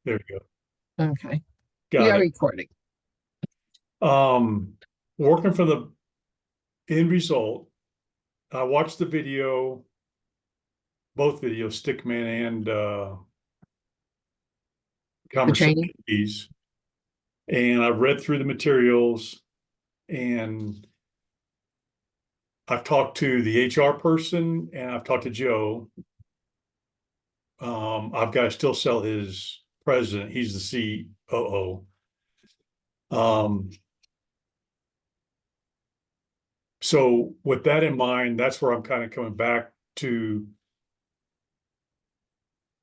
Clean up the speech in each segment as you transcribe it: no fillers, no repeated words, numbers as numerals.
There you Okay. go. We Got are it. recording. Working for the end result. I watched the video, both videos, Stickman and The Conversation training. Piece, and I've read through the materials, and I've talked to the HR person, and I've talked to Joe. I've got to still sell his president. He's the COO. Um, so with that in mind, that's where I'm kind of coming back to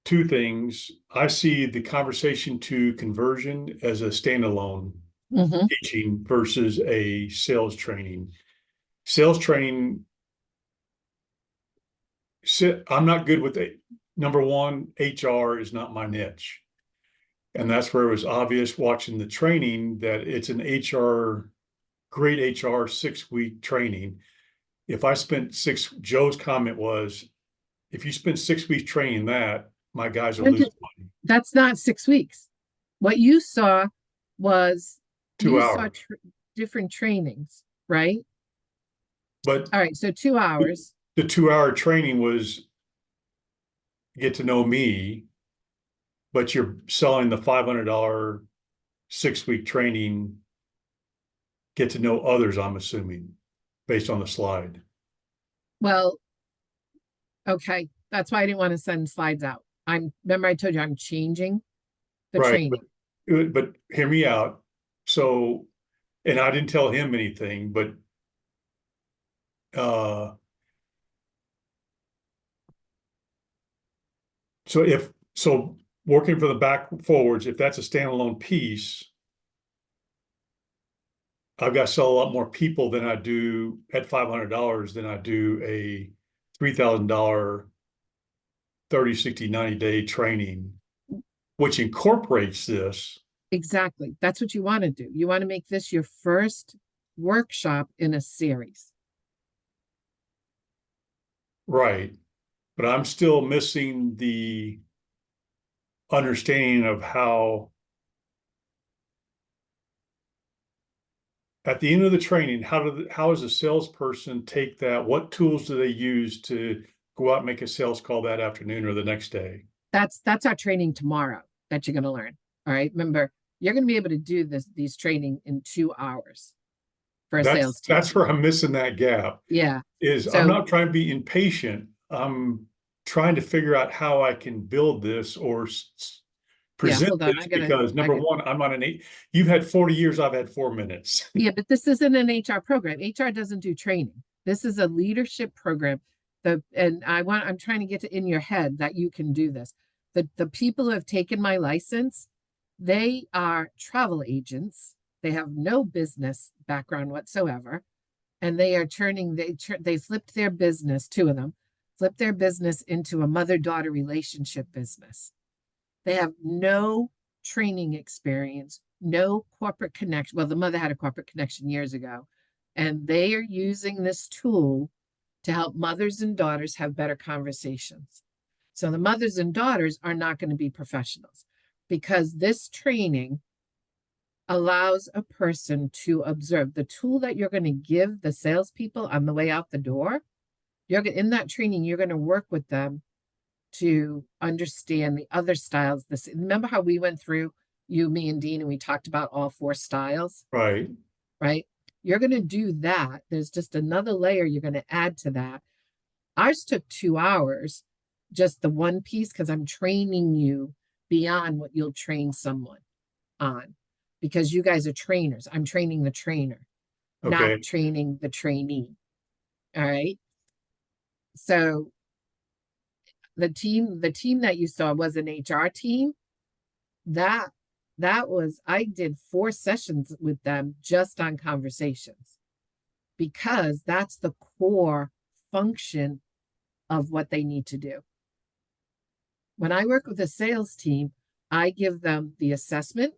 two things. I see the conversation to conversion as a standalone Hmm. teaching versus a sales training. Sales training, I'm not good with it. Number one, HR is not my niche. And that's where it was obvious watching the training that it's an great HR 6 week training. If I spent Joe's comment was, if you spend 6 weeks training that, my guys are losing money. That's not 6 weeks. What you saw was two you saw hours. different trainings, right? But All right, so 2 hours. the 2 hour training was get to know me, but you're selling the $500 6 week training, get to know others, I'm assuming, based on the slide. Well, okay. That's why I didn't want to send slides out. Remember I told you I'm changing the Right. training. But hear me out. So, and I didn't tell him anything, but uh, so working for the back forwards, if that's a standalone piece, I've got to sell a lot more people than I do at $500 than I do a $3,000 30, 60, 90-day training, which incorporates this. Exactly. That's what you want to do. You want to make this your first workshop in a series. Right. But I'm still missing the understanding of how, at the end of the training, how does a salesperson take that? What tools do they use to go out and make a sales call that afternoon or the next day? That's our training tomorrow that you're going to learn. All right. Remember, you're going to be able to do these training in 2 hours for a That's sales team. that's where I'm missing that gap. Yeah. Is I'm So not trying to be impatient. I'm trying to figure out how I can build this or yeah, present hold on. this because I number got one, I'm on an eight. You've had 40 years. I've had 4 minutes. yeah, but this isn't an HR program. HR doesn't do training. This is a leadership program. I'm trying to get in your head that you can do this. The people who have taken my license, they are travel agents. They have no business background whatsoever, and they are they flipped their business, two of them, flipped their business into a mother-daughter relationship business. They have no training experience, no corporate connection. Well, the mother had a corporate connection years ago, and they are using this tool to help mothers and daughters have better conversations. So the mothers and daughters are not going to be professionals because this training allows a person to observe the tool that you're going to give the salespeople on the way out the door. In that training, you're going to work with them to understand the other styles. Remember how we went through, you, me, and Dean, and we talked about all four styles, Right. right? You're going to do that. There's just another layer you're going to add to that. Ours took 2 hours, just the one piece, because I'm training you beyond what you'll train someone on, because you guys are trainers. I'm training the trainer, not Okay. training the trainee. All right. So the team that you saw was an HR team. That that was I did 4 sessions with them just on conversations because that's the core function of what they need to do. When I work with a sales team, I give them the assessment,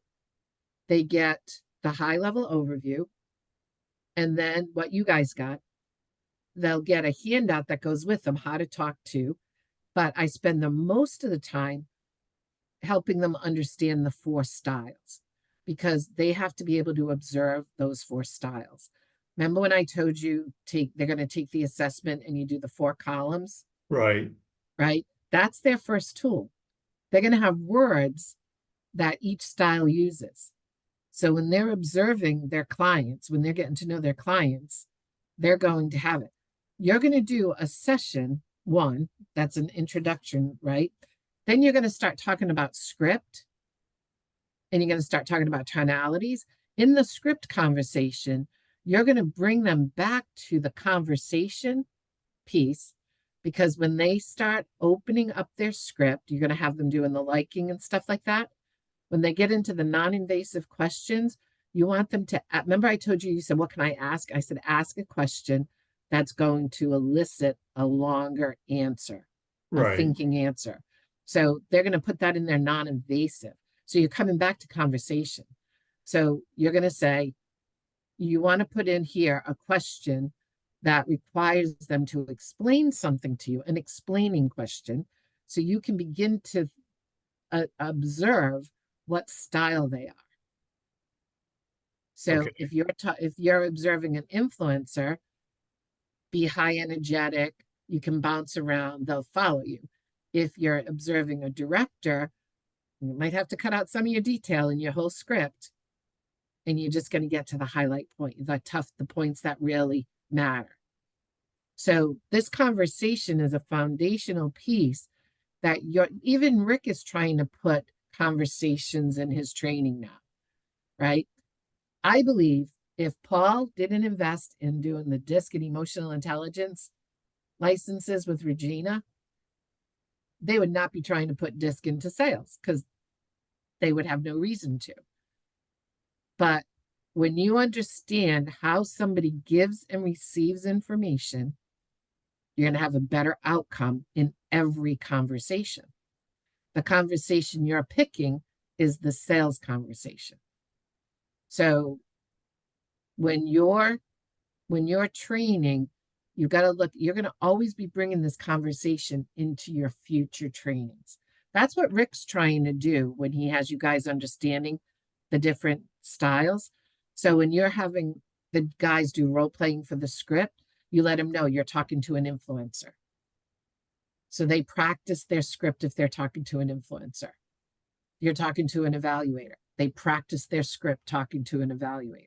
they get the high level overview, and then what you guys got, they'll get a handout that goes with them how to talk to. But I spend the most of the time helping them understand the 4 styles, because they have to be able to observe those 4 styles. Remember when I told you they're going to take the assessment and you do the 4 columns, Right. right? That's their first tool. They're going to have words that each style uses. So when they're observing their clients, when they're getting to know their clients, they're going to have it. You're going to do a session 1, that's an introduction, right? Then you're going to start talking about script, and you're going to start talking about tonalities. In the script conversation, you're going to bring them back to the conversation piece, because when they start opening up their script, you're going to have them doing the liking and stuff like that. When they get into the non-invasive questions, you want them to, remember I told you, you said, what can I ask? I said, ask a question that's going to elicit a longer answer, a Right. thinking answer. So they're going to put that in their non-invasive. So you're coming back to conversation. So you're going to say, you want to put in here a question that requires them to explain something to you, an explaining question, so you can begin to observe what style they are. So Okay. if you're observing an influencer, be high energetic, you can bounce around, they'll follow you. If you're observing a director, you might have to cut out some of your detail in your whole script, and you're just going to get to the highlight point, the points that really matter. So this conversation is a foundational piece that even Rick is trying to put conversations in his training now, right? I believe if Paul didn't invest in doing the DISC and emotional intelligence licenses with Regina, they would not be trying to put DISC into sales, because they would have no reason to. But when you understand how somebody gives and receives information, you're going to have a better outcome in every conversation. The conversation you're picking is the sales conversation. So when you're training, you've got to look, you're going to always be bringing this conversation into your future trainings. That's what Rick's trying to do when he has you guys understanding the different styles. So when you're having the guys do role playing for the script, you let them know you're talking to an influencer. So they practice their script if they're talking to an influencer. You're talking to an evaluator. They practice their script talking to an evaluator.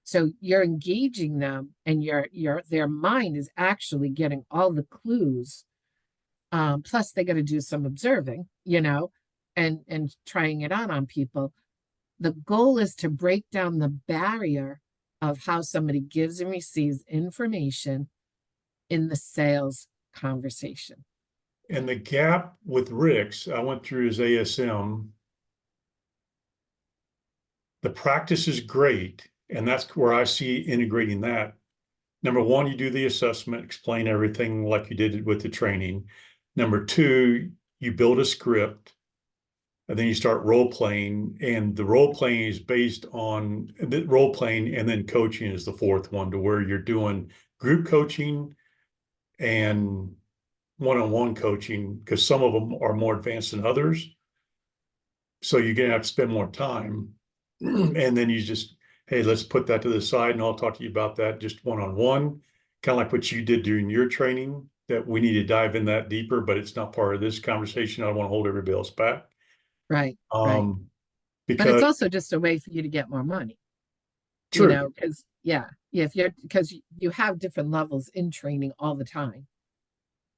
So you're engaging them, and their mind is actually getting all the clues. Plus they got to do some observing, and trying it on people. The goal is to break down the barrier of how somebody gives and receives information in the sales conversation. And the gap with Rick's, I went through his ASM. The practice is great, and that's where I see integrating that. Number 1, you do the assessment, explain everything like you did with the training. Number 2, you build a script, and then you start role playing, and the role playing is based on the role playing, and then coaching is the 4th one, to where you're doing group coaching and one-on-one coaching, because some of them are more advanced than others. So you're going to have to spend more time. And then you just, hey, let's put that to the side, and I'll talk to you about that just one-on-one, kind of like what you did during your training, that we need to dive in that deeper, but it's not part of this conversation. I don't want to hold everybody else back. Right. Right. But it's Because also just a way for you to get more money. true. Because because you have different levels in training all the time.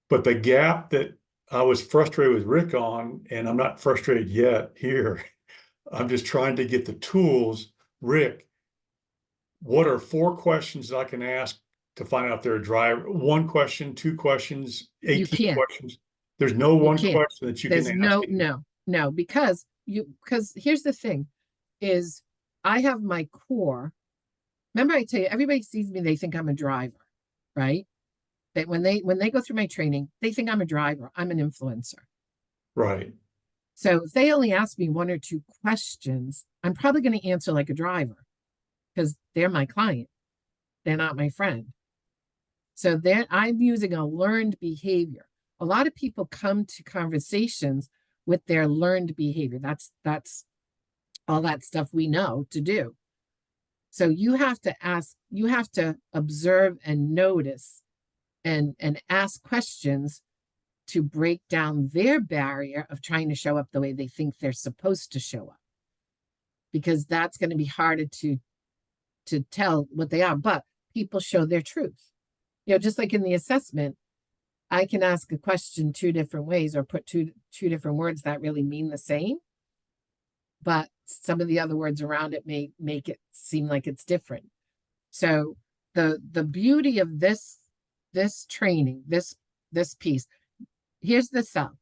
But the gap that I was frustrated with Rick on, and I'm not frustrated yet here, I'm just trying to get the tools. Rick, what are 4 questions that I can ask to find out if they're a driver? 1 question, 2 questions, 18 questions. There's no You one can't. question that you There's can ask. no, because here's the thing is, I have my core. Remember, I tell you, everybody sees me, they think I'm a driver, right? That when they go through my training, they think I'm a driver. I'm an influencer. Right. So if they only ask me 1 or 2 questions, I'm probably going to answer like a driver, because they're my client. They're not my friend. So I'm using a learned behavior. A lot of people come to conversations with their learned behavior. That's all that stuff we know to do. So you have to observe and notice and ask questions to break down their barrier of trying to show up the way they think they're supposed to show up. Because that's going to be harder to tell what they are, but people show their truth. Just like in the assessment, I can ask a question two different ways or put two different words that really mean the same, but some of the other words around it may make it seem like it's different. So the beauty of this training, this piece, here's the sell.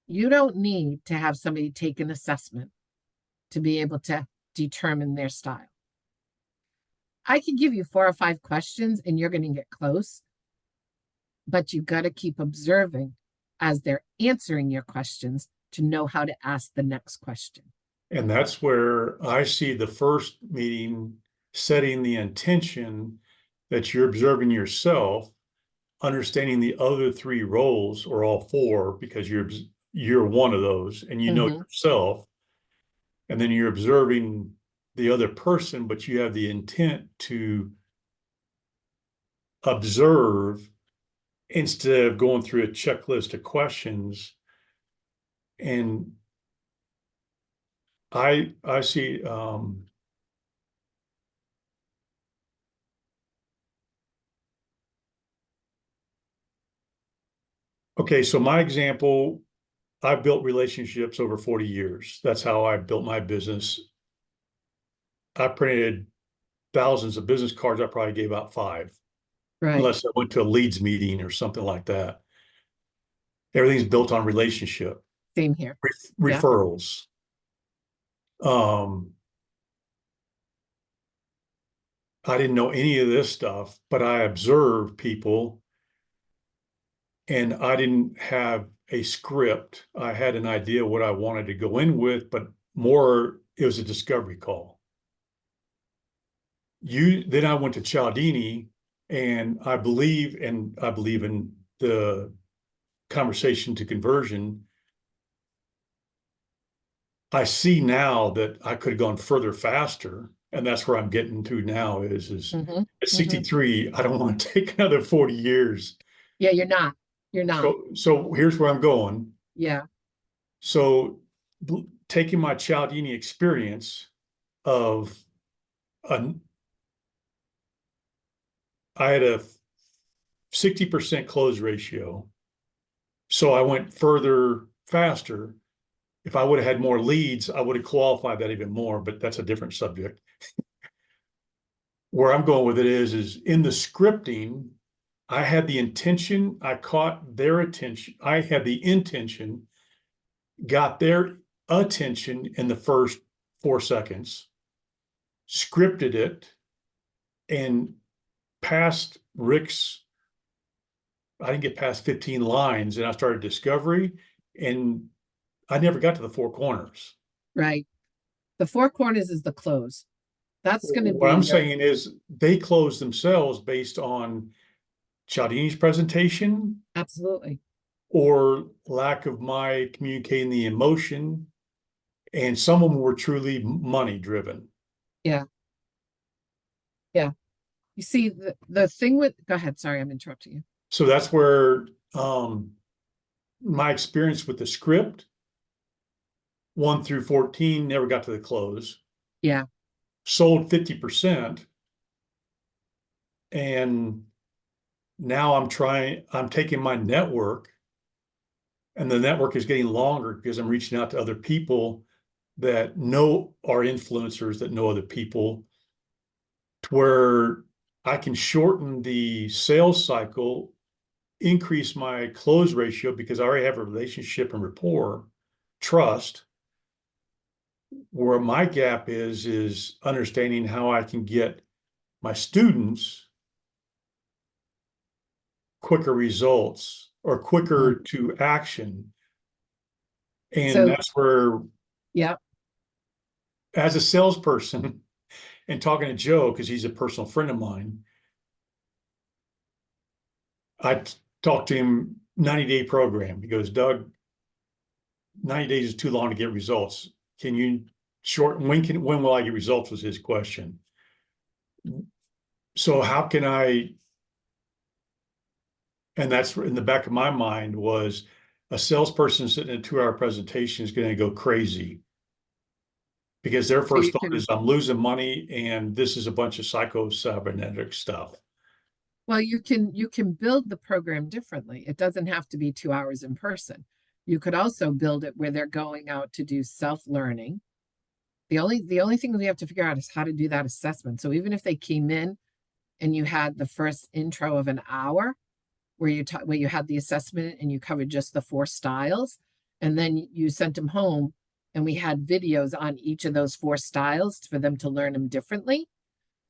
You don't need to have somebody take an assessment to be able to determine their style. I can give you 4 or 5 questions and you're going to get close, but you got to keep observing as they're answering your questions to know how to ask the next question. And that's where I see the first meeting setting the intention that you're observing yourself, understanding the other 3 roles or all 4, because you're one of those and you know yourself, and then you're observing the other person, but you have the intent to observe instead of going through a checklist of questions. And I see okay, so my example, I've built relationships over 40 years. That's how I built my business. I printed thousands of business cards. I probably gave out 5, Right. unless I went to a leads meeting or something like that. Everything's built on relationship. Same here. Referrals. I didn't know any of this stuff, but I observed people, and I didn't have a script. I had an idea what I wanted to go in with, but more, it was a discovery call. Then I went to Cialdini, and I believe in the conversation to conversion. I see now that I could have gone further faster, and that's where I'm getting to now is at 63, I don't want to take another 40 years. Yeah, you're not. You're not. So here's where I'm going. Yeah. So taking my Cialdini experience of I had a 60% close ratio. So I went further faster. If I would have had more leads, I would have qualified that even more, but that's a different subject. Where I'm going with it is in the scripting, I had the intention, I caught their attention. I had the intention, got their attention in the first 4 seconds, scripted it, and past Rick's, I didn't get past 15 lines, and I started discovery, and I never got to the 4 corners. Right. The 4 corners is the close. That's going to be what I'm saying is they close themselves based on Cialdini's presentation. Absolutely. Or lack of my communicating the emotion. And some of them were truly money driven. Yeah. Yeah. You see, the thing with, go ahead. Sorry, I'm interrupting you. So that's where my experience with the script 1 through 14 never got to the close. Yeah. Sold 50%. And now I'm taking my network, and the network is getting longer because I'm reaching out to other people that are influencers that know other people, to where I can shorten the sales cycle, increase my close ratio because I already have a relationship and rapport, trust. Where my gap is understanding how I can get my students quicker results or quicker to action. And that's where, as a salesperson and talking to Joe, because he's a personal friend of mine, I talked to him 90-day program. He goes, Doug, 90 days is too long to get results. Can you when will I get results was his question. So how can I, and that's in the back of my mind was a salesperson sitting in a 2-hour presentation is going to go crazy because their So you first thought can, is I'm losing money and this is a bunch of psycho-cybernetic stuff. well, you can build the program differently. It doesn't have to be 2 hours in person. You could also build it where they're going out to do self-learning. The only thing we have to figure out is how to do that assessment. So even if they came in and you had the first intro of an hour where you had the assessment and you covered just the 4 styles, and then you sent them home and we had videos on each of those 4 styles for them to learn them differently.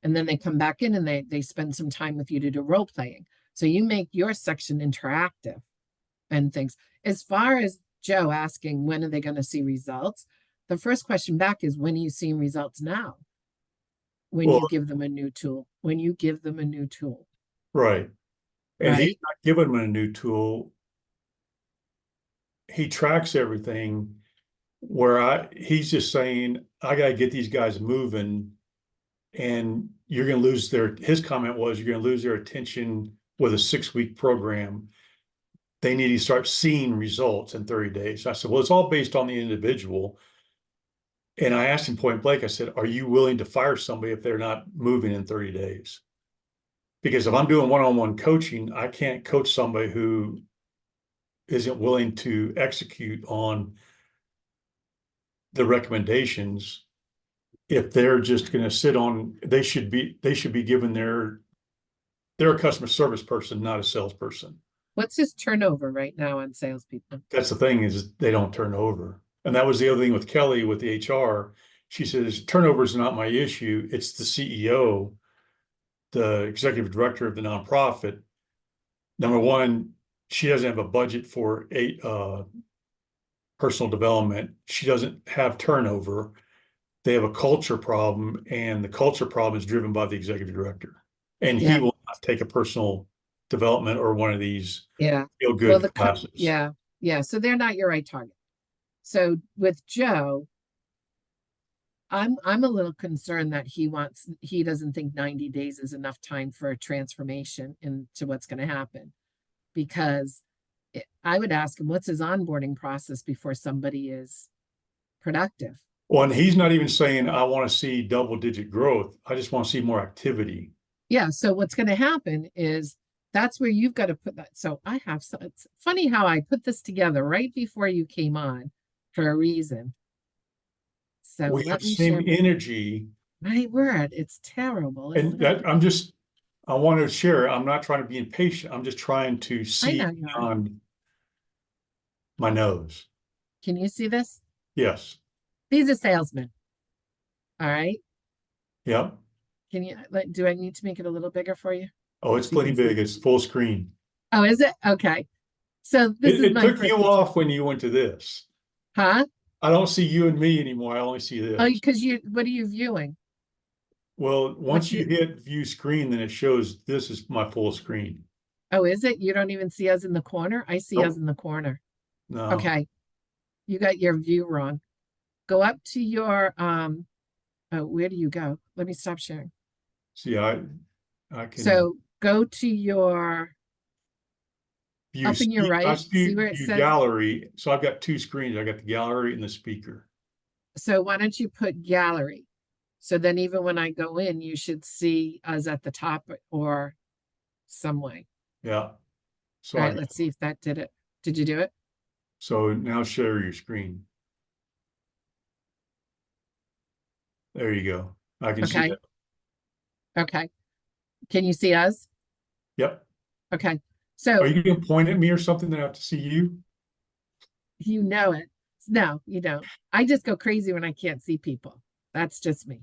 And then they come back in and they spend some time with you to do role playing. So you make your section interactive and things. As far as Joe asking, when are they going to see results? The first question back is, when are you seeing results now? When Well, you give them a new tool, when you give them a new tool, right. And he's right? not giving them a new tool. He tracks everything where he's just saying, I got to get these guys moving and you're going to lose his comment was, you're going to lose their attention with a 6-week program. They need to start seeing results in 30 days. I said, well, it's all based on the individual. And I asked him point blank, I said, are you willing to fire somebody if they're not moving in 30 days? Because if I'm doing one-on-one coaching, I can't coach somebody who isn't willing to execute on the recommendations. If they're just going to sit on, they should be given they're a customer service person, not a salesperson. What's his turnover right now on salespeople? That's the thing is they don't turn over. And that was the other thing with Kelly with the HR. She says, turnover is not my issue. It's the CEO, the executive director of the nonprofit. Number one, she doesn't have a budget for personal development. She doesn't have turnover. They have a culture problem, and the culture problem is driven by the executive director. And he Yeah, will not take a personal development or one of these yeah. feel Well, good classes. yeah. So they're not your right target. So with Joe, I'm a little concerned that he doesn't think 90 days is enough time for a transformation into what's going to happen. Because I would ask him, what's his onboarding process before somebody is productive? Well, and he's not even saying, I want to see double-digit growth. I just want to see more activity. Yeah. So what's going to happen is that's where you've got to put that. So it's funny how I put this together right before you came on for a reason. So We have let the me same share energy. my word. It's terrible, And isn't it? I want to share. I'm not trying to be impatient. I'm just trying to I see know you are. beyond my nose. Can you see this? Yes. He's a salesman. All right. Yep. Can you, like, do I need to make it a little bigger for you? Oh, it's So you plenty can see? big. It's full screen. Oh, is it? Okay. So this is It my took first you attempt. off when you went to this. Huh? I don't see you and me anymore. I only see Oh, this. because what are you viewing? Well, What once you you, hit view screen, then it shows this is my full screen. oh, is it? You don't even see us in the corner? I see us Nope. in the corner. No. Okay. You got your view wrong. Go up to your, oh, where do you go? Let me stop sharing. See, I can So go to your, view up in your I right, see where it view says, gallery. So I've got 2 screens. I got the gallery and the speaker. so why don't you put gallery? So then even when I go in, you should see us at the top or some way. Yeah. So All I right, let's see if that did it. Did you do it? so now share your screen. There you go. I can see Okay. that. Okay. Can you see us? Yep. Okay. Are So you going to point at me or something that I have to see you? you know it. No, you don't. I just go crazy when I can't see people. That's just me.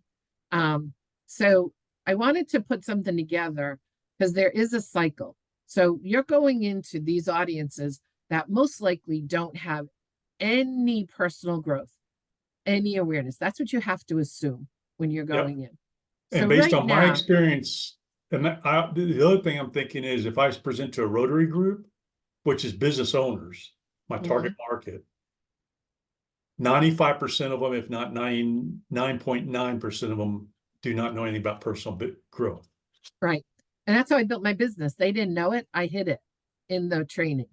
So I wanted to put something together because there is a cycle. So you're going into these audiences that most likely don't have any personal growth, any awareness. That's what you have to assume when you're Yep. going in. And So based right on my now, experience, and the other thing I'm thinking is if I present to a Rotary group, which is business owners, my target market, 95% of them, if not 99.9% of them, do not know anything about personal growth. Right. And that's how I built my business. They didn't know it. I hid it in the training.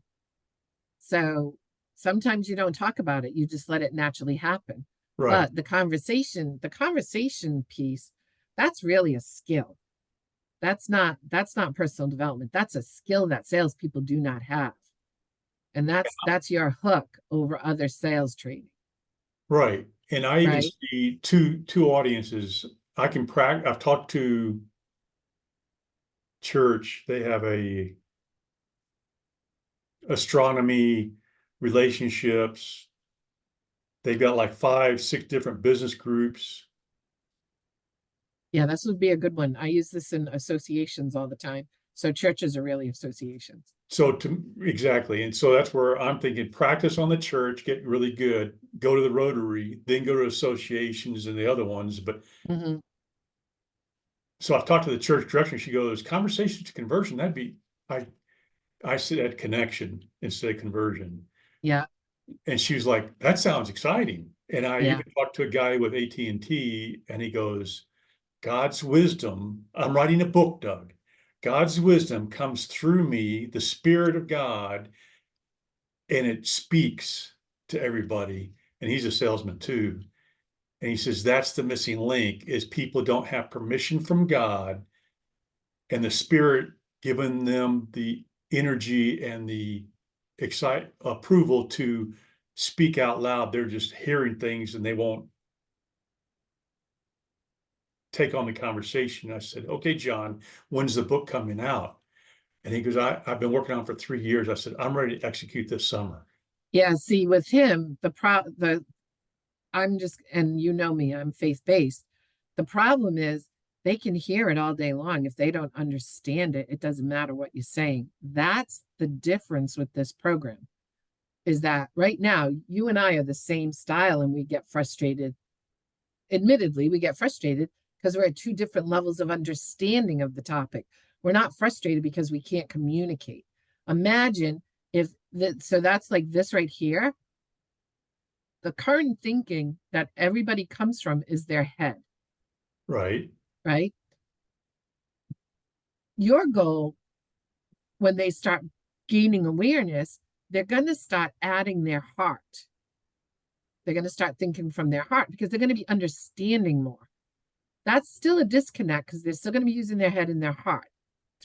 So sometimes you don't talk about it. You just let it naturally happen. Right. But the conversation piece, that's really a skill. That's not personal development. That's a skill that salespeople do not have. And that's your hook over other sales training. Right. And I even Right. see two audiences. I can practice. I've talked to church. They have a astronomy, relationships. They've got like 5, 6 different business groups. Yeah, this would be a good one. I use this in associations all the time. So churches are really associations. So exactly. And so that's where I'm thinking practice on the church, get really good, go to the Rotary, then go to associations and the other ones. But Mm-hmm. so I've talked to the church director. She goes, conversation to conversion. That'd be, I said connection instead of conversion. Yeah. And she was like, that sounds exciting. And I Yeah. even talked to a guy with AT&T and he goes, God's wisdom, I'm writing a book, Doug. God's wisdom comes through me, the Spirit of God, and it speaks to everybody. And he's a salesman too. And he says that's the missing link is people don't have permission from God and the Spirit giving them the energy and the approval to speak out loud. They're just hearing things and they won't take on the conversation. I said, okay, John, when's the book coming out? And he goes, I've been working on it for 3 years. I said, I'm ready to execute this summer. Yeah. See, with him, I'm just, and you know me, I'm faith-based. The problem is they can hear it all day long. If they don't understand it, it doesn't matter what you're saying. That's the difference with this program, is that right now you and I are the same style and we get frustrated. Admittedly, we get frustrated because we're at two different levels of understanding of the topic. We're not frustrated because we can't communicate. Imagine if that, so that's like this right here. The current thinking that everybody comes from is their head, Right. right? Your goal, when they start gaining awareness, they're going to start adding their heart. They're going to start thinking from their heart because they're going to be understanding more. That's still a disconnect because they're still going to be using their head and their heart.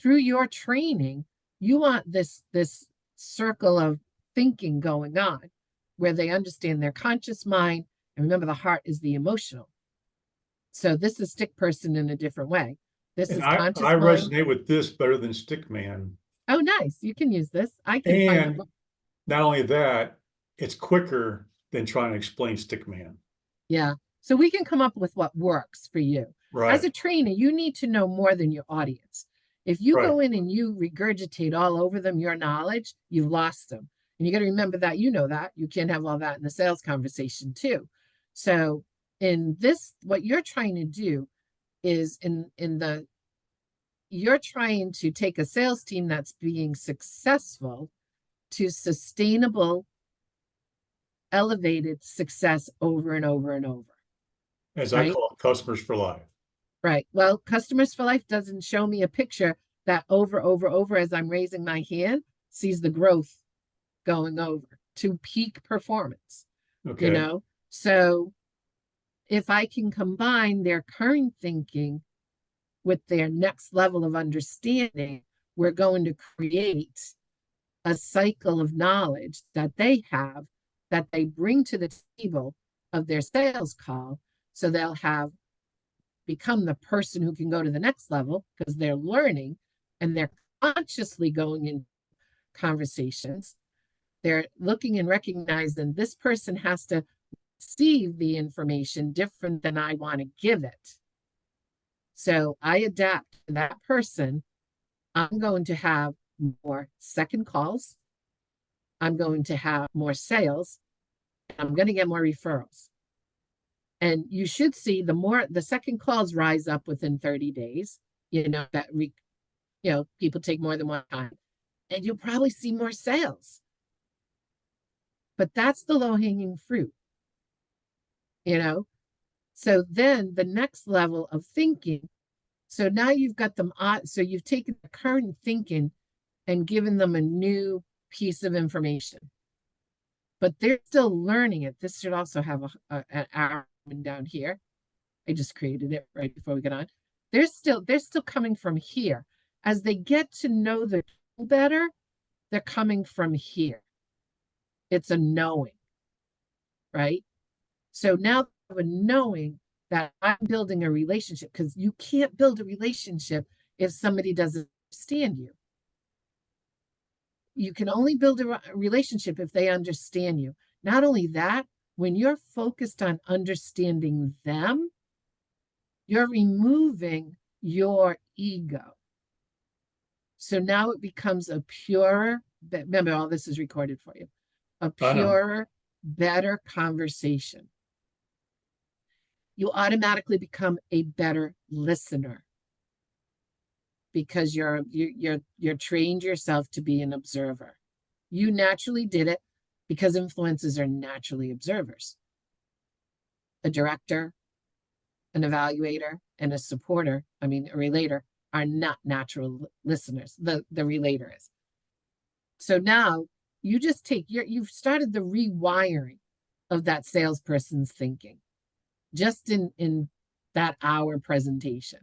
Through your training, you want this circle of thinking going on where they understand their conscious mind. And remember, the heart is the emotional. So this is stick person in a different way. This And is I conscious mind. resonate with this better than Stickman. Oh, nice. You can use this. I can find And not only that, it's quicker than trying to explain Stickman. Yeah. So we can come up with what works for you. As Right. a trainer, you need to know more than your audience. If you Right. go in and you regurgitate all over them your knowledge, you've lost them. And you got to remember that you know that. You can't have all that in the sales conversation too. So in this, what you're trying to do is you're trying to take a sales team that's being successful to sustainable, elevated success over and over and over. As I Right? call it, customers for life. Right. Well, Customers for Life doesn't show me a picture that over as I'm raising my hand sees the growth going over to peak performance, you Okay. know? So if I can combine their current thinking with their next level of understanding, we're going to create a cycle of knowledge that they have that they bring to the table of their sales call. So they'll have become the person who can go to the next level because they're learning and they're consciously going in conversations. They're looking and recognizing this person has to receive the information different than I want to give it. So I adapt to that person. I'm going to have more second calls. I'm going to have more sales. I'm going to get more referrals. And you should see the second calls rise up within 30 days, people take more than one time and you'll probably see more sales. But that's the low hanging fruit. you know? So then the next level of thinking, so now you've got them on, so you've taken the current thinking and given them a new piece of information. But they're still learning it. This should also have an arrow down here. I just created it right before we get on. They're still coming from here. As they get to know the tool better, they're coming from here. It's a knowing, right? So now they have a knowing that I'm building a relationship, because you can't build a relationship if somebody doesn't understand you. You can only build a relationship if they understand you. Not only that, when you're focused on understanding them, you're removing your ego. So now it becomes a purer, remember, all this is recorded for you, a I know. purer, better conversation. You automatically become a better listener because you're trained yourself to be an observer. You naturally did it because influencers are naturally observers. A director, an evaluator, and a supporter, a relator, are not natural listeners. The relator is. So now you just you've started the rewiring of that salesperson's thinking just in that hour presentation.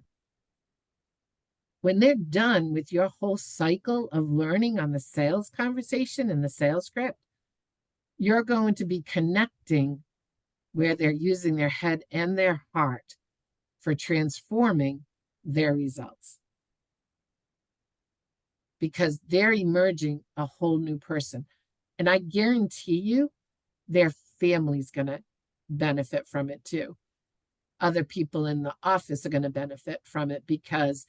When they're done with your whole cycle of learning on the sales conversation and the sales script, you're going to be connecting where they're using their head and their heart for transforming their results. Because they're emerging a whole new person. And I guarantee you, their family's going to benefit from it too. Other people in the office are going to benefit from it because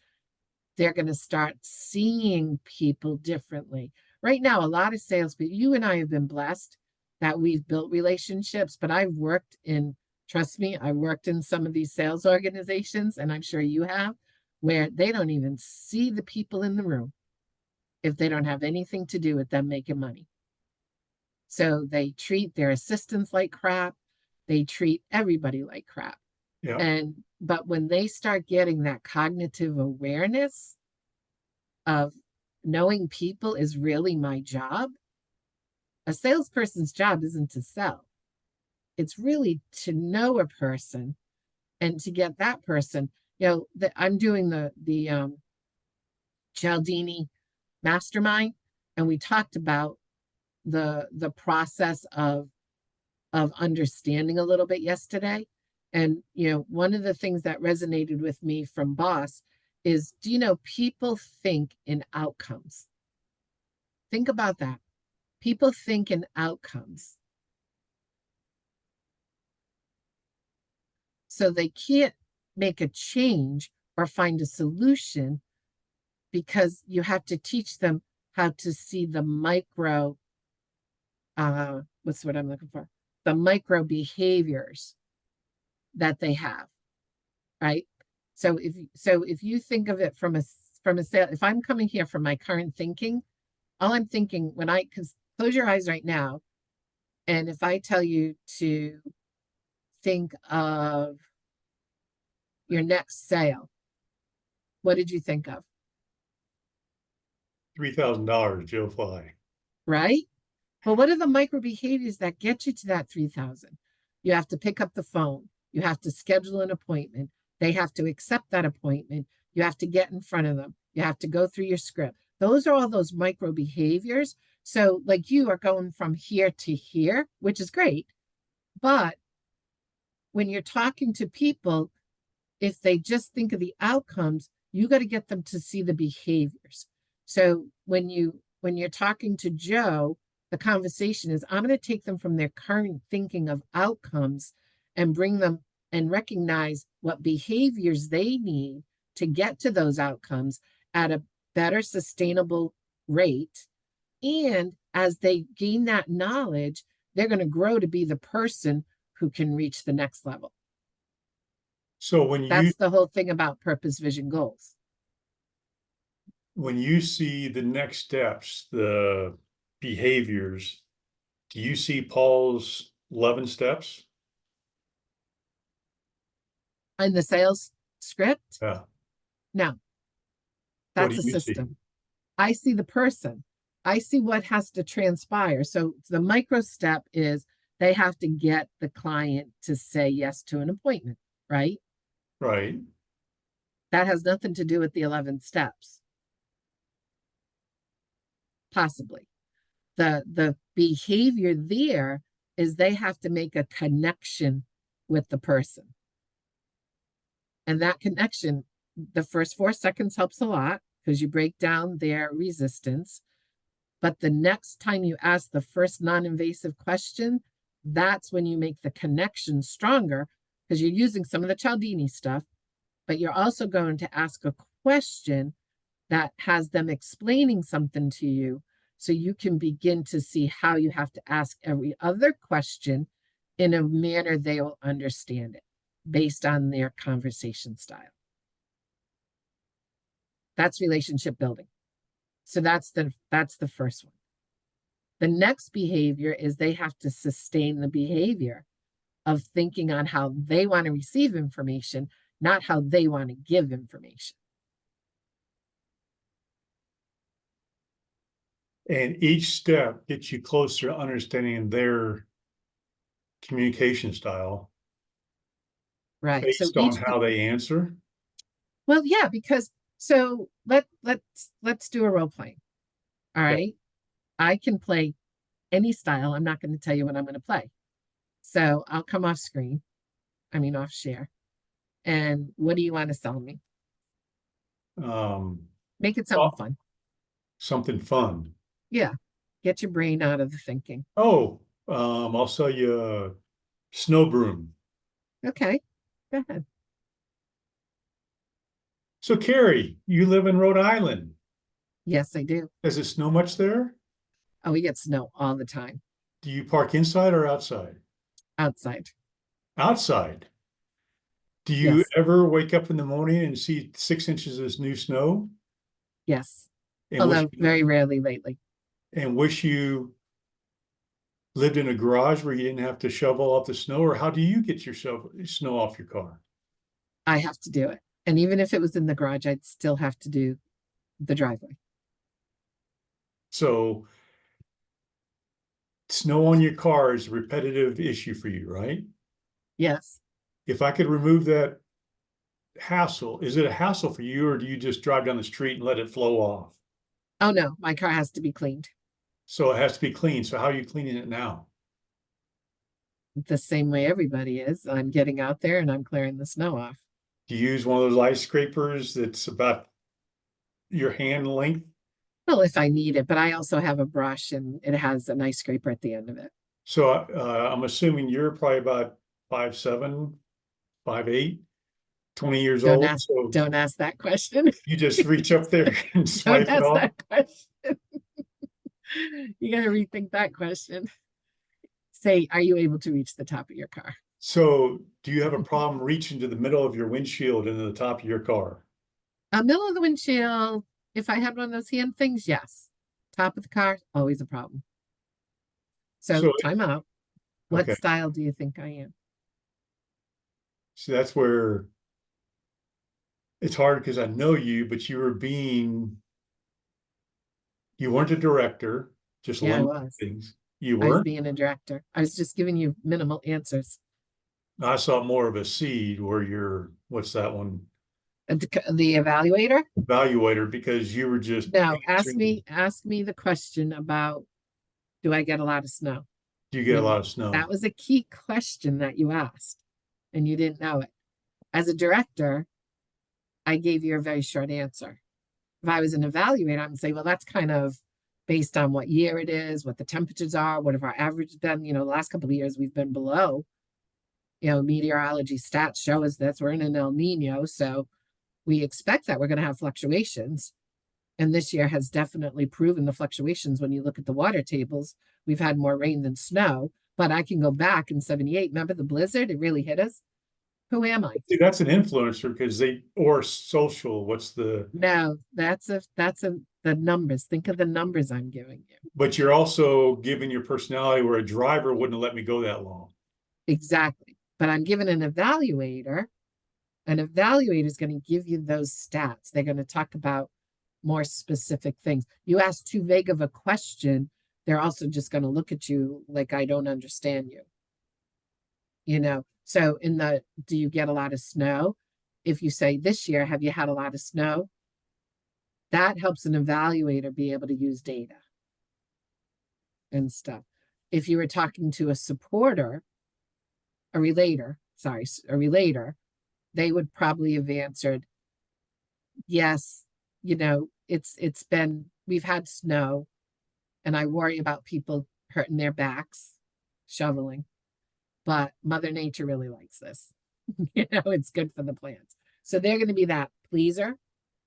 they're going to start seeing people differently. Right now, a lot of salespeople, you and I have been blessed that we've built relationships, but trust me, I worked in some of these sales organizations, and I'm sure you have, where they don't even see the people in the room if they don't have anything to do with them making money. So they treat their assistants like crap. They treat everybody like crap. Yeah. But when they start getting that cognitive awareness of knowing people is really my job, a salesperson's job isn't to sell. It's really to know a person and to get that person, I'm doing the Cialdini mastermind, and we talked about the process of understanding a little bit yesterday. And one of the things that resonated with me from Boss is, people think in outcomes. Think about that. People think in outcomes. So they can't make a change or find a solution because you have to teach them how to see the micro, what's what I'm looking for? The micro behaviors that they have, right? So if you think of it from a sale, if I'm coming here from my current thinking, all I'm thinking because close your eyes right now, and if I tell you to think of your next sale, what did you think of? $3,000, Joe Fly. Right? Well, what are the micro behaviors that get you to that 3,000? You have to pick up the phone. You have to schedule an appointment. They have to accept that appointment. You have to get in front of them. You have to go through your script. Those are all those micro behaviors. So like you are going from here to here, which is great. But when you're talking to people, if they just think of the outcomes, you got to get them to see the behaviors. So when you're talking to Joe, the conversation is, I'm going to take them from their current thinking of outcomes and bring them and recognize what behaviors they need to get to those outcomes at a better sustainable rate. And as they gain that knowledge, they're going to grow to be the person who can reach the next level. So That's the whole thing about purpose, vision, goals. When you see the next steps, the behaviors, do you see Paul's 11 steps? In the sales script, Yeah. no, What that's do a you see? system. I see the person. I see what has to transpire. So the micro step is they have to get the client to say yes to an appointment, right? Right. That has nothing to do with the 11 steps, possibly. The behavior there is they have to make a connection with the person. And that connection, the first 4 seconds helps a lot because you break down their resistance. But the next time you ask the first non-invasive question, that's when you make the connection stronger because you're using some of the Cialdini stuff, but you're also going to ask a question that has them explaining something to you so you can begin to see how you have to ask every other question in a manner they will understand it based on their conversation style. That's relationship building. So that's the first one. The next behavior is they have to sustain the behavior of thinking on how they want to receive information, not how they want to give information. And each step gets you closer to understanding their communication style Right. So based on how they answer. well, yeah, because so let's do a role playing. All right. I can play any style. I'm not going to tell you what I'm going to play. So I'll come off screen. I mean off share. And what do you want to sell me? Make it something fun. Something fun. Yeah. Get your brain out of the thinking. Oh, I'll sell you a snow broom. Okay. Go ahead. So, Carrie, you live in Rhode Island. Yes, I do. Does it snow much there? Oh, we get snow all the time. Do you park inside or outside? Outside. Outside. Do you Yes. ever wake up in the morning and see 6 inches of new snow Yes. and Although very rarely lately. wish you lived in a garage where you didn't have to shovel off the snow? Or how do you get your snow off your car? I have to do it. And even if it was in the garage, I'd still have to do the driveway. So snow on your car is a repetitive issue for you, right? Yes. If I could remove that hassle, is it a hassle for you, or do you just drive down the street and let it flow off? Oh no, my car has to be cleaned. So it has to be clean. So how are you cleaning it now? The same way everybody is. I'm getting out there and I'm clearing the snow off. Do you use one of those ice scrapers that's about your hand length? Well, if I need it, but I also have a brush and it has a nice scraper at the end of it. So I'm assuming you're probably about 5'7", 5'8", 20 years Don't old. ask, So don't ask that question. you just reach up there and Don't swipe it ask off. that question. You gotta rethink that question. Say, are you able to reach the top of your car? So do you have a problem reaching to the middle of your windshield into the top of your car? Middle of the windshield, if I had one of those hand things, yes. Top of the car, always a problem. So time out. What okay. style do you think I am? So that's where it's hard because I know you, but you weren't a director, just Yeah, I learning was. things. You I was weren't? being a director. I was just giving you minimal answers. I saw more of a seed where you're, what's that one? The evaluator? Evaluator, because you were just No, ask answering, me the question about, do I get a lot of snow? do you get a lot of snow? That was a key question that you asked, and you didn't know it. As a director, I gave you a very short answer. If I was an evaluator, I would say, well, that's kind of based on what year it is, what the temperatures are, what have our average been. The last couple of years we've been below. Meteorology stats show us this. We're in an El Nino, so we expect that we're going to have fluctuations. And this year has definitely proven the fluctuations. When you look at the water tables, we've had more rain than snow. But I can go back in 78. Remember the blizzard? It really hit us. Who am I? See, that's an influencer because or social. What's the? No, that's the numbers. Think of the numbers I'm giving you. But you're also giving your personality where a driver wouldn't let me go that long. Exactly. But I'm giving an evaluator An evaluator is going to give you those stats. They're going to talk about more specific things. You ask too vague of a question, they're also just going to look at you like, I don't understand you. You know, so do you get a lot of snow? If you say this year, have you had a lot of snow? That helps an evaluator be able to use data and stuff. If you were talking to a supporter, a relator, they would probably have answered, yes, we've had snow and I worry about people hurting their backs shoveling, but Mother Nature really likes this. It's good for the plants. So they're going to be that pleaser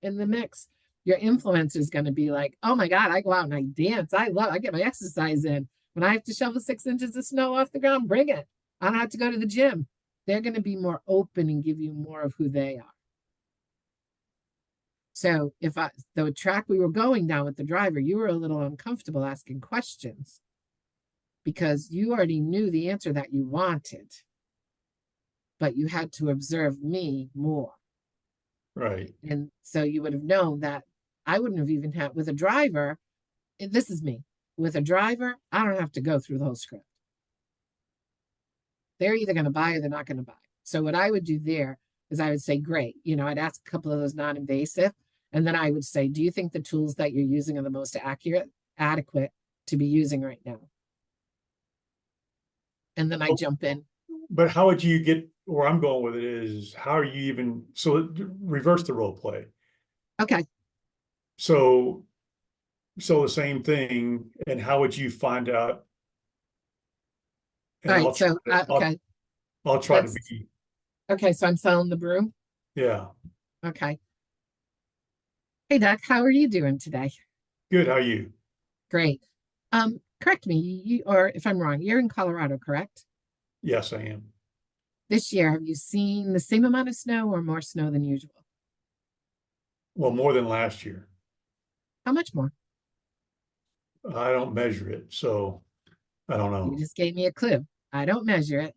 in the mix. Your influencer is going to be like, oh my God, I go out and I dance. I get my exercise in. When I have to shovel 6 inches of snow off the ground, bring it. I don't have to go to the gym. They're going to be more open and give you more of who they are. So the track we were going down with the driver, you were a little uncomfortable asking questions because you already knew the answer that you wanted, but you had to observe me more. Right. And so you would have known that I wouldn't have even had with a driver. This is me. With a driver, I don't have to go through the whole script. They're either going to buy or they're not going to buy. So what I would do there is I would say, great. I'd ask a couple of those non-invasive. And then I would say, do you think the tools that you're using are the most adequate to be using right now? And then I jump in. But how would you get where I'm going with it is how are you even, so reverse the role play. Okay. So the same thing, and how would you find out? All right. Okay. I'll try to be. Okay. So I'm selling the broom. Yeah. Okay. Hey, Doc, how are you doing today? Good. How are you? Great. Correct me, or if I'm wrong, you're in Colorado, correct? Yes, I am. This year, have you seen the same amount of snow or more snow than usual? Well, more than last year. How much more? I don't measure it, so I don't know. You just gave me a clue. I don't measure it,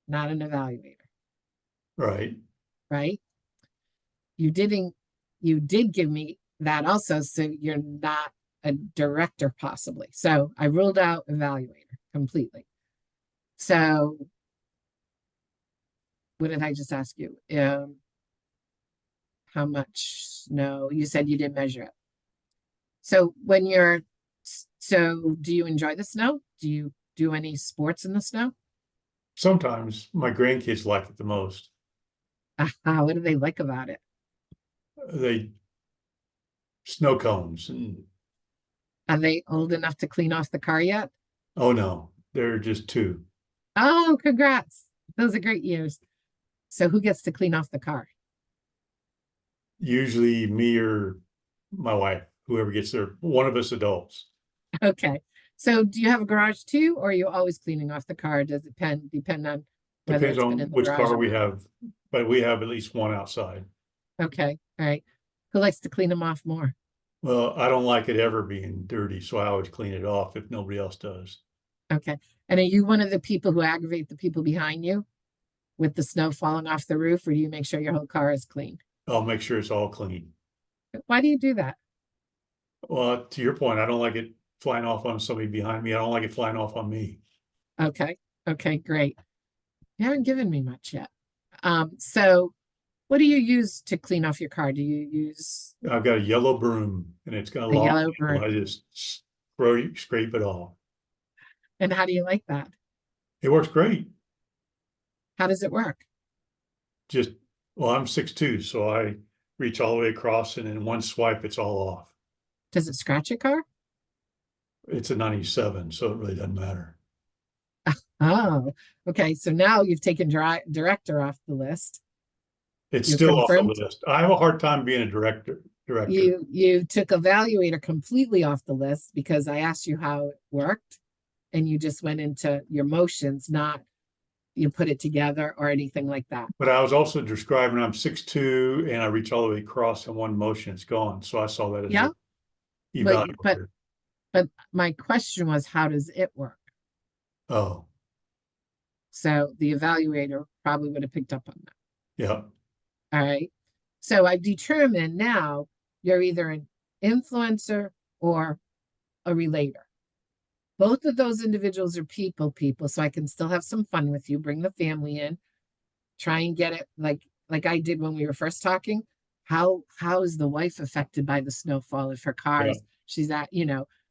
not an evaluator. Right. Right? You did give me that also, so you're not a director possibly. So I ruled out evaluator completely. So what did I just ask you? How much snow? You said you didn't measure it. So do you enjoy the snow? Do you do any sports in the snow? Sometimes my grandkids like it the most. What do they like about it? They snow cones and Are they old enough to clean off the car yet? oh no, they're just 2. Oh, congrats. Those are great years. So who gets to clean off the car? Usually me or my wife, whoever gets there, one of us adults. Okay. So do you have a garage too, or are you always cleaning off the car? Does it depend on whether Depends it's been on in the which garage car or we not? have, but we have at least one outside. Okay. All right. Who likes to clean them off more? Well, I don't like it ever being dirty, so I always clean it off if nobody else does. Okay. And are you one of the people who aggravate the people behind you with the snow falling off the roof, or do you make sure your whole car is clean? I'll make sure it's all clean. Why do you do that? Well, to your point, I don't like it flying off on somebody behind me. I don't like it flying off on me. Okay. Okay, great. You haven't given me much yet. So what do you use to clean off your car? Do you use I've got a yellow broom and it's got a a long yellow handle. I broom? just scrape it off. And how do you like that? It works great. How does it work? Just, well, I'm 6'2", so I reach all the way across and in one swipe, it's all off. Does it scratch your car? It's a 97, so it really doesn't matter. Oh, okay. So now you've taken director off the list. It's You're still off confirmed. the list. I have a hard time being a director. You took evaluator completely off the list because I asked you how it worked, and you just went into your motions, not you put it together or anything like that. But I was also describing I'm 6'2", and I reach all the way across in one motion. It's gone. So I saw that as Yeah, a but evaluator. but my question was, how does it work? Oh, So the evaluator probably would have picked up on that. yeah. All right. So I've determined now you're either an influencer or a relator. Both of those individuals are people, so I can still have some fun with you, bring the family in, try and get it like I did when we were first talking. How is the wife affected by the snowfall if her car Yeah. is she's at,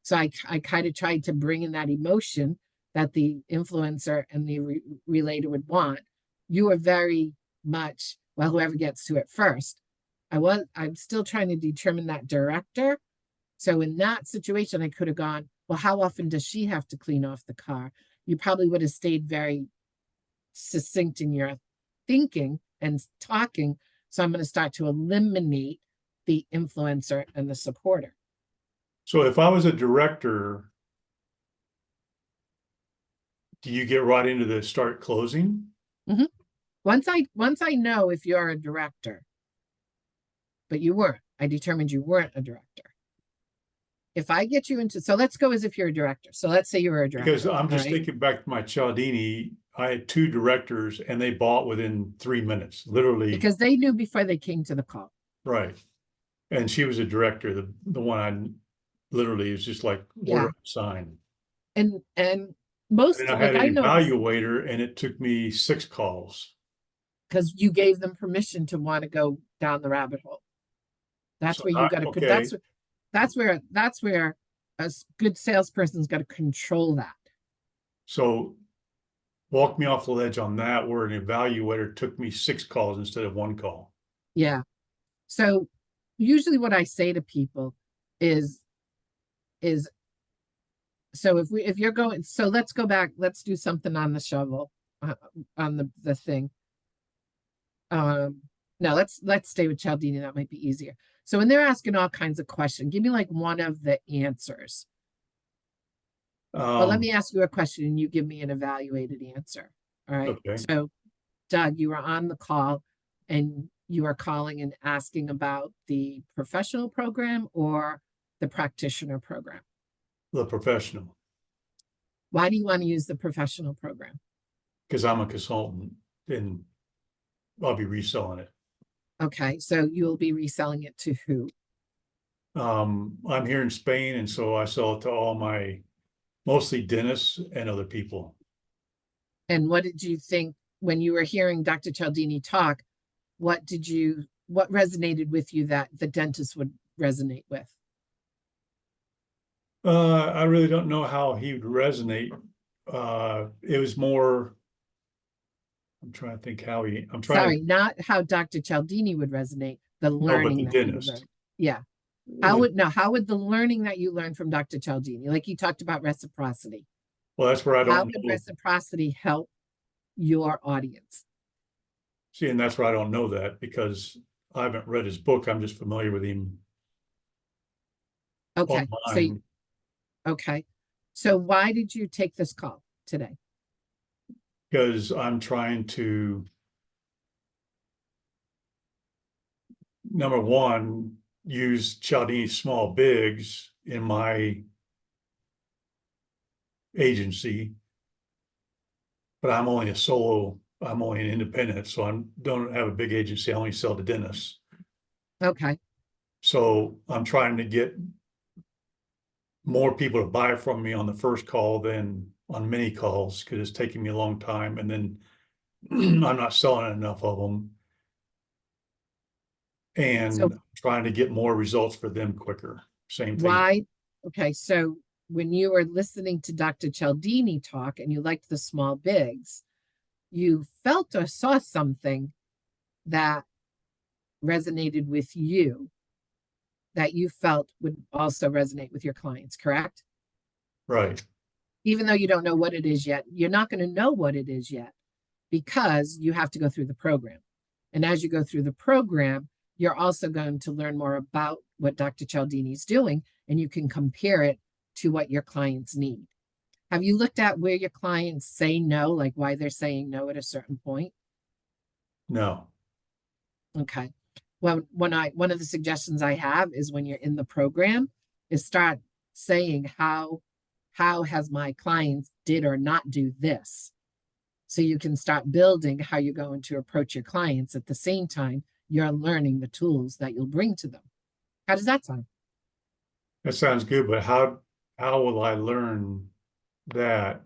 so I kind of tried to bring in that emotion that the influencer and the relator would want. You are very much, well, whoever gets to it first. I'm still trying to determine that director. So in that situation, I could have gone, well, how often does she have to clean off the car? You probably would have stayed very succinct in your thinking and talking. So I'm going to start to eliminate the influencer and the supporter. So if I was a director, do you get right into the start closing? Once I know if you're a director, but you weren't, I determined you weren't a director. If I get you into, so let's go as if you're a director. So let's say you were a director. Because I'm just all right? thinking back to my Cialdini, I had 2 directors and they bought within 3 minutes, literally. Because they knew before they came to the call. Right. And she was a director, the one I literally is just like Yeah. order sign. And most And I like had I an know evaluator and it took me 6 calls. because you gave them permission to want to go down the rabbit hole. That's So where you got to okay. that's where a good salesperson's got to control that. So walk me off the ledge on that, where an evaluator took me 6 calls instead of 1 call. Yeah. So usually what I say to people is so if you're going, so let's go back, let's do something on the shovel, on the thing. No, let's stay with Cialdini. That might be easier. So when they're asking all kinds of questions, give me like one of the answers. Well, let me ask you a question and you give me an evaluated answer. All right. Okay. So Doug, you were on the call and you are calling and asking about the professional program or the practitioner program. The professional. Why do you want to use the professional program? Because I'm a consultant and I'll be reselling it. Okay, so you'll be reselling it to who? I'm here in Spain, and so I sell it to all my mostly dentists and other people. And what did you think when you were hearing Dr. Cialdini talk? What resonated with you that the dentist would resonate with? I really don't know how he would resonate. It was more, I'm trying to think how Sorry, not how Dr. Cialdini would resonate, the no, but learning the that you dentist. learned. Yeah. How would the learning that you learned from Dr. Cialdini, like you talked about reciprocity, Well, that's where I how don't would know. reciprocity help your audience? See, and that's where I don't know that because I haven't read his book. I'm just familiar with him Okay, online. okay. So why did you take this call today? Because I'm trying to, number one, use Cialdini Small Bigs in my agency, but I'm only an independent, so I don't have a big agency. I only sell to dentists. Okay. So I'm trying to get more people to buy from me on the first call than on many calls because it's taking me a long time, and then I'm not selling enough of them, and So trying to get more results for them quicker. Same thing. why? Okay, so when you were listening to Dr. Cialdini talk and you liked the small bigs, you felt or saw something that resonated with you that you felt would also resonate with your clients, correct? Right. Even though you don't know what it is yet, you're not going to know what it is yet because you have to go through the program. And as you go through the program, you're also going to learn more about what Dr. Cialdini is doing, and you can compare it to what your clients need. Have you looked at where your clients say no, like why they're saying no at a certain point? No. Okay. Well, one of the suggestions I have is when you're in the program is start saying how has my clients did or not do this. So you can start building how you're going to approach your clients. At the same time, you're learning the tools that you'll bring to them. How does that sound? That sounds good, but how will I learn that?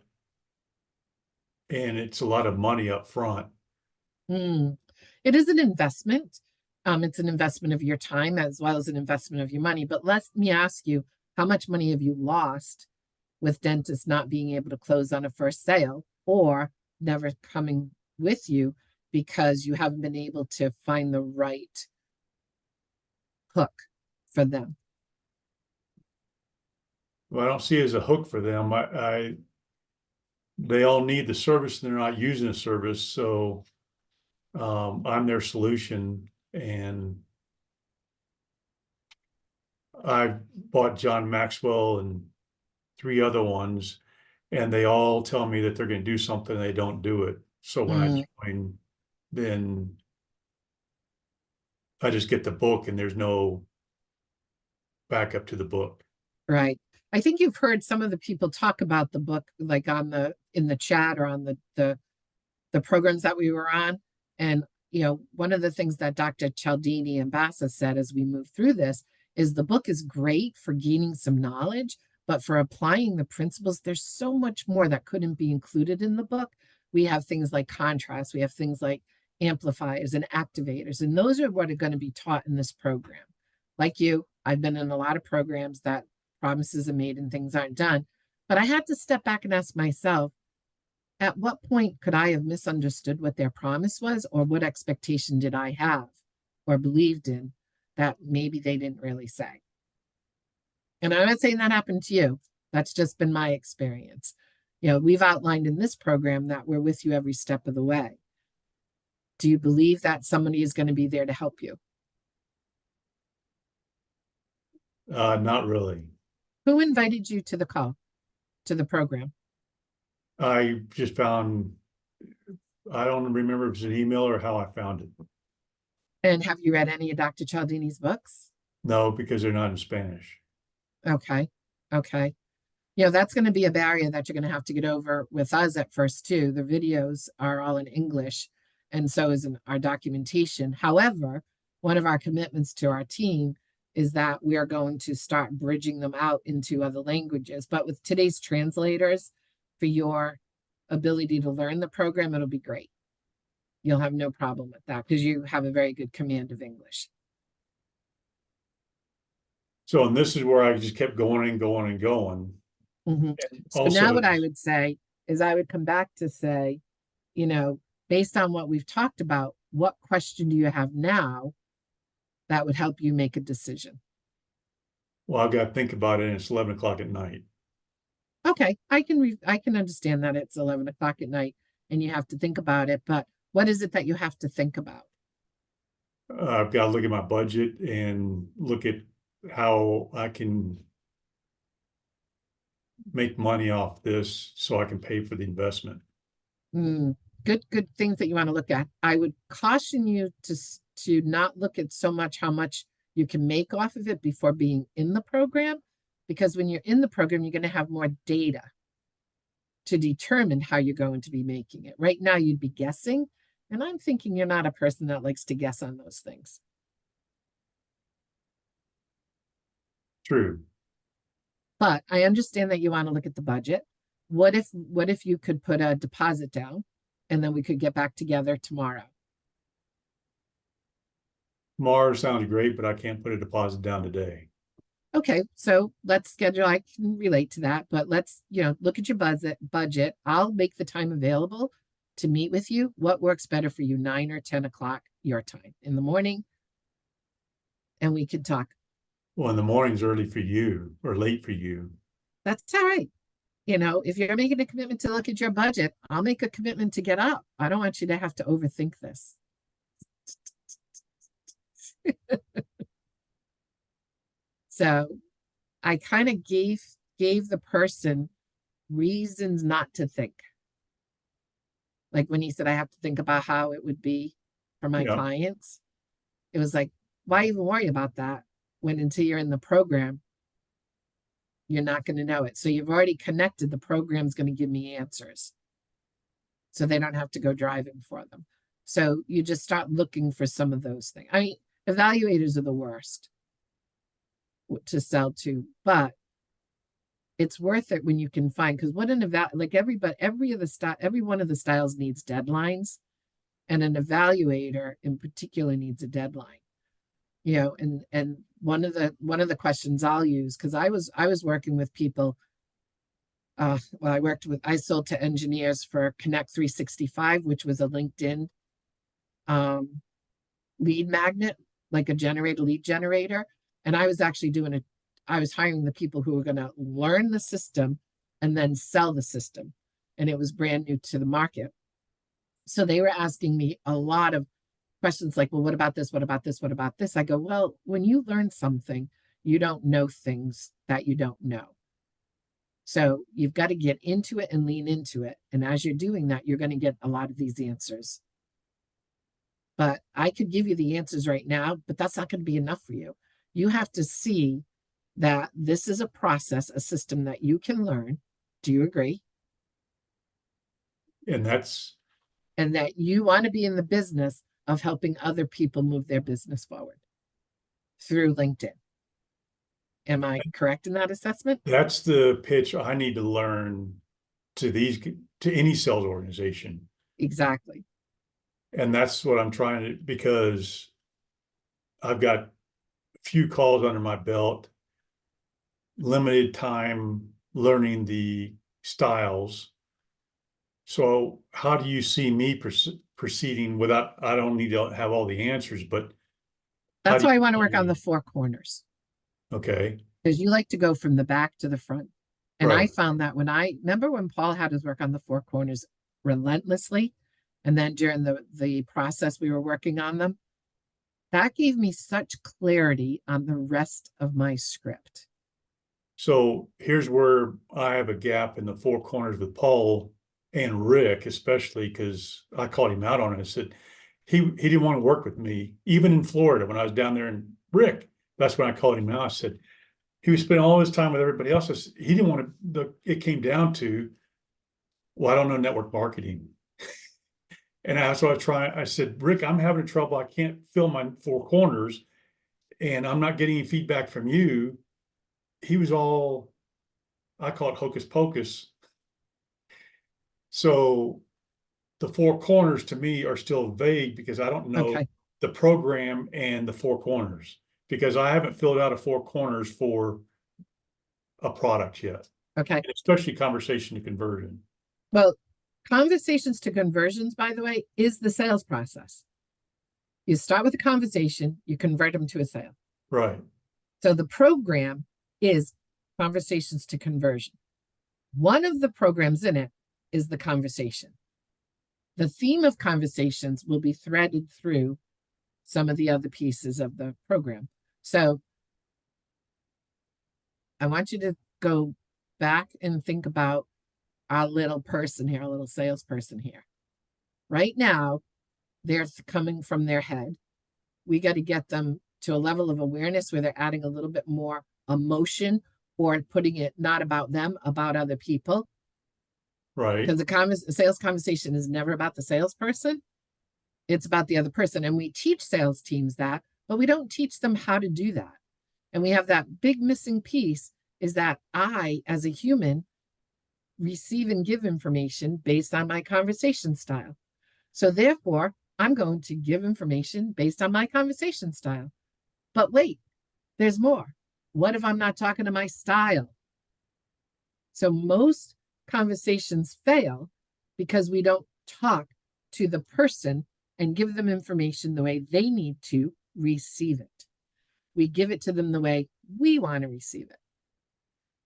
And it's a lot of money up front. Mm. It is an investment. It's an investment of your time as well as an investment of your money. But let me ask you, how much money have you lost with dentists not being able to close on a first sale or never coming with you because you haven't been able to find the right hook for them? Well, I don't see it as a hook for them. They all need the service and they're not using the service. So I'm their solution. And I've bought John Maxwell and 3 other ones, and they all tell me that they're going to do something, and they don't do it. So when I join, then I just get the book and there's no backup to the book. Right. I think you've heard some of the people talk about the book, like in the chat or on the programs that we were on. And, one of the things that Dr. Cialdini and Bassa said as we move through this is the book is great for gaining some knowledge, but for applying the principles, there's so much more that couldn't be included in the book. We have things like contrast, we have things like amplifiers and activators, and those are what are going to be taught in this program. Like you, I've been in a lot of programs that promises are made and things aren't done. But I had to step back and ask myself, at what point could I have misunderstood what their promise was, or what expectation did I have or believed in that maybe they didn't really say? And I'm not saying that happened to you. That's just been my experience. We've outlined in this program that we're with you every step of the way. Do you believe that somebody is going to be there to help you? Not really. Who invited you to the call, to the program? I just found, I don't remember if it was an email or how I found it. And have you read any of Dr. Cialdini's books? No, because they're not in Spanish. Okay. Okay. That's going to be a barrier that you're going to have to get over with us at first, too. The videos are all in English, and so is our documentation. However, one of our commitments to our team is that we are going to start bridging them out into other languages. But with today's translators, for your ability to learn the program, it'll be great. You'll have no problem with that because you have a very good command of English. So, and this is where I just kept going and going and going. Mm-hmm. So Also, now what I would say is I would come back to say, based on what we've talked about, what question do you have now that would help you make a decision? well, I've got to think about it, and it's 11 o'clock at night. Okay, I can understand that it's 11 o'clock at night and you have to think about it, but what is it that you have to think about? I've got to look at my budget and look at how I can make money off this so I can pay for the investment. Good things that you want to look at. I would caution you to not look at so much how much you can make off of it before being in the program, because when you're in the program, you're going to have more data to determine how you're going to be making it. Right now, you'd be guessing, and I'm thinking you're not a person that likes to guess on those things. True. But I understand that you want to look at the budget. What if you could put a deposit down and then we could get back together tomorrow? Tomorrow sounds great, but I can't put a deposit down today. Okay, so let's schedule. I can relate to that, but let's, look at your budget. I'll make the time available to meet with you. What works better for you, 9 or 10 o'clock your time in the morning? And we could talk. Well, in the morning's early for you or late for you. That's all right. If you're making a commitment to look at your budget, I'll make a commitment to get up. I don't want you to have to overthink this. So I kind of gave the person reasons not to think. Like when he said, I have to think about how it would be for my clients. It was like, why even worry about that when until you're in the program, you're not going to know it. So you've already connected. The program's going to give me answers. So they don't have to go driving for them. So you just start looking for some of those things. I mean, evaluators are the worst to sell to, but it's worth it when you can find, because what an like every one of the styles needs deadlines, and an evaluator in particular needs a deadline. You know, and one of the questions I'll use, because I was working with people. I sold to engineers for Connect 365, which was a LinkedIn lead magnet, like a lead generator. And I was actually I was hiring the people who were going to learn the system and then sell the system. And it was brand new to the market. So they were asking me a lot of questions like, well, what about this? What about this? What about this? I go, well, when you learn something, you don't know things that you don't know. So you've got to get into it and lean into it. And as you're doing that, you're going to get a lot of these answers. But I could give you the answers right now, but that's not going to be enough for you. You have to see that this is a process, a system that you can learn. Do you agree? And that you want to be in the business of helping other people move their business forward through LinkedIn. Am I correct in that assessment? that's the pitch I need to learn to any sales organization. Exactly. And that's what I'm trying to, because I've got a few calls under my belt, limited time learning the styles. So how do you see me proceeding without, I don't need to have all the answers, but That's why I want to work on the 4 corners. Okay. Because you like to go from the back to the front. And Right. I found that remember when Paul had us work on the 4 corners relentlessly, and then during the process we were working on them, that gave me such clarity on the rest of my script. So here's where I have a gap in the 4 corners with Paul and Rick, especially because I called him out on it. I said he didn't want to work with me, even in Florida when I was down there. And Rick, that's when I called him out. I said he was spending all his time with everybody else. He didn't want to. It came down to, well, I don't know network marketing. And that's what I said, Rick, I'm having trouble. I can't fill my 4 corners, and I'm not getting any feedback from you. He was all, I call it hocus pocus. So the 4 corners to me are still vague because I don't know the program and the 4 corners, because I haven't filled out a 4 corners for a product yet. Okay. And especially conversation to conversion. Well, conversations to conversions, by the way, is the sales process. You start with a conversation, you convert them to a sale. Right. So the program is conversations to conversion. One of the programs in it is the conversation. The theme of conversations will be threaded through some of the other pieces of the program. So I want you to go back and think about our little person here, our little salesperson here. Right now, they're coming from their head. We got to get them to a level of awareness where they're adding a little bit more emotion, or putting it not about them, about other people. Right. Because the sales conversation is never about the salesperson. It's about the other person. And we teach sales teams that, but we don't teach them how to do that. And we have that big missing piece, is that I, as a human, receive and give information based on my conversation style. So therefore, I'm going to give information based on my conversation style. But wait, there's more. What if I'm not talking to my style? So most conversations fail because we don't talk to the person and give them information the way they need to receive it. We give it to them the way we want to receive it.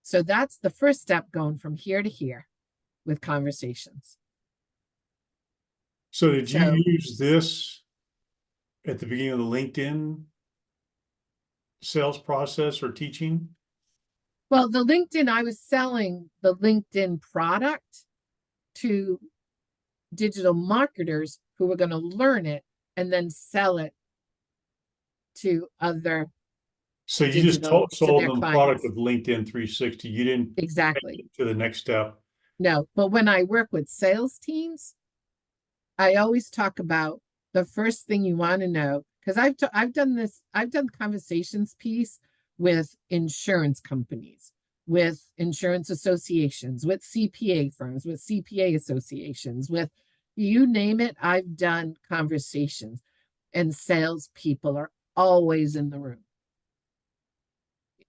So that's the first step, going from here to here with conversations. So did you use this at the beginning of the LinkedIn sales process or teaching? Well, the LinkedIn, I was selling the LinkedIn product to digital marketers who were going to learn it and then sell it to other. So you just sold them the product of LinkedIn 360. You didn't exactly take it to the next step. No, but when I work with sales teams, I always talk about the first thing you want to know, because I've done conversations piece with insurance companies, with insurance associations, with CPA firms, with CPA associations, with you name it, I've done conversations, and salespeople are always in the room.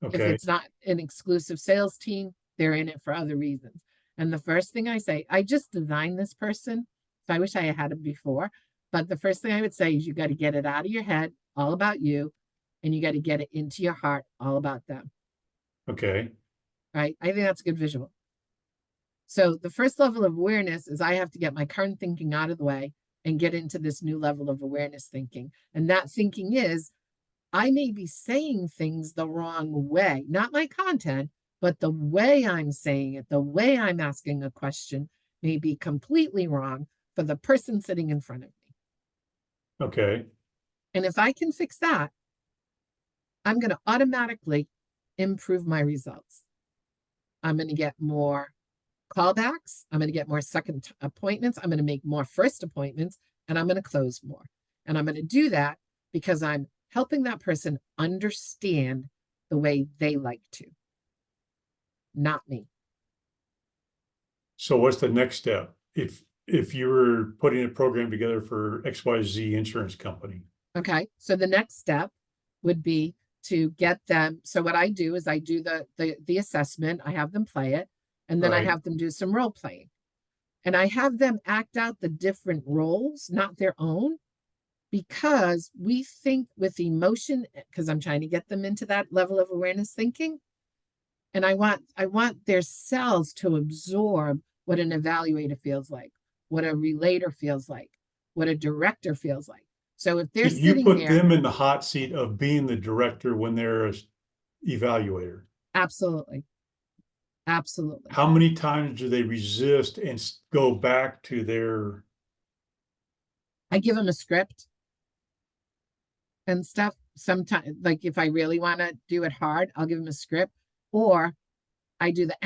If Okay, it's not an exclusive sales team, they're in it for other reasons. And the first thing I say, I just designed this person, so I wish I had it before. But the first thing I would say is you got to get it out of your head, all about you, and you got to get it into your heart, all about them. okay, Right? I think that's a good visual. So the first level of awareness is I have to get my current thinking out of the way and get into this new level of awareness thinking. And that thinking is I may be saying things the wrong way, not my content, but the way I'm saying it, the way I'm asking a question may be completely wrong for the person sitting in front of me. okay, And if I can fix that, I'm going to automatically improve my results. I'm going to get more callbacks. I'm going to get more second appointments. I'm going to make more first appointments, and I'm going to close more. And I'm going to do that because I'm helping that person understand the way they like to, not me. so what's the next step? If you were putting a program together for XYZ insurance company, Okay. So the next step would be to get them. So what I do is I do the assessment, I have them play it, and then I right? have them do some role playing. And I have them act out the different roles, not their own, because we think with emotion, because I'm trying to get them into that level of awareness thinking. And I want their cells to absorb what an evaluator feels like, what a relator feels like, what a director feels like. So if they're You sitting put there, them in the hot seat of being the director when they're a evaluator. absolutely, absolutely. How many times do they resist and go back to their? I give them a script and stuff. Sometimes, like if I really want to do it hard, I'll give them a script, or I do the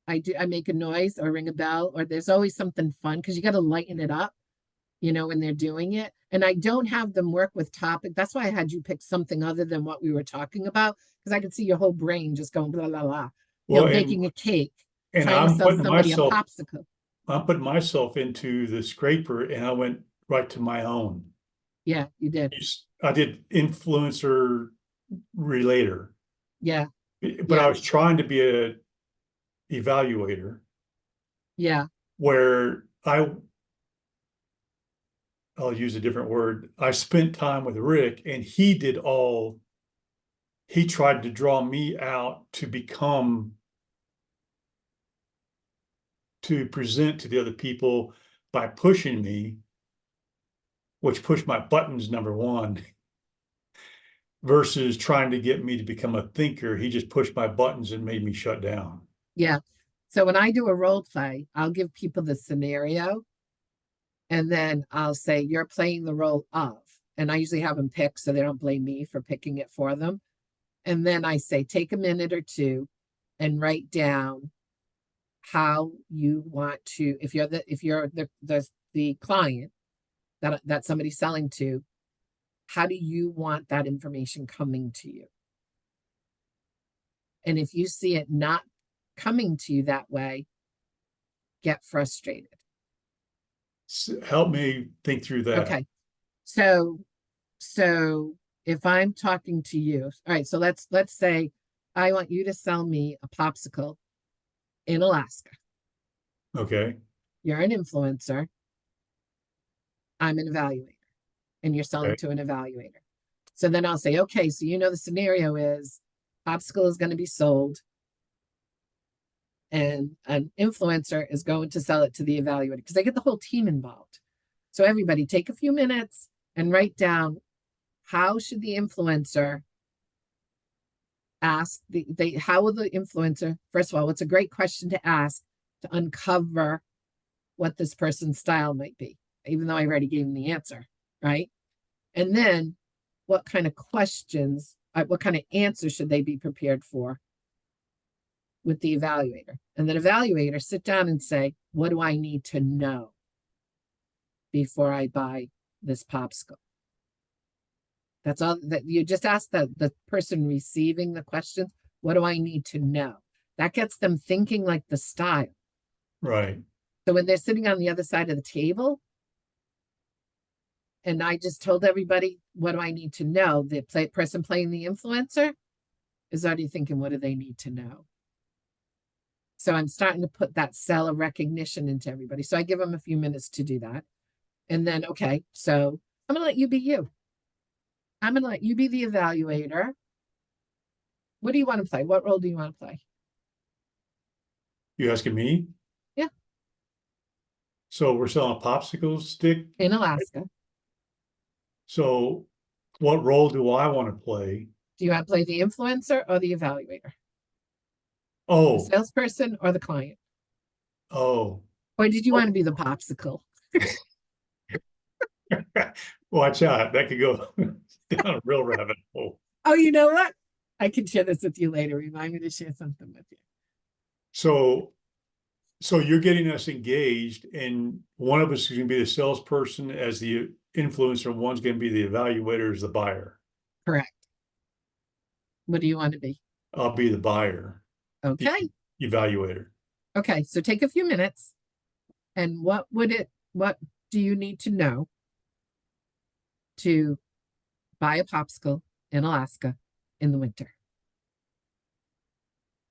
I make a noise or ring a bell, or there's always something fun because you got to lighten it up, when they're doing it. And I don't have them work with topic. That's why I had you pick something other than what we were talking about, because I could see your whole brain just going blah blah blah. Well, Baking a cake, and trying to sell somebody a popsicle. I'm putting myself into the scraper, and I went right to my own. Yeah, you did. I did influencer relator, Yeah, but I yeah, was trying to be a evaluator yeah, where I'll use a different word. I spent time with Rick, and he tried to draw me out to present to the other people by pushing me, which pushed my buttons, number one, versus trying to get me to become a thinker. He just pushed my buttons and made me shut down. yeah. So when I do a role play, I'll give people the scenario, and then I'll say, you're playing the role of, and I usually have them pick so they don't blame me for picking it for them. And then I say, take a minute or two and write down how you want to, if you're the client that somebody's selling to, how do you want that information coming to you? And if you see it not coming to you that way, get frustrated. Help me think through that. Okay. So if I'm talking to you, all right, so let's say I want you to sell me a popsicle in Alaska. Okay. You're an influencer. I'm an evaluator, and you're selling Okay. to an evaluator. So then I'll say, okay, so the scenario is popsicle is going to be sold, and an influencer is going to sell it to the evaluator, because I get the whole team involved. So everybody take a few minutes and write down, how should the influencer ask how will the influencer, first of all, what's a great question to ask to uncover what this person's style might be, even though I already gave them the answer, right? And then what kind of questions, what kind of answers should they be prepared for with the evaluator? And then evaluator sit down and say, what do I need to know? before I buy this popsicle? That's all that you just ask the person receiving the questions. What do I need to know? That gets them thinking like the style. Right. So when they're sitting on the other side of the table, and I just told everybody, what do I need to know? The person playing the influencer is already thinking, what do they need to know? So I'm starting to put that cell of recognition into everybody. So I give them a few minutes to do that. And then, okay, so I'm going to let you be you. I'm going to let you be the evaluator. What do you want to play? What role do you want to play? You asking me? Yeah. So we're selling a popsicle stick. In Alaska. So what role do I want to play? Do you want to play the influencer or the evaluator? The Oh, salesperson or the client? oh, Or did you want to be the popsicle? watch out. That could go down a real rabbit hole. Oh, you know what? I can share this with you later. Remind me to share something with you. So, so you're getting us engaged, and one of us is going to be the salesperson as the influencer, and one's going to be the evaluator as the buyer. Correct. What do you want to be? I'll be the buyer, Okay. evaluator. Okay. So take a few minutes. And what do you need to know to buy a popsicle in Alaska in the winter?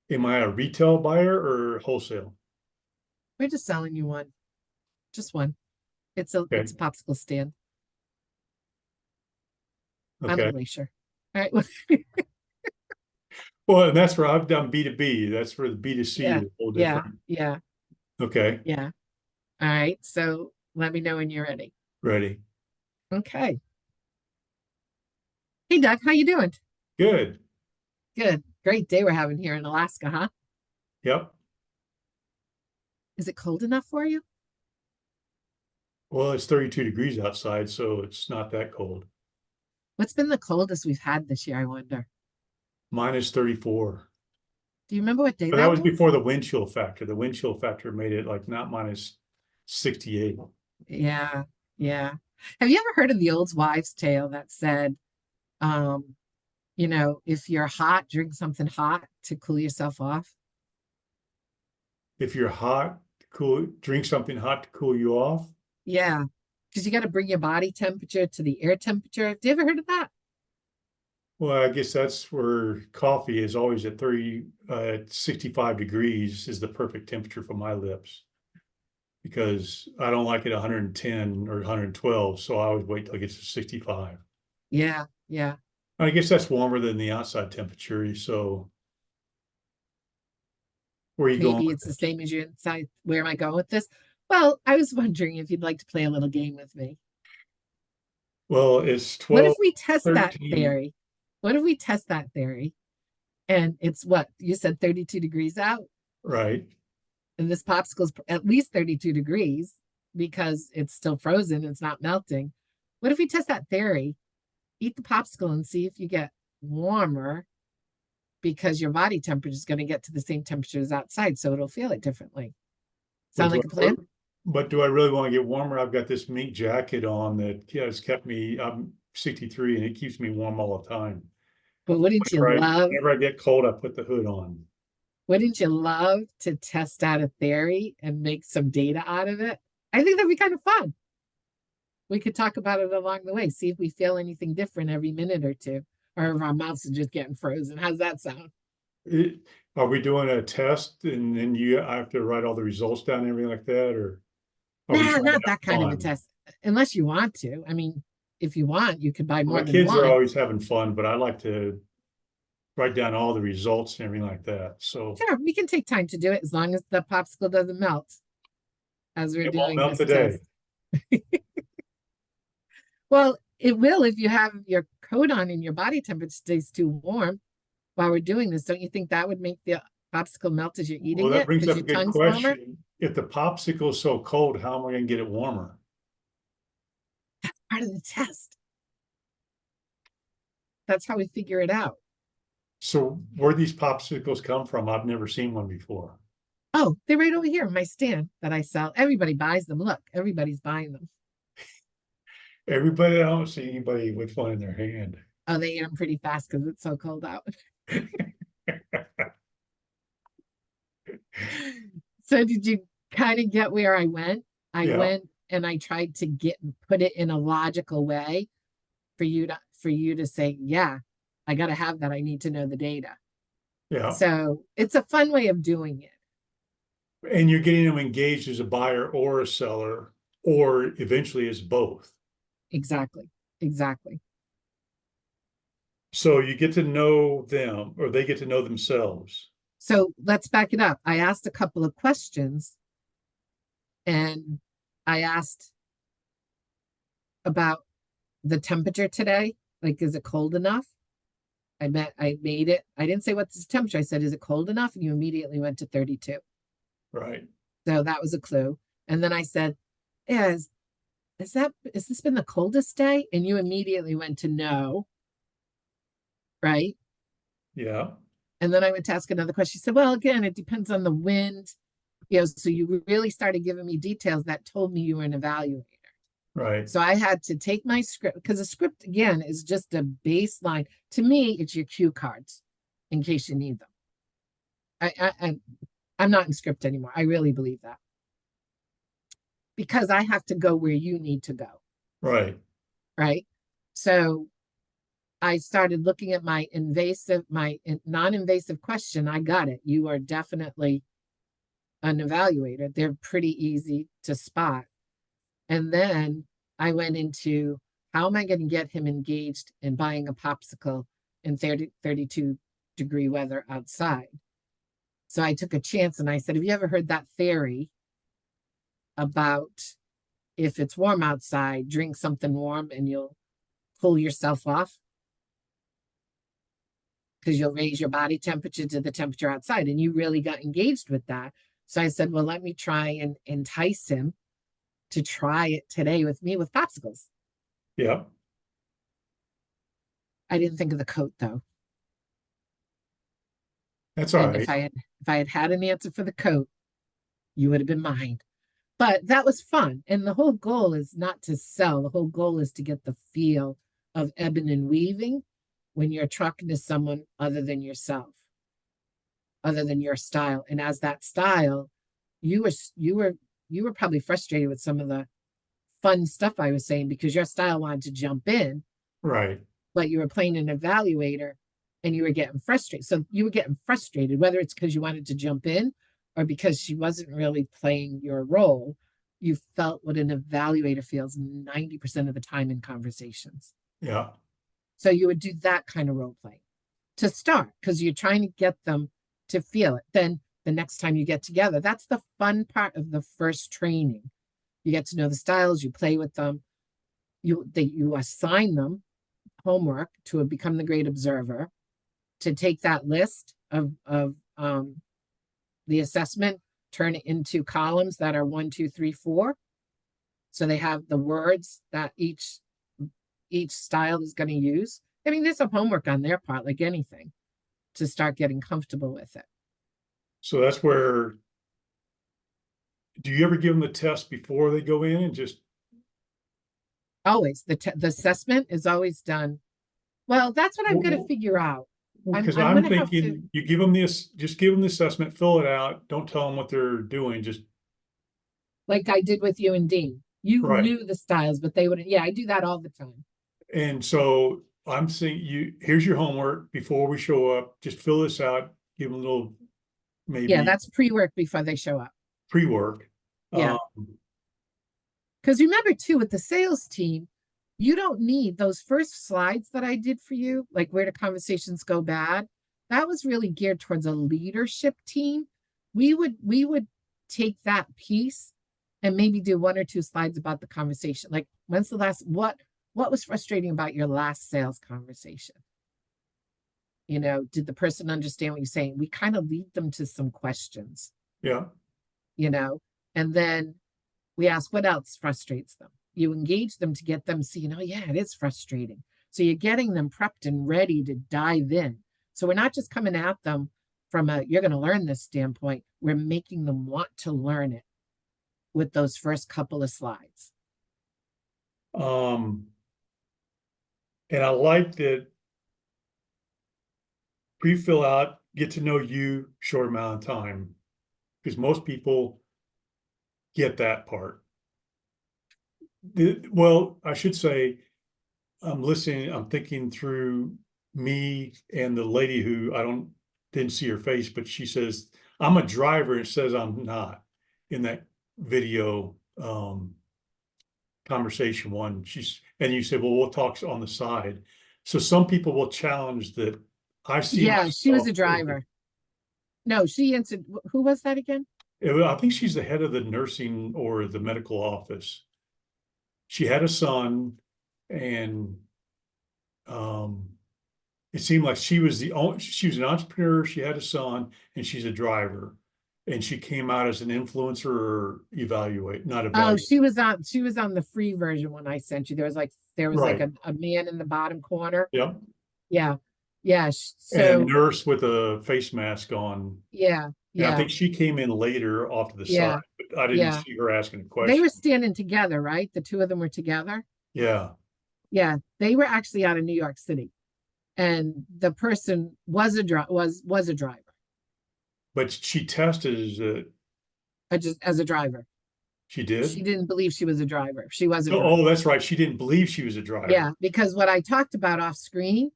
Am I a retail buyer or wholesale? We're just selling you one. Just one. It's a popsicle stand. I'm a Okay. glacier. All right. Well, and that's where I've done B2B. That's where the B2C Yeah. is a little Yeah. different. Yeah. Okay. Yeah. All right. So let me know when you're ready. Ready. Okay. Hey, Doug, how you doing? Good. Good. Great day we're having here in Alaska, huh? Yep. Is it cold enough for you? Well, it's 32 degrees outside, so it's not that cold. What's been the coldest we've had this year, I wonder? Minus 34. Do you remember what day But that that was was? before the wind chill factor. The wind chill factor made it like not minus 68. Yeah. Yeah. Have you ever heard of the old wives' tale that said, um, if you're hot, drink something hot to cool yourself off? If you're hot, cool, drink something hot to cool you off. Yeah. Because you got to bring your body temperature to the air temperature. Have you ever heard of that? Well, I guess that's where coffee is always at 65 degrees is the perfect temperature for my lips. Because I don't like it 110 or 112, so I always wait till it gets to 65. Yeah. Yeah. I guess that's warmer than the outside temperature. So where are you going Maybe with it's the this? same as you inside. Where am I going with this? Well, I was wondering if you'd like to play a little game with me. Well, it's What if 12, we test that 13. theory? What if we test that theory? And it's what you said, 32 degrees out, Right. and this popsicle's at least 32 degrees because it's still frozen, it's not melting. What if we test that theory? Eat the popsicle and see if you get warmer because your body temperature is going to get to the same temperature as outside, so it'll feel it differently. But Sound like a plan? do I really want to get warmer? I've got this mink jacket on that has kept me, I'm 63 and it keeps me warm all the time. But Whenever I get cold, I put the hood on. wouldn't you love to test out a theory and make some data out of it? I think that'd be kind of fun. We could talk about it along the way, see if we feel anything different every minute or two, or if our mouths are just getting frozen. How's that sound? Are we doing a test and then I have to write all the results down and everything like that? Or are we Nah, trying to not have that kind of a fun? test. Unless you want to. I mean, if you want, you could buy more My than kids are one. always having fun, but I like to write down all the results and everything like that. So Sure, we can take time to do it as long as the popsicle doesn't melt as we're it won't doing melt this today. test. Well, it will if you have your coat on and your body temperature stays too warm while we're doing this. Don't you think that would make the popsicle melt as you're Well, eating that it brings because up a your good tongue's warmer? question. If the popsicle is so cold, how am I going to get it warmer? Part of the test. That's how we figure it out. So where these popsicles come from, I've never seen one before. Oh, they're right over here, my stand that I sell. Everybody buys them. Look, everybody's buying them. Everybody, I don't see anybody with one in their hand. Oh, they eat them pretty fast because it's so cold out. So did you kind of get where I went? I Yeah, went and I tried to put it in a logical way for you to say, yeah, I got to have that. I need to know the data. yeah. So it's a fun way of doing it. And you're getting them engaged as a buyer or a seller, or eventually as both. Exactly. Exactly. So you get to know them, or they get to know themselves. So let's back it up. I asked a couple of questions and I asked about the temperature today. Like, is it cold enough? I made it. I didn't say what's the temperature. I said, is it cold enough? And you immediately went to 32. Right. So that was a clue. And then I said, yeah, has this been the coldest day? And you immediately went to no, right? Yeah. And then I went to ask another question. She said, well, again, it depends on the wind. So you really started giving me details that told me you were an evaluator. Right. So I had to take my script because the script again is just a baseline. To me, it's your cue cards in case you need them. I'm not in script anymore. I really believe that because I have to go where you need to go, Right. right? So I started looking at my non-invasive question. I got it. You are definitely an evaluator. They're pretty easy to spot. And then I went into how am I going to get him engaged in buying a popsicle in 32-degree weather outside? So I took a chance and I said, have you ever heard that theory about if it's warm outside, drink something warm and you'll cool yourself off because you'll raise your body temperature to the temperature outside. And you really got engaged with that. So I said, well, let me try and entice him to try it today with me with popsicles. Yeah. I didn't think of the coat though. That's all And right. if I had an answer for the coat, you would have been mine. But that was fun. And the whole goal is not to sell. The whole goal is to get the feel of ebbing and weaving when you're talking to someone other than yourself, other than your style. And as that style, you were probably frustrated with some of the fun stuff I was saying because your style wanted to jump in, Right. but you were playing an evaluator and you were getting frustrated. So you were getting frustrated, whether it's because you wanted to jump in or because she wasn't really playing your role. You felt what an evaluator feels 90% of the time in conversations. Yeah. So you would do that kind of role play to start because you're trying to get them to feel it. Then the next time you get together, that's the fun part of the first training. You get to know the styles, you play with them, you assign them homework to become the great observer, to take that list of the assessment, turn it into columns that are 1, 2, 3, 4. So they have the words that each style is going to use. I mean, there's some homework on their part, like anything, to start getting comfortable with it. So that's where, do you ever give them the test before they go in and just, Always the assessment is always done. Well, that's what I'm going to figure out. because I'm I'm going to have to, thinking you give them this, just give them the assessment, fill it out. Don't tell them what they're doing. Just, like I did with you and Dean. You right. knew the styles, but they wouldn't. Yeah, I do that all the time. And so I'm saying here's your homework before we show up. Just fill this out, give them a little Yeah, maybe that's pre-work before they show up. pre-work. Yeah. Um, Because remember too, with the sales team, you don't need those first slides that I did for you, like where the conversations go bad. That was really geared towards a leadership team. We would take that piece and maybe do 1 or 2 slides about the conversation. Like when's the last what was frustrating about your last sales conversation? Did the person understand what you're saying? We kind of lead them to some questions, yeah, you know, and then we ask what else frustrates them. You engage them to get them seeing, oh, yeah, it is frustrating. So you're getting them prepped and ready to dive in. So we're not just coming at them from you're going to learn this standpoint. We're making them want to learn it with those first couple of slides. Um, and I like that pre-fill out, get to know you, short amount of time, because most people get that part. Well, I should say, I'm listening, I'm thinking through me and the lady who didn't see her face, but she says, I'm a driver, and it says I'm not in that video conversation one. And you said, well, we'll talk on the side. So some people will challenge that I see Yeah, she was myself. a driver. No, she answered. Who was that again? I think she's the head of the nursing or the medical office. She had a son, and um, it seemed like she was she was an entrepreneur, she had a son, and she's a driver. And she came out as an influencer or not Oh, evaluate. she was on the free version when I sent you. There was like Right. a man in the bottom corner. Yep. Yeah. Yeah. And a So nurse with a face mask on. yeah, And I yeah, think she came in later off to the side, yeah, but I didn't yeah. see her asking a They question. were standing together, right? The two of them were together. Yeah. Yeah. They were actually out of New York City. And the person was a driver, But she tested as just as a driver. she She did. didn't believe she was a driver. She was a So, oh, driver. that's right. She didn't believe she was a driver. Yeah, because what I talked about off screen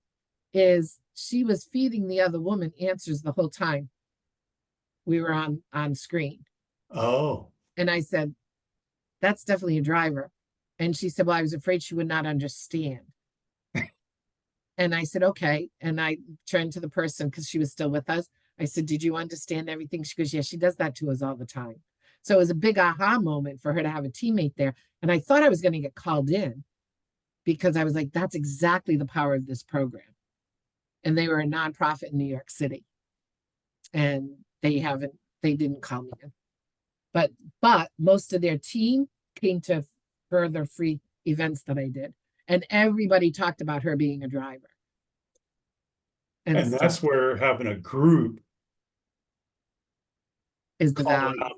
is she was feeding the other woman answers the whole time we were on screen. Oh, And I said, that's definitely a driver. And she said, well, I was afraid she would not understand. And I said, okay. And I turned to the person because she was still with us. I said, did you understand everything? She goes, yeah, she does that to us all the time. So it was a big aha moment for her to have a teammate there. And I thought I was going to get called in because I was like, that's exactly the power of this program. And they were a nonprofit in New York City. And they didn't call me in. But most of their team came to further free events that I did. And everybody talked about her being a driver and and stuff that's where having a group is the call value. out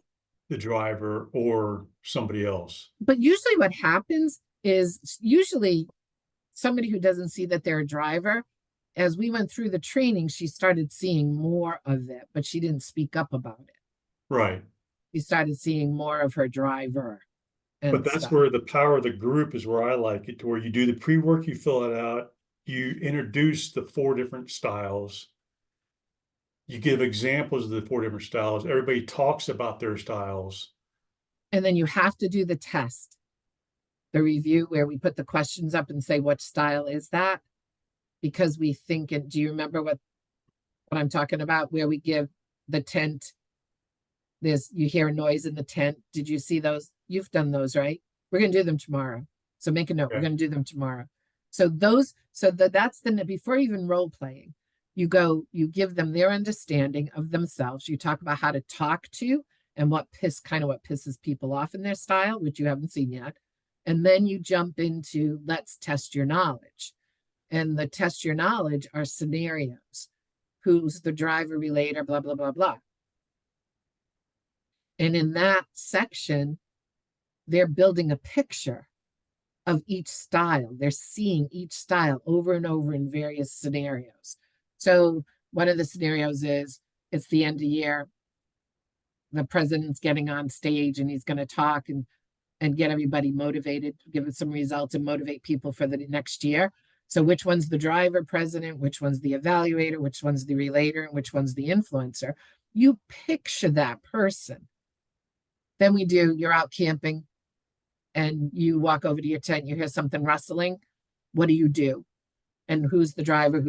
the driver or somebody else. But usually what happens is usually somebody who doesn't see that they're a driver, as we went through the training, she started seeing more of it, but she didn't speak up about it. Right. She started seeing more of her driver But and that's stuff. where the power of the group is where I like it, to where you do the pre-work, you fill it out, you introduce the 4 different styles. You give examples of the 4 different styles. Everybody talks about their styles. And then you have to do the test, the review where we put the questions up and say, what style is that? Because we think, and do you remember what I'm talking about? Where we give the tent, you hear a noise in the tent. Did you see those? You've done those, right? We're going to do them tomorrow. So make a note. We're Okay. going to do them tomorrow. So that's before even role playing, you give them their understanding of themselves. You talk about how to talk to and what pisses people off in their style, which you haven't seen yet. And then you jump into let's test your knowledge. And the test your knowledge are scenarios. Who's the driver, relator, blah, blah, blah, blah. And in that section, they're building a picture of each style. They're seeing each style over and over in various scenarios. So one of the scenarios is it's the end of year. The president's getting on stage and he's going to talk and get everybody motivated, give it some results and motivate people for the next year. So which one's the driver president, which one's the evaluator, which one's the relator, and which one's the influencer? You picture that person. Then you're out camping and you walk over to your tent, you hear something rustling. What do you do? And who's the driver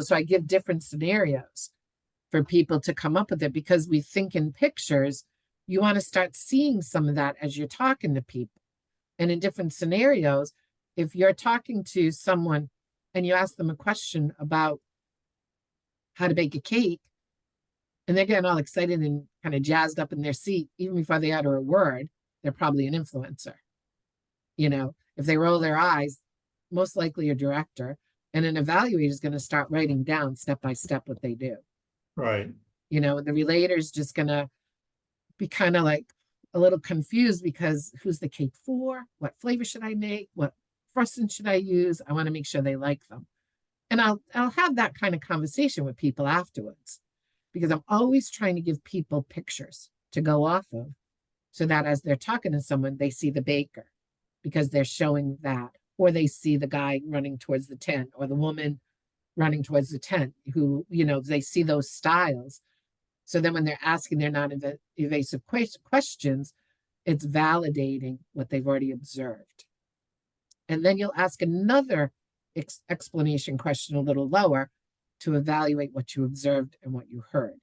so I give different scenarios for people to come up with it because we think in pictures. You want to start seeing some of that as you're talking to people. And in different scenarios, if you're talking to someone and you ask them a question about how to bake a cake, and they're getting all excited and kind of jazzed up in their seat, even before they utter a word, they're probably an influencer. If they roll their eyes, most likely a director, and an evaluator is going to start writing down step by step what they do. Right. The relator is just going to be kind of like, a little confused because who's the cake for? What flavor should I make? What frosting should I use? I want to make sure they like them. And I'll have that kind of conversation with people afterwards because I'm always trying to give people pictures to go off of so that as they're talking to someone, they see the baker because they're showing that, or they see the guy running towards the tent or the woman running towards the tent who, they see those styles. So then when they're asking their non-evasive questions, it's validating what they've already observed. And then you'll ask another explanation question a little lower to evaluate what you observed and what you heard.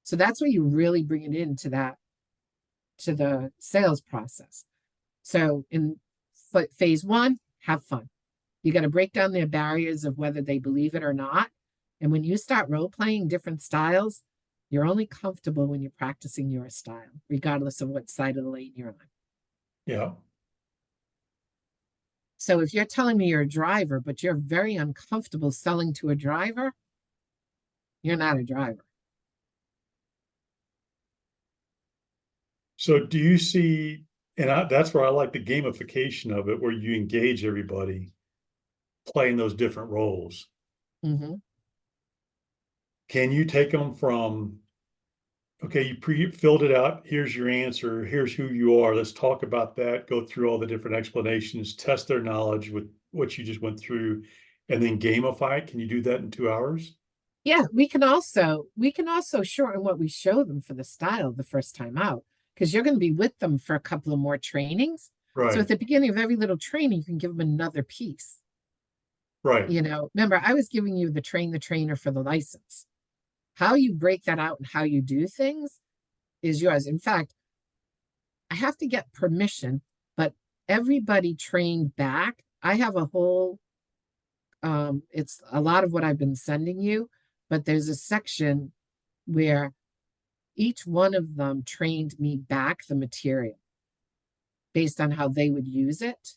So that's where you really bring it into to the sales process. So in phase one, have fun. You got to break down their barriers of whether they believe it or not. And when you start role playing different styles, you're only comfortable when you're practicing your style, regardless of what side of the lane you're on. Yeah. So if you're telling me you're a driver, but you're very uncomfortable selling to a driver, you're not a driver. So do you see, and that's where I like the gamification of it, where you engage everybody playing those different roles. Mm-hmm. Can you take them from, okay, you filled it out, here's your answer, here's who you are, let's talk about that, go through all the different explanations, test their knowledge with what you just went through, and then gamify it? Can you do that in 2 hours? Yeah, we can also shorten what we show them for the style the first time out, because you're going to be with them for a couple of more trainings. So Right, at the beginning of every little training, you can give them another piece. right. Remember, I was giving you the train the trainer for the license. How you break that out and how you do things is yours. In fact, I have to get permission, but everybody trained back. I have a whole, it's a lot of what I've been sending you, but there's a section where each one of them trained me back the material based on how they would use it.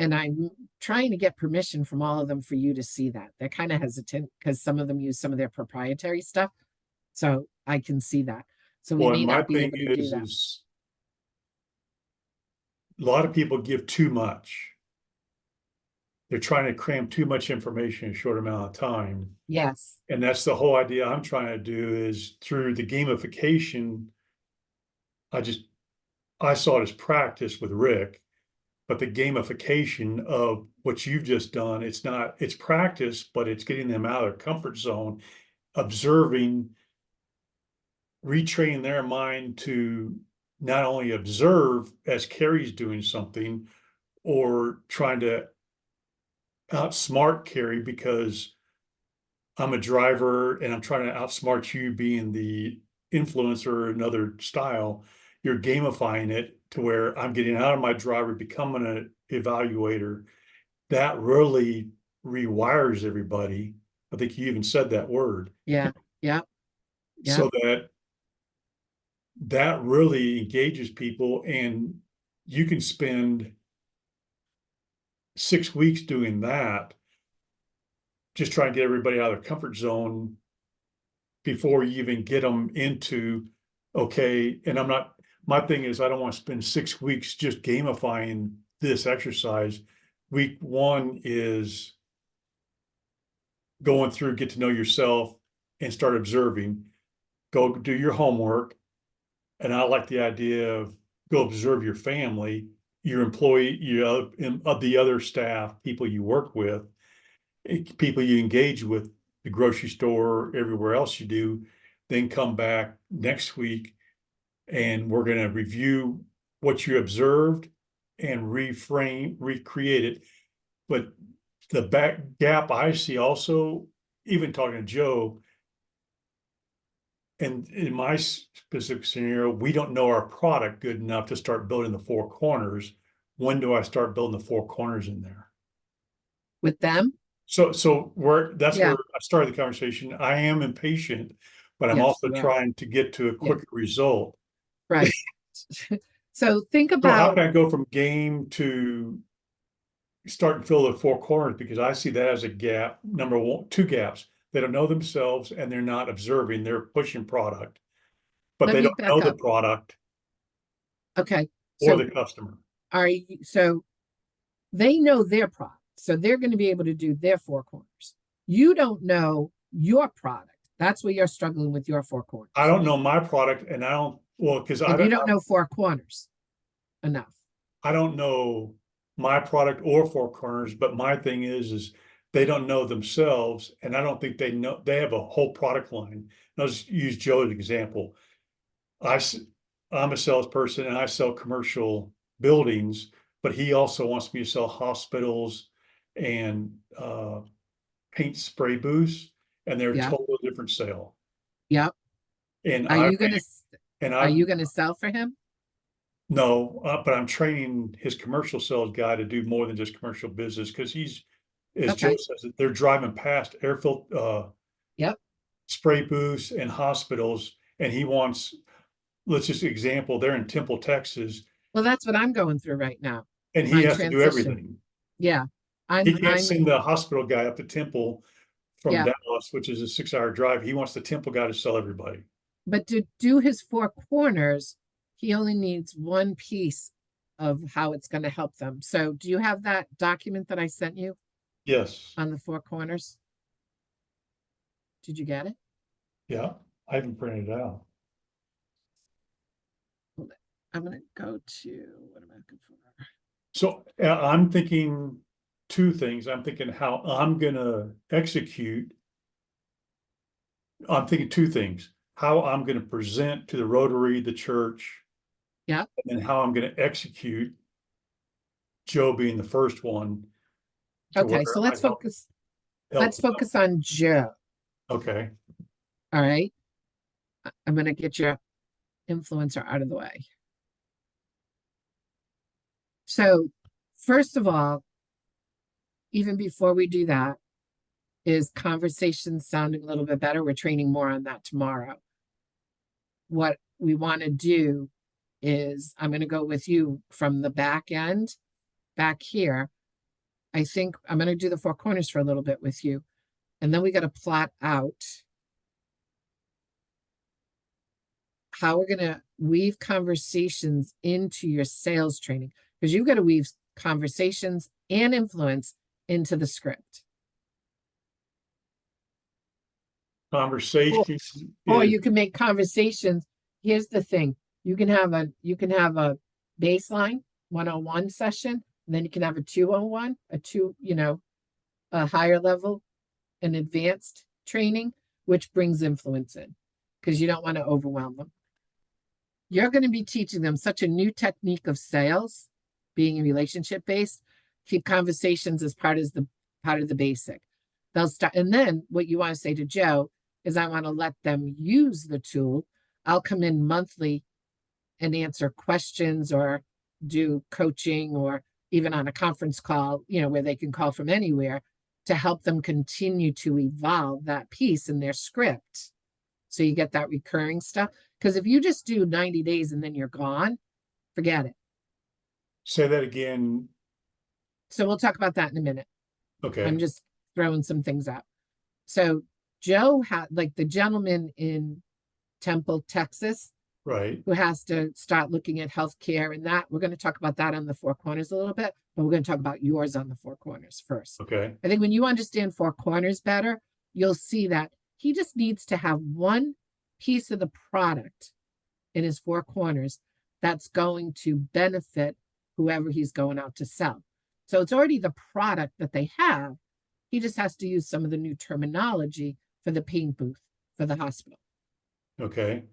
And I'm trying to get permission from all of them for you to see that. They're kind of hesitant because some of them use some of their proprietary stuff. So I can see that. So we Well, may and my not be thing able to do that. is a lot of people give too much. They're trying to cram too much information in a short amount of time. Yes. And that's the whole idea I'm trying to do is through the gamification. I saw it as practice with Rick, but the gamification of what you've just done, it's practice, but it's getting them out of their comfort zone, observing, retraining their mind to not only observe as Carrie's doing something or trying to outsmart Carrie because I'm a driver and I'm trying to outsmart you being the influencer, another style. You're gamifying it to where I'm getting out of my driver, becoming an evaluator. That really rewires everybody. I think you even said that word. Yeah. Yeah. Yeah. So that really engages people, and you can spend 6 weeks doing that, just trying to get everybody out of their comfort zone before you even get them into, okay, and my thing is I don't want to spend 6 weeks just gamifying this exercise. Week one is going through, get to know yourself and start observing, go do your homework. And I like the idea of go observe your family, your employee, of the other staff, people you work with, people you engage with, the grocery store, everywhere else you do, then come back next week and we're going to review what you observed and recreate it. But the back gap I see also, even talking to Joe, and in my specific scenario, we don't know our product good enough to start building the four corners. When do I start building the four corners in there? With them? So that's where Yeah. I started the conversation. I am impatient, but I'm Yes, also you are. trying to get to a Yeah. quicker result. Right. So think So how about, can I go from game to start and fill the four corners? Because I see that as a gap. Number one, two gaps. They don't know themselves and they're not observing. They're pushing product. but Let they me don't back know the up. product Okay, or so the customer. so they know their product, so they're going to be able to do their four corners. You don't know your product. That's where you're struggling with your four corners. I don't know my product, and I don't, well, because And you don't know four corners enough. I don't know my product or Four Corners, but my thing is they don't know themselves, and I don't think they know. They have a whole product line. And I'll just use Joe's example. I, s- I'm a salesperson and I sell commercial buildings, but he also wants me to sell hospitals and paint spray booths, and they're a Yeah. total different sale. Yep. And Are I you gonna and are I you gonna sell for him? No, but I'm training his commercial sales guy to do more than just commercial business because he's, as Joe Okay. says, they're driving past Yep. spray booths and hospitals, and he wants, let's just example, they're in Temple, Texas, Well, that's what I'm going through right now. and he My has to do transition. everything. Yeah. He can't I'm send the hospital guy up to Temple from yeah. Dallas, which is a 6-hour drive. He wants the Temple guy to sell everybody. But to do his four corners, he only needs one piece of how it's going to help them. So do you have that document that I sent you Yes, on the four corners? Did you get it? yeah, I haven't printed it out. Hold it. I'm gonna go to what am I looking for? So I'm thinking two things. I'm thinking how I'm gonna execute. I'm thinking two things. How I'm gonna present to the Rotary, the church, Yeah. and then how I'm gonna execute, Joe being the first one, to where Okay, so I help help. let's focus on Joe. Okay, All right. I'm gonna get your influencer out of the way. So first of all, even before we do that, is conversation sounding a little bit better? We're training more on that tomorrow. What we want to do is I'm going to go with you from the back end back here. I think I'm going to do the four corners for a little bit with you. And then we got to plot out how we're going to weave conversations into your sales training because you've got to weave conversations and influence into the script. conversation Or is you can make conversations. Here's the thing. You can have a baseline 101 session, and then you can have a 201, a higher level, an advanced training, which brings influence in because you don't want to overwhelm them. You're going to be teaching them such a new technique of sales, being relationship based. Keep conversations as part of the basic. They'll start, and then what you want to say to Joe is, I want to let them use the tool. I'll come in monthly and answer questions or do coaching or even on a conference call, where they can call from anywhere to help them continue to evolve that piece in their script. So you get that recurring stuff. Because if you just do 90 days and then you're gone, forget it. say that again. So we'll talk about that in a minute. Okay, I'm just throwing some things out. So Joe had, like the gentleman in Temple, Texas, right. who has to start looking at healthcare and that. We're going to talk about that on the four corners a little bit, but we're going to talk about yours on the four corners first. Okay, I think when you understand four corners better, you'll see that he just needs to have one piece of the product in his four corners that's going to benefit whoever he's going out to sell. So it's already the product that they have. He just has to use some of the new terminology for the paint booth for the hospital. okay,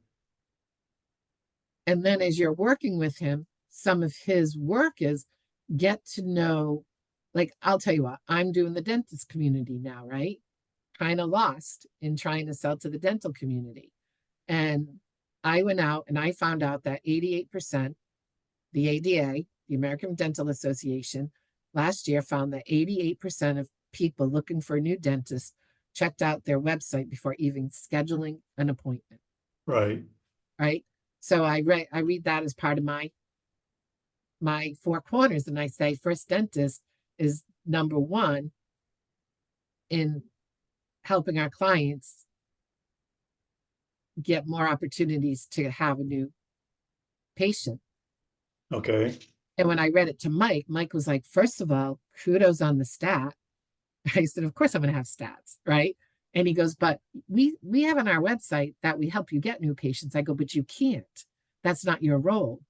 And then as you're working with him, some of his work is get to know, like, I'll tell you what, I'm doing the dentist community now, right? Kind of lost in trying to sell to the dental community. And I went out and I found out that 88%, the ADA, the American Dental Association, last year found that 88% of people looking for a new dentist checked out their website before even scheduling an appointment. right. Right. So I read that as part of my four corners, and I say First Dentist is number one in helping our clients get more opportunities to have a new patient. Okay. And when I read it to Mike, Mike was like, first of all, kudos on the stat. I said, of course I'm going to have stats, right? And he goes, but we have on our website that we help you get new patients. I go, but you can't. That's not your role.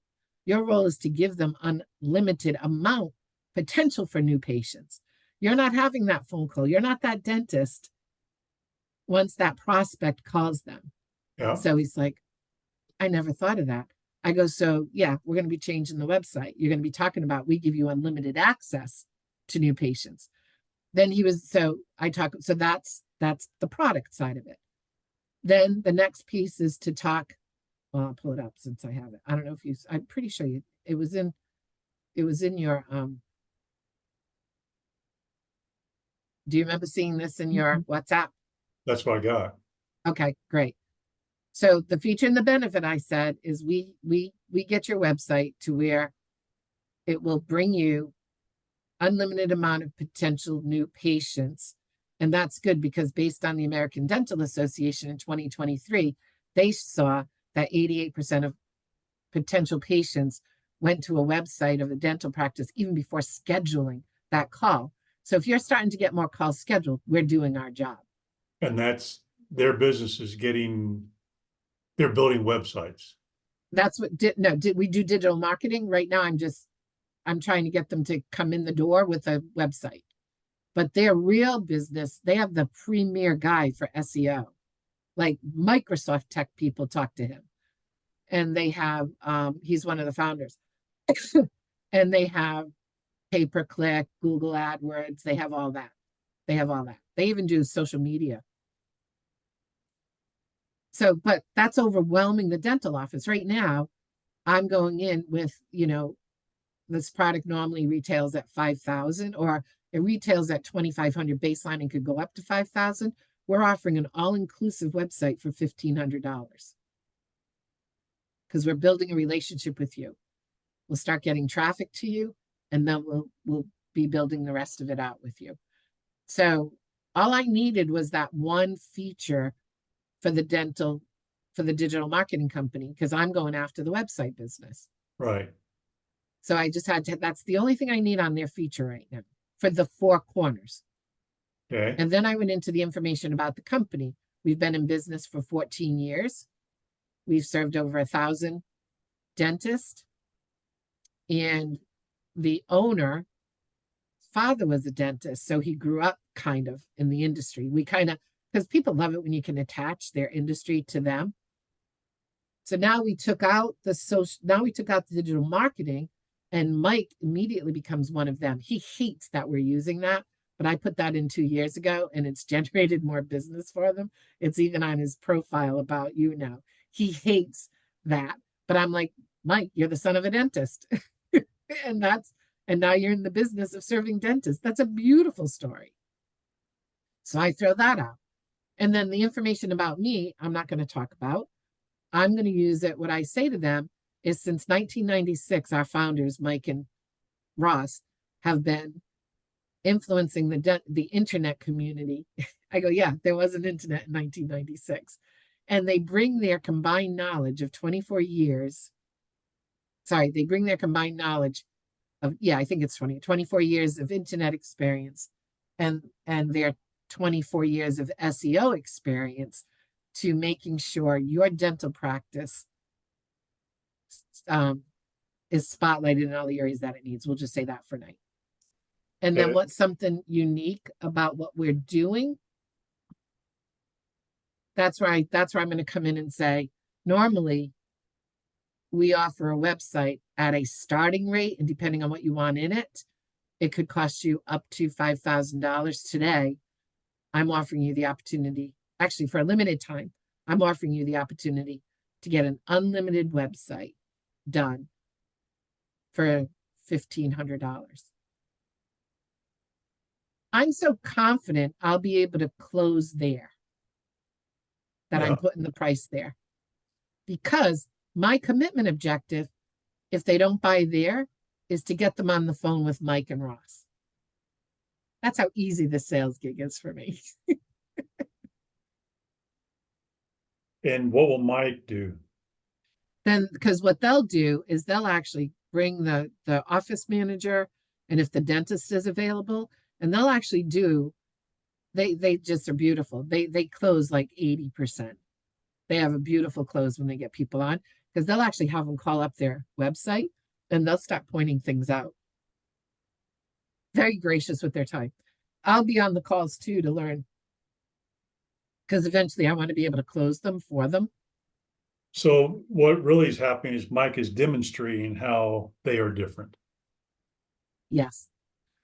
Your role is to give them unlimited amount potential for new patients. You're not having that phone call. You're not that dentist once that prospect calls them. Yeah. So he's like, I never thought of that. I go, so yeah, we're going to be changing the website. You're going to be talking about, we give you unlimited access to new patients. Then he was, so that's the product side of it. Then the next piece is to talk, well, I'll pull it up since I have it. I don't know if I'm pretty sure it was in your, do you remember seeing this in your WhatsApp? That's what I got. Okay, great. So the feature and the benefit I said is we get your website to where it will bring you unlimited amount of potential new patients. And that's good because based on the American Dental Association in 2023, they saw that 88% of potential patients went to a website of a dental practice even before scheduling that call. So if you're starting to get more calls scheduled, we're doing our job. And that's their business is they're building websites. That's what did we do digital marketing? Right now I'm trying to get them to come in the door with a website. But their real business, they have the premier guy for SEO. Like Microsoft tech people talk to him. And they have he's one of the founders. And they have pay-per-click, Google AdWords, they have all that. They even do social media. So, but that's overwhelming the dental office. Right now, I'm going in with, this product normally retails at 5,000 or it retails at 2,500 baseline and could go up to 5,000. We're offering an all-inclusive website for $1,500 because we're building a relationship with you. We'll start getting traffic to you, and then we'll be building the rest of it out with you. So all I needed was that one feature for the digital marketing company because I'm going after the website business. Right. So I just had to, that's the only thing I need on their feature right now for the four corners. Okay. And then I went into the information about the company. We've been in business for 14 years. We've served over 1,000 dentists. And the owner, father was a dentist, so he grew up kind of in the industry. We kind of, because people love it when you can attach their industry to them. So now we took out the digital marketing, and Mike immediately becomes one of them. He hates that we're using that, but I put that in 2 years ago and it's generated more business for them. It's even on his profile about you now. He hates that. But I'm like, Mike, you're the son of a dentist. and now you're in the business of serving dentists. That's a beautiful story. So I throw that out. And then the information about me, I'm not going to talk about. I'm going to use it. What I say to them is since 1996, our founders, Mike and Ross, have been influencing the internet community. I go, yeah, there was an internet in 1996. And they bring their combined knowledge of 24 years. Sorry, they bring their combined knowledge of, I think it's 24 years of internet experience and their 24 years of SEO experience to making sure your dental practice is spotlighted in all the areas that it needs. We'll just say that for night. And then what's something unique about what we're doing? That's where I'm going to come in and say, normally we offer a website at a starting rate, and depending on what you want in it, it could cost you up to $5,000. Today, I'm offering you the opportunity, actually for a limited time, I'm offering you the opportunity to get an unlimited website done for $1,500. I'm so confident I'll be able to close there that I'm putting the price there because my commitment objective, if they don't buy there, is to get them on the phone with Mike and Ross. That's how easy the sales gig is for me. And what will Mike do? Then, because what they'll do is they'll actually bring the office manager, and if the dentist is available, and they'll actually do, they just are beautiful. They close like 80%. They have a beautiful close when they get people on, because they'll actually have them call up their website and they'll start pointing things out. Very gracious with their time. I'll be on the calls too to learn, because eventually I want to be able to close them for them. So what really is happening is Mike is demonstrating how they are different. Yes.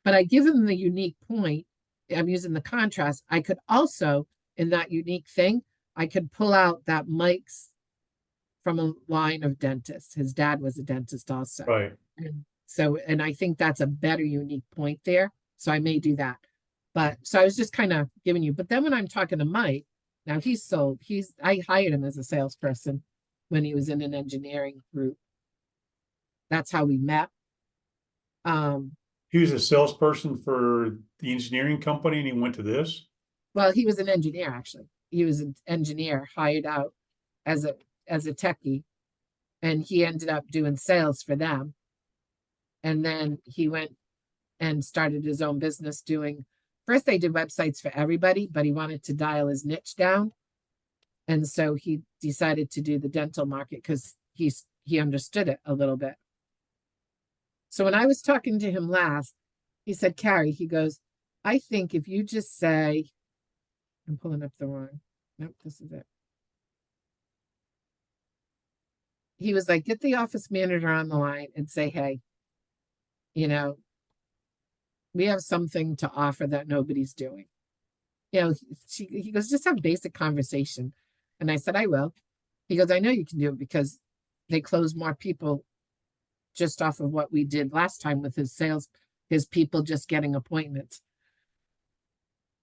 But I give them the unique point. I'm using the contrast. I could also, in that unique thing, I could pull out that Mike's from a line of dentists. His dad was a dentist also. Right. And so, and I think that's a better unique point there. So I may do that. But so I was just kind of giving you, but then when I'm talking to Mike, now I hired him as a salesperson when he was in an engineering group. That's how we met. He was a salesperson for the engineering company and he went to this. Well, he was an engineer actually. He was an engineer hired out as a techie, and he ended up doing sales for them. And then he went and started his own business doing, first they did websites for everybody, but he wanted to dial his niche down. And so he decided to do the dental market because he understood it a little bit. So when I was talking to him last, he said, Carrie, he goes, I think if you just say, I'm pulling up the wrong, nope, this is it. He was like, get the office manager on the line and say, hey, you know, we have something to offer that nobody's doing. You know, he goes, just have basic conversation. And I said, I will. He goes, I know you can do it because they close more people just off of what we did last time with his people just getting appointments.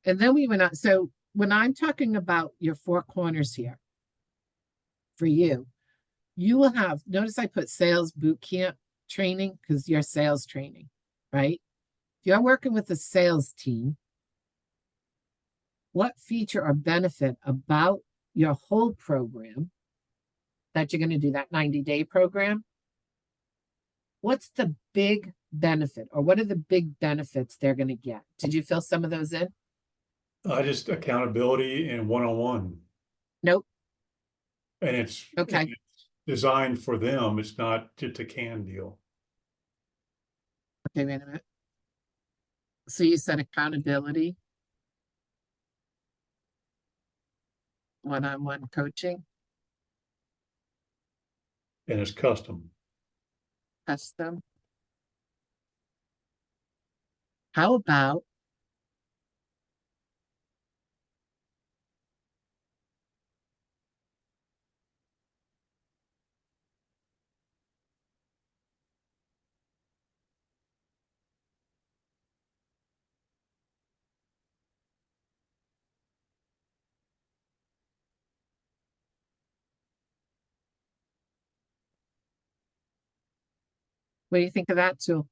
And then we went on. So when I'm talking about your four corners here for you, you will have, notice I put sales boot camp training because you're sales training, right? If you're working with a sales team, what feature or benefit about your whole program that you're going to do that 90-day program? What's the big benefit, or what are the big benefits they're going to get? Did you fill some of those in? Just accountability and one-on-one. Nope. And it's Okay. designed for them. It's not just a can deal. Okay, wait a minute. So you said accountability, one-on-one coaching, And it's custom. custom. How about what do you think of that tool?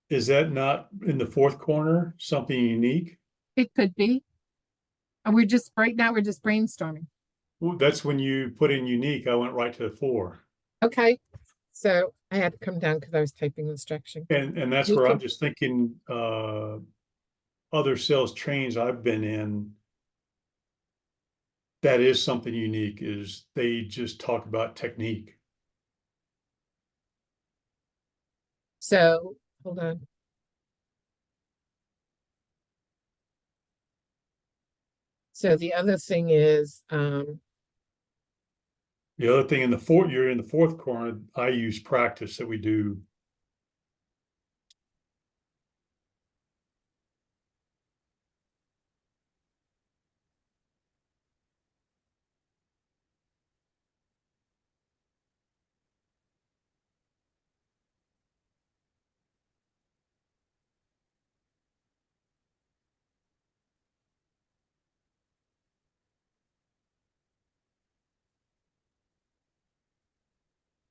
Is that not in the fourth corner, something unique? It could be. And we're just right now we're just brainstorming. Well, that's when you put in unique. I went right to the four. Okay. So I had to come down because I was typing instruction. And that's You where I'm could, just thinking other sales trains I've been in, that is something unique, is they just talk about technique. so hold on. So the other thing is, The other thing you're in the fourth corner, I use practice that we do.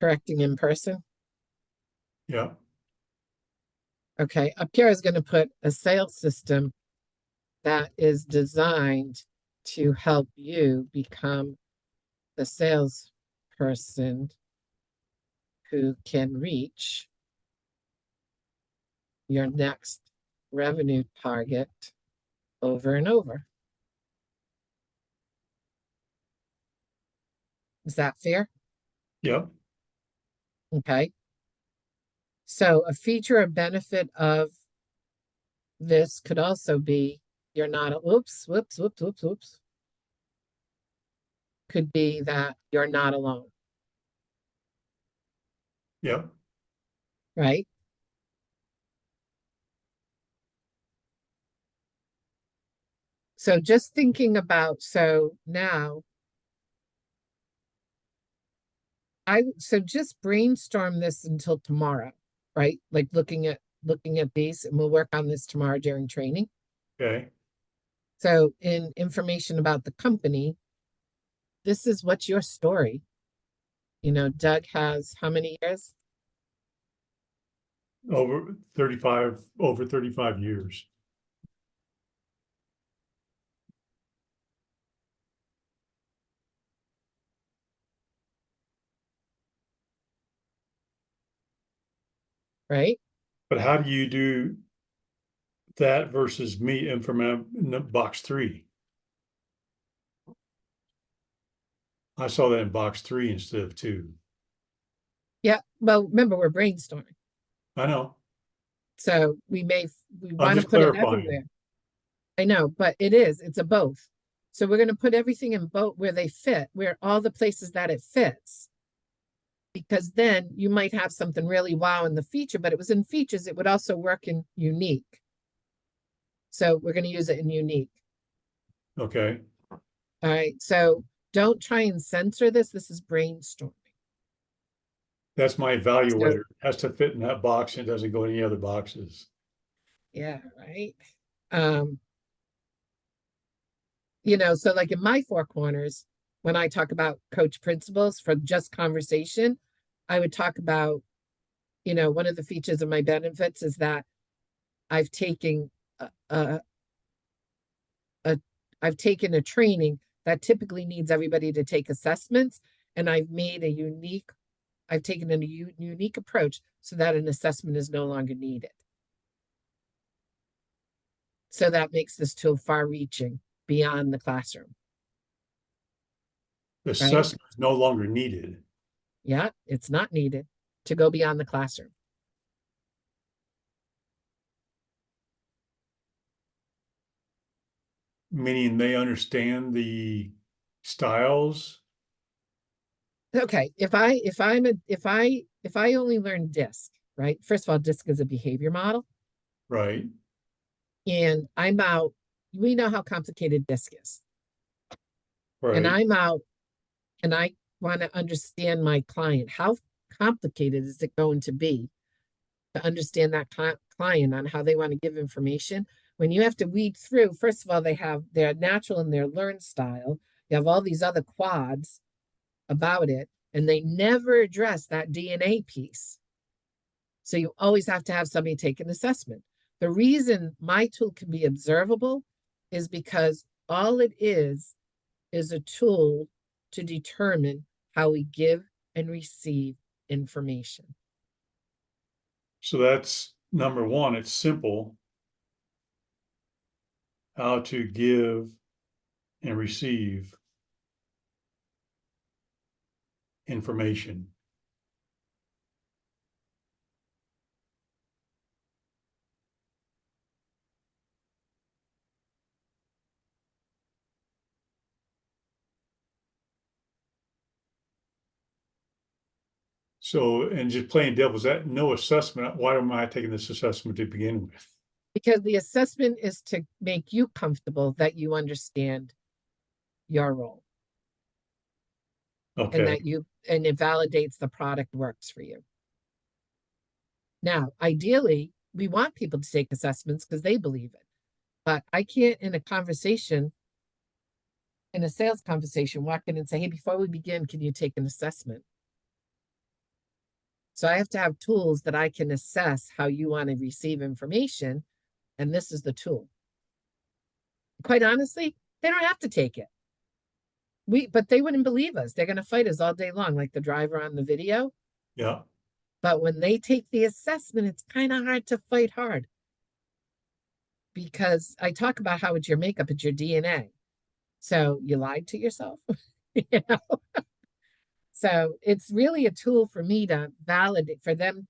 correcting in person. Yeah. Okay, up here is going to put a sales system that is designed to help you become the salesperson who can reach your next revenue target over and over. Is that fair? Yep. Okay. So a feature or benefit of this could also be you're not, whoops. Could be that you're not alone, Yep. right? So just thinking about, so now so just brainstorm this until tomorrow, right? Like looking at these, and we'll work on this tomorrow during training. Okay. So in information about the company, this is what's your story. You know, Doug has how many years? Over 35 years. Right? But how do you do that versus me in box 3? I saw that in box 3 instead of 2. Yeah. Well, remember, we're brainstorming. I know. So we I'm want to just put it clarifying. everywhere. I know, but it's a both. So we're going to put everything in both where they fit, where all the places that it fits. Because then you might have something really wow in the feature, but it was in features, it would also work in unique. So we're going to use it in unique. Okay. All right. So don't try and censor this. This is brainstorming. That's my evaluator. So, It has to fit in that box and it doesn't go in any other boxes. yeah, right. Um, so like in my 4 corners, when I talk about coach principles for just conversation, I would talk about, one of the features of my benefits is that I've taken a I've taken a training that typically needs everybody to take assessments, and I've taken a unique approach so that an assessment is no longer needed. So that makes this tool far reaching beyond the classroom. The Right? assessment is no longer needed. Yeah, it's not needed to go beyond the classroom. Meaning they understand the styles. Okay, if I only learn DISC, right? First of all, DISC is a behavior model, Right. and I'm out. We know how complicated DISC is, and Right. I'm out, and I want to understand my client. How complicated is it going to be to understand that client on how they want to give information? When you have to weed through, first of all, they have their natural and their learned style. You have all these other quads about it, and they never address that DNA piece. So you always have to have somebody take an assessment. The reason my tool can be observable is because all it is a tool to determine how we give and receive information. So that's number one. It's simple. How to give and receive information. So, and just playing devil's that no assessment. Why am I taking this assessment to begin with? Because the assessment is to make you comfortable that you understand your role and Okay. and it validates the product works for you. Now, ideally, we want people to take assessments because they believe it. But I can't in a sales conversation, walk in and say, hey, before we begin, can you take an assessment? So I have to have tools that I can assess how you want to receive information. And this is the tool. Quite honestly, they don't have to take it. But they wouldn't believe us. They're going to fight us all day long, like the driver on the video. Yeah. But when they take the assessment, it's kind of hard to fight hard because I talk about how it's your makeup, it's your DNA. So you lied to yourself, you know? So it's really a tool for me to validate, for them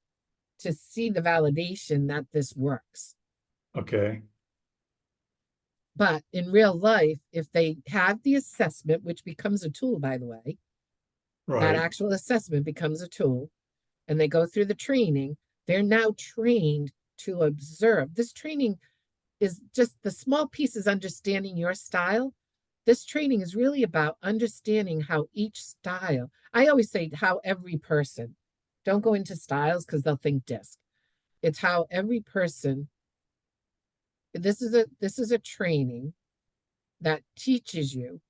to see the validation that this works. Okay. But in real life, if they have the assessment, which becomes a tool, by the way, that Right. actual assessment becomes a tool, and they go through the training, they're now trained to observe. This training is just the small pieces understanding your style. This training is really about understanding how each style, I always say how every person, don't go into styles because they'll think disc. It's how every person, this is a training that teaches you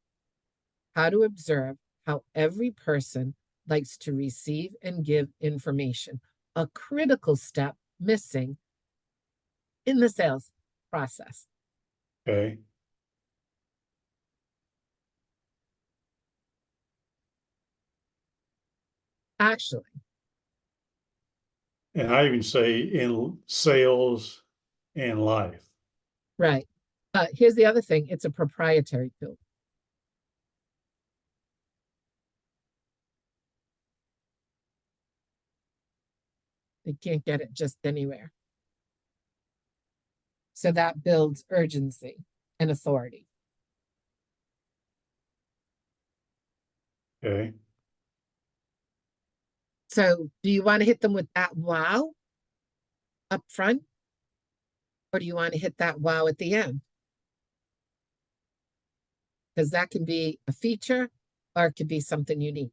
how to observe how every person likes to receive and give information, a critical step missing in the sales process. Okay. Actually, And I even say in sales and life. right. Here's the other thing, it's a proprietary tool. They can't get it just anywhere. So that builds urgency and authority. Okay. So do you want to hit them with that wow up front? Or do you want to hit that wow at the end? Because that can be a feature or it could be something unique.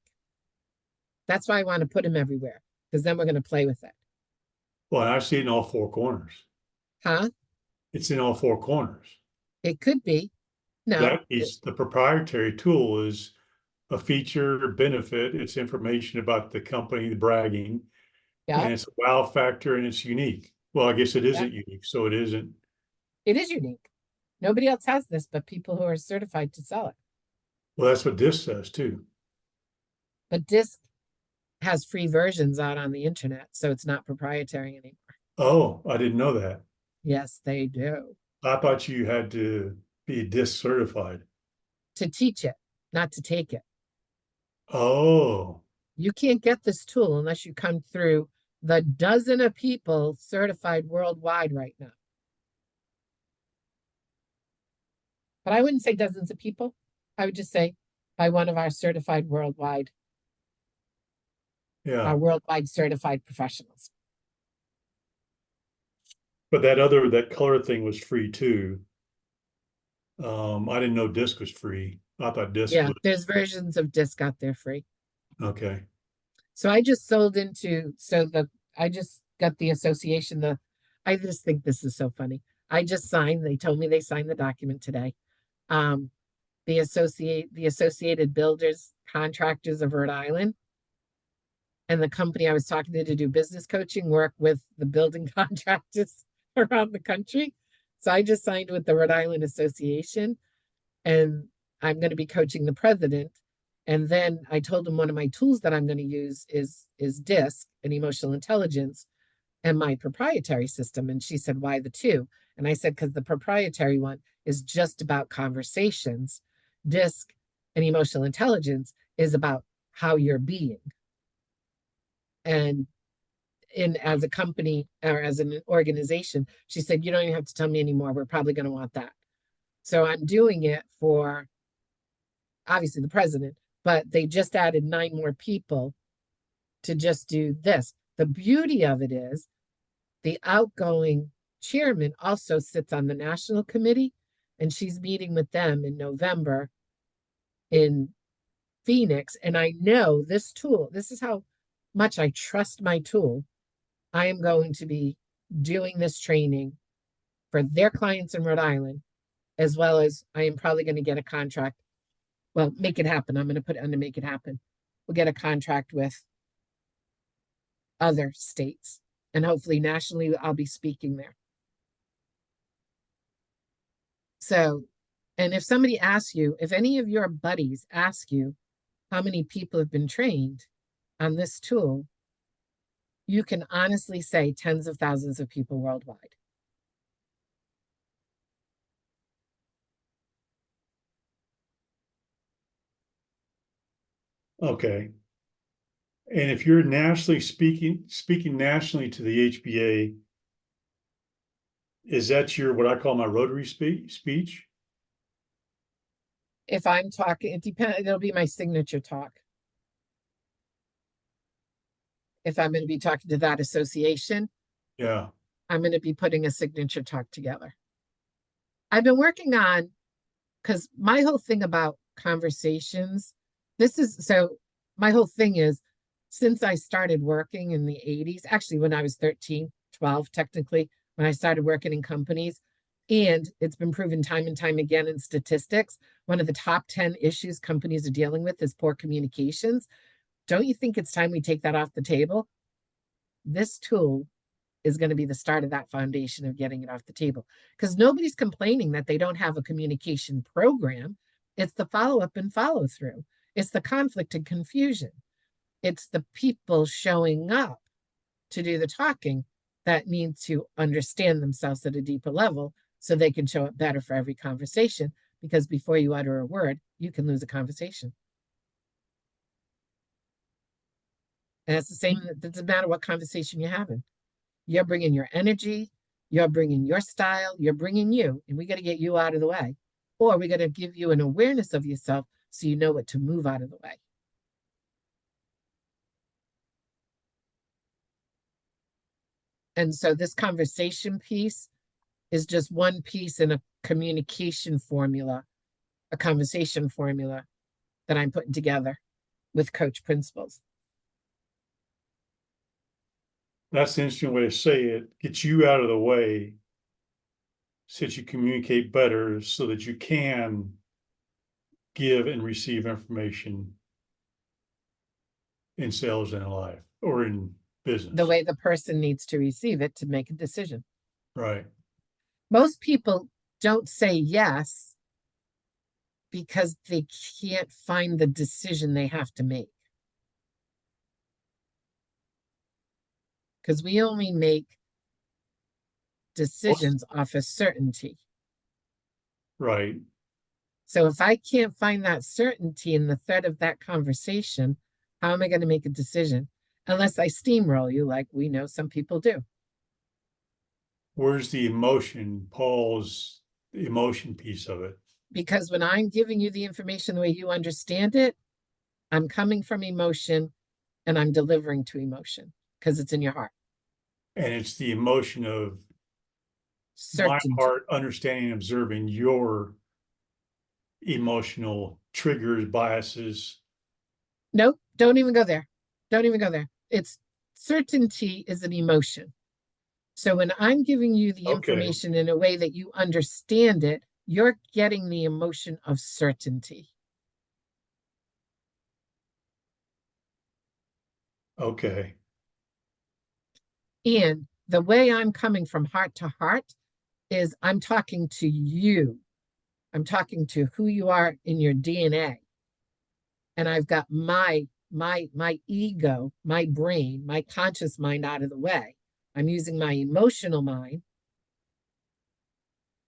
That's why I want to put them everywhere, because then we're going to play with it. Well, I see it in all four corners. Huh? It's in all four corners. It could be. No. That is the proprietary tool is a feature or benefit. It's information about the company, the bragging, Yeah. and it's a wow factor and it's unique. Well, I guess it Yeah. isn't unique, so it isn't. It is unique. Nobody else has this but people who are certified to sell it. Well, that's what this says too. But DISC has free versions out on the internet, so it's not proprietary anymore. Oh, I didn't know that. Yes, they do. I thought you had to be DISC certified. To teach it, not to take it. Oh, You can't get this tool unless you come through the dozen of people certified worldwide right now. But I wouldn't say dozens of people. I would just say by one of our certified worldwide, yeah. our worldwide certified professionals. But that color thing was free too. I didn't know disc was free. I thought disc Yeah, was there's versions of DISC out there free. okay. So I just sold into, I just got the association, I just think this is so funny. I just signed, they told me they signed the document today. The Associated Builders Contractors of Rhode Island and the company I was talking to do business coaching work with the building contractors around the country. So I just signed with the Rhode Island Association and I'm going to be coaching the president. And then I told him one of my tools that I'm going to use is DISC and emotional intelligence and my proprietary system. And she said, why the two? And I said, because the proprietary one is just about conversations. DISC and emotional intelligence is about how you're being. And as a company or as an organization, she said, you don't even have to tell me anymore. We're probably going to want that. So I'm doing it for obviously the president, but they just added 9 more people to just do this. The beauty of it is the outgoing chairman also sits on the national committee, and she's meeting with them in November in Phoenix. And I know this tool, this is how much I trust my tool. I am going to be doing this training for their clients in Rhode Island, as well as I am probably going to get a contract. Well, make it happen. I'm going to put it under make it happen. We'll get a contract with other states and hopefully nationally I'll be speaking there. So And if somebody asks you, if any of your buddies ask you how many people have been trained on this tool, you can honestly say tens of thousands of people worldwide. Okay. And if you're nationally speaking nationally to the HBA, is that your, what I call my rotary speech? If I'm talking, it depends, it'll be my signature talk. If I'm going to be talking to that association, Yeah. I'm going to be putting a signature talk together. I've been working on, because my whole thing about conversations, my whole thing is since I started working in the 80s, actually when I was 13, 12, technically, when I started working in companies, and it's been proven time and time again in statistics, one of the top 10 issues companies are dealing with is poor communications. Don't you think it's time we take that off the table? This tool is going to be the start of that foundation of getting it off the table, because nobody's complaining that they don't have a communication program. It's the follow up and follow through. It's the conflict and confusion. It's the people showing up to do the talking that need to understand themselves at a deeper level so they can show up better for every conversation. Because before you utter a word, you can lose a conversation. And it's the same, it doesn't matter what conversation you're having. You're bringing your energy, you're bringing your style, you're bringing you, and we got to get you out of the way. Or we got to give you an awareness of yourself so you know what to move out of the way. And so this conversation piece is just one piece in a communication formula, a conversation formula that I'm putting together with coach principles. That's the interesting way to say it. Get you out of the way so that you communicate better so that you can give and receive information in sales and in life or in business. The way the person needs to receive it to make a decision. Right. Most people don't say yes because they can't find the decision they have to make. Because we only make decisions off of certainty. Right. So if I can't find that certainty in the thread of that conversation, how am I going to make a decision? Unless I steamroll you, like we know some people do. Where's the emotion, Paul's emotion piece of it? Because when I'm giving you the information the way you understand it, I'm coming from emotion and I'm delivering to emotion because it's in your heart. And it's the emotion of Certainty. my heart understanding, observing your emotional triggers, biases. Nope, don't even go there. Don't even go there. It's certainty is an emotion. So when I'm giving you the information in a way that you understand it, you're getting the emotion of certainty. Okay. And the way I'm coming from heart to heart is I'm talking to you. I'm talking to who you are in your DNA. And I've got my ego, my brain, my conscious mind out of the way. I'm using my emotional mind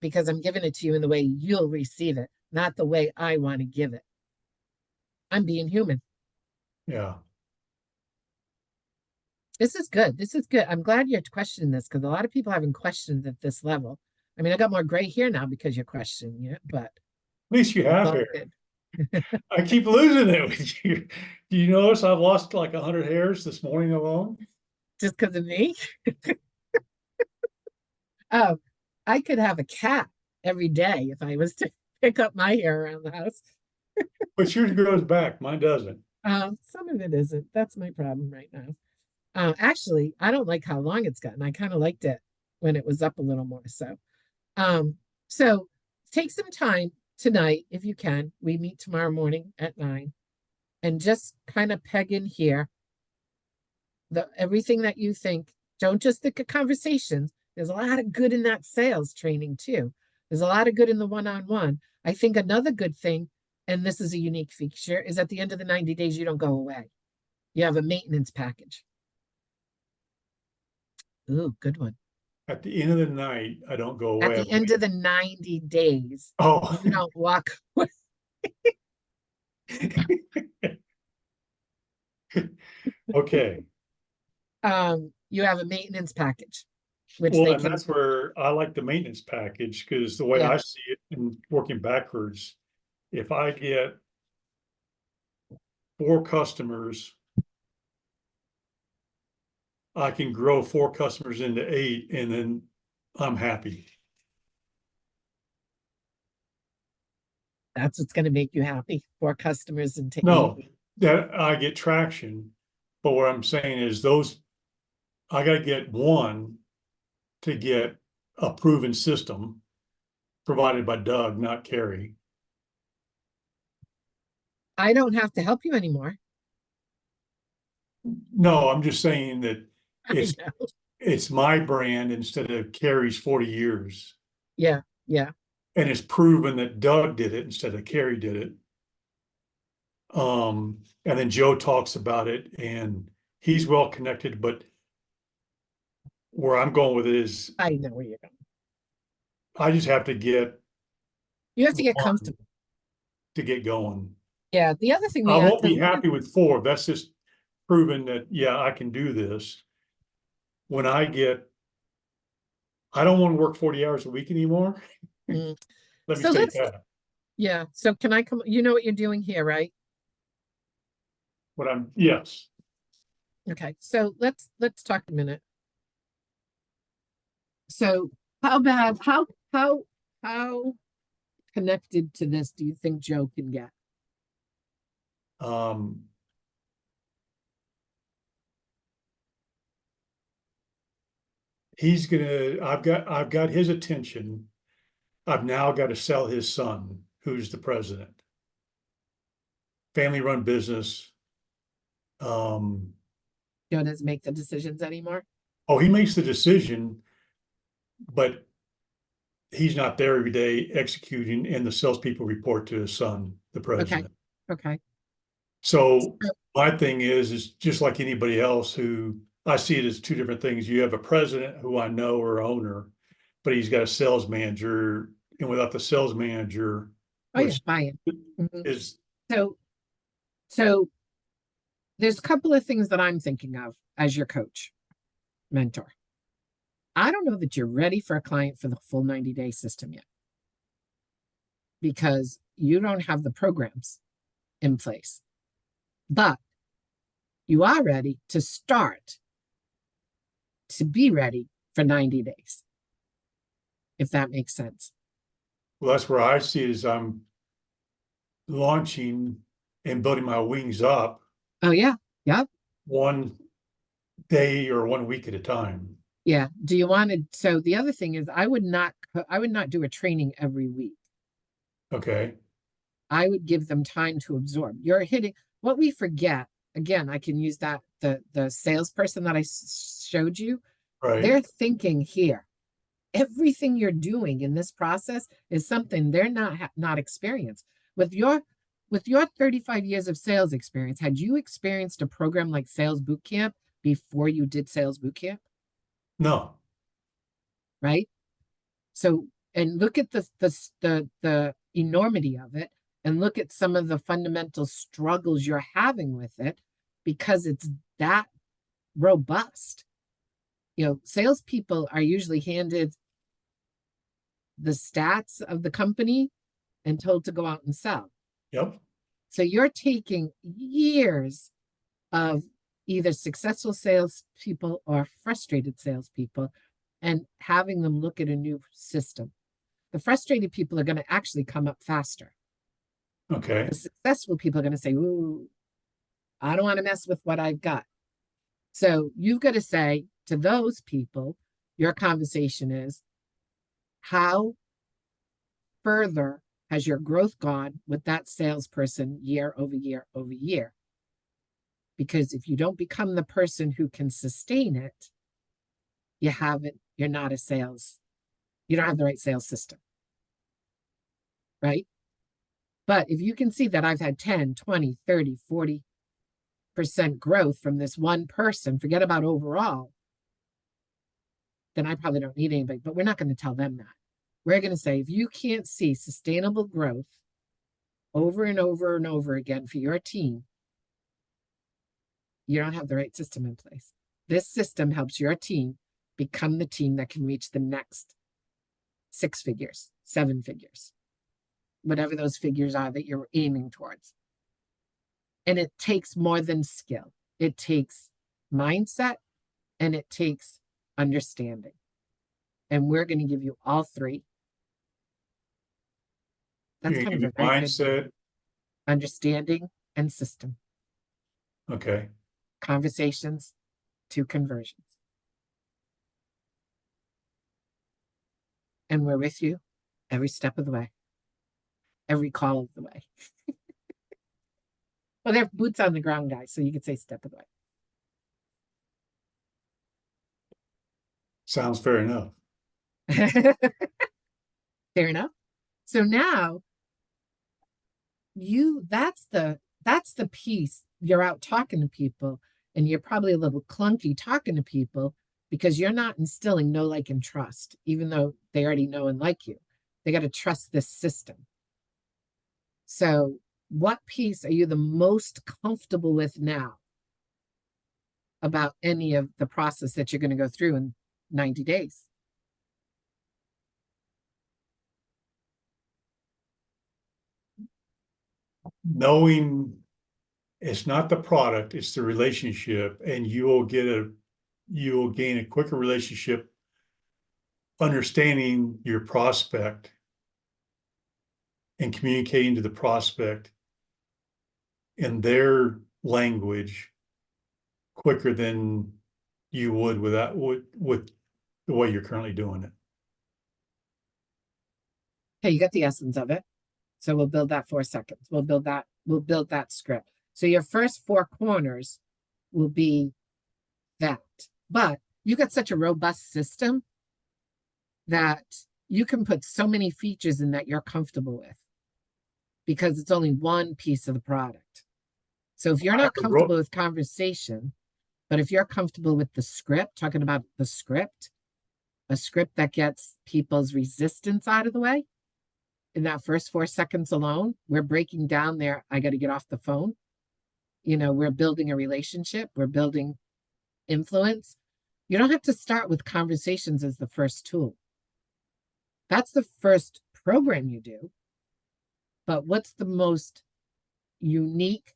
because I'm giving it to you in the way you'll receive it, not the way I want to give it. I'm being human. Yeah. This is good. This is good. I'm glad you're questioning this because a lot of people haven't questioned at this level. I mean, I got more gray hair now because you're questioning it, but At least you have hair. I keep losing it with you. Do you notice I've lost like 100 hairs this morning alone? Just because of me? Oh, I could have a cat every day if I was to pick up my hair around the house. But yours grows back. Mine doesn't. Some of it isn't. That's my problem right now. Actually, I don't like how long it's gotten. I kind of liked it when it was up a little more. So take some time tonight if you can. We meet tomorrow morning at 9 and just kind of peg in here everything that you think. Don't just think of conversations. There's a lot of good in that sales training too. There's a lot of good in the one-on-one, I think another good thing, and this is a unique feature, is at the end of the 90 days, you don't go away. You have a maintenance package. Ooh, good one. At the end of the night, I don't go At away. the end of the 90 days, Oh, you don't walk away. okay. You have a maintenance package, which Well, they and can, that's where I like the maintenance package, because the way yeah, I see it and working backwards, if I get 4 customers, I can grow 4 customers into 8, and then I'm happy. that's what's going to make you happy. 4 customers into 8. No, that I get traction, but what I'm saying is I gotta get one to get a proven system provided by Doug, not Carrie. I don't have to help you anymore. No, I'm just saying that I it's know. it's my brand instead of Carrie's 40 years. Yeah, yeah. And it's proven that Doug did it instead of Carrie did it. And then Joe talks about it, and he's well connected, but where I'm going with it is I know where you're going. I just have to get You have to get one comfortable. to get going. Yeah. The other thing we I have won't to be look at, happy with 4. That's just proven that, yeah, I can do this. When I don't want to work 40 hours a week anymore. mm. Let me So state let's, that. yeah. So can I come? You know what you're doing here, right? Yes. Okay. So let's talk a minute. So how connected to this do you think Joe can get? Um, I've got his attention. I've now got to sell his son, who's the president. Family run business. Joe doesn't make the decisions anymore. Oh, he makes the decision, but he's not there every day executing, and the salespeople report to his son, the Okay. president. Okay. So my thing is just like anybody else who I see it as 2 different things. You have a president who I know or owner, but he's got a sales manager, and without the sales manager, Oh yeah, which buy-in. Mhm. is So so there's a couple of things that I'm thinking of as your coach, mentor. I don't know that you're ready for a client for the full 90-day system yet because you don't have the programs in place. But you are ready to start to be ready for 90 days, if that makes sense. well, that's where I see it as I'm launching and building my wings up Oh, yeah. Yep. one day or 1 week at a time. Yeah. Do you want to? So the other thing is I would not do a training every week. Okay. I would give them time to absorb. You're hitting what we forget. Again, I can use that the salesperson that I showed you. Right. They're thinking here. Everything you're doing in this process is something they're not experienced. With your 35 years of sales experience, had you experienced a program like Sales Boot Camp before you did Sales Boot Camp, No. right? So, and look at the enormity of it, and look at some of the fundamental struggles you're having with it because it's that robust. You know, salespeople are usually handed the stats of the company and told to go out and sell. Yep. So you're taking years of either successful salespeople or frustrated salespeople and having them look at a new system. The frustrated people are going to actually come up faster. Okay. The successful people are going to say, ooh, I don't want to mess with what I've got. So you've got to say to those people, your conversation is, how further has your growth gone with that salesperson year over year over year? Because if you don't become the person who can sustain it, you're not a sales, you don't have the right sales system. right? But if you can see that I've had 10, 20, 30, 40% growth from this one person, forget about overall, then I probably don't need anybody, but we're not going to tell them that. We're going to say, if you can't see sustainable growth over and over and over again for your team, you don't have the right system in place. This system helps your team become the team that can reach the next 6 figures, 7 figures, whatever those figures are that you're aiming towards. And it takes more than skill. It takes mindset and it takes understanding. And we're going to give you all 3. That's You kind of give a me very good mindset. understanding and system. Okay. Conversations to conversions. And we're with you every step of the way, every call of the way. Well, they're boots on the ground guys, so you could say step of the way. Sounds fair enough. Fair enough. So now that's the piece. You're out talking to people and you're probably a little clunky talking to people because you're not instilling know, like, and trust, even though they already know and like you. They got to trust this system. So what piece are you the most comfortable with now about any of the process that you're going to go through in 90 days? Knowing it's not the product, it's the relationship, and you will gain a quicker relationship, understanding your prospect and communicating to the prospect in their language quicker than you would with the way you're currently doing it. Okay, you got the essence of it. So we'll build that 4 seconds. We'll build that script. So your first 4 corners will be that. But you got such a robust system that you can put so many features in that you're comfortable with because it's only one piece of the product. So if you're not comfortable with conversation, but if you're comfortable with the script, talking about the script, a script that gets people's resistance out of the way, in that first 4 seconds alone, we're breaking down there. I got to get off the phone. We're building a relationship. We're building influence. You don't have to start with conversations as the first tool. That's the first program you do. But what's the most unique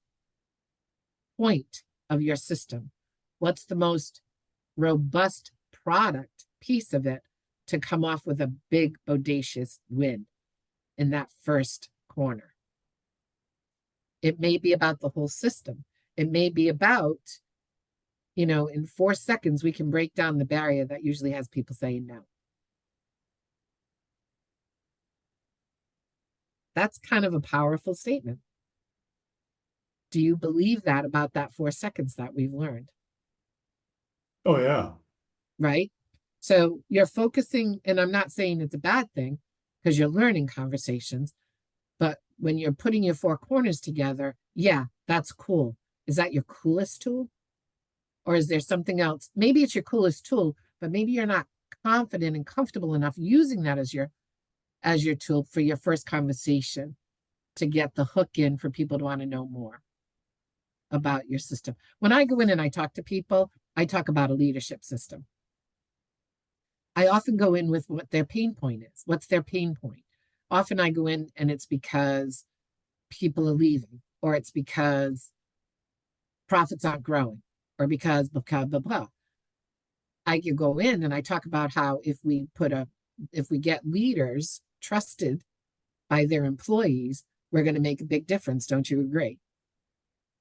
point of your system? What's the most robust product piece of it to come off with a big, bodacious win in that first corner? It may be about the whole system. It may be about, in 4 seconds, we can break down the barrier that usually has people saying no. That's kind of a powerful statement. Do you believe that about that 4 seconds that we've learned? Oh, yeah. Right? So you're focusing, and I'm not saying it's a bad thing because you're learning conversations, but when you're putting your 4 corners together, yeah, that's cool. Is that your coolest tool? Or is there something else? Maybe it's your coolest tool, but maybe you're not confident and comfortable enough using that as your tool for your first conversation to get the hook in for people to want to know more about your system. When I go in and I talk to people, I talk about a leadership system. I often go in with what their pain point is. What's their pain point? Often I go in and it's because people are leaving, or it's because profits aren't growing, or because blah, blah, blah. I can go in and I talk about how if we get leaders trusted by their employees, we're going to make a big difference. Don't you agree?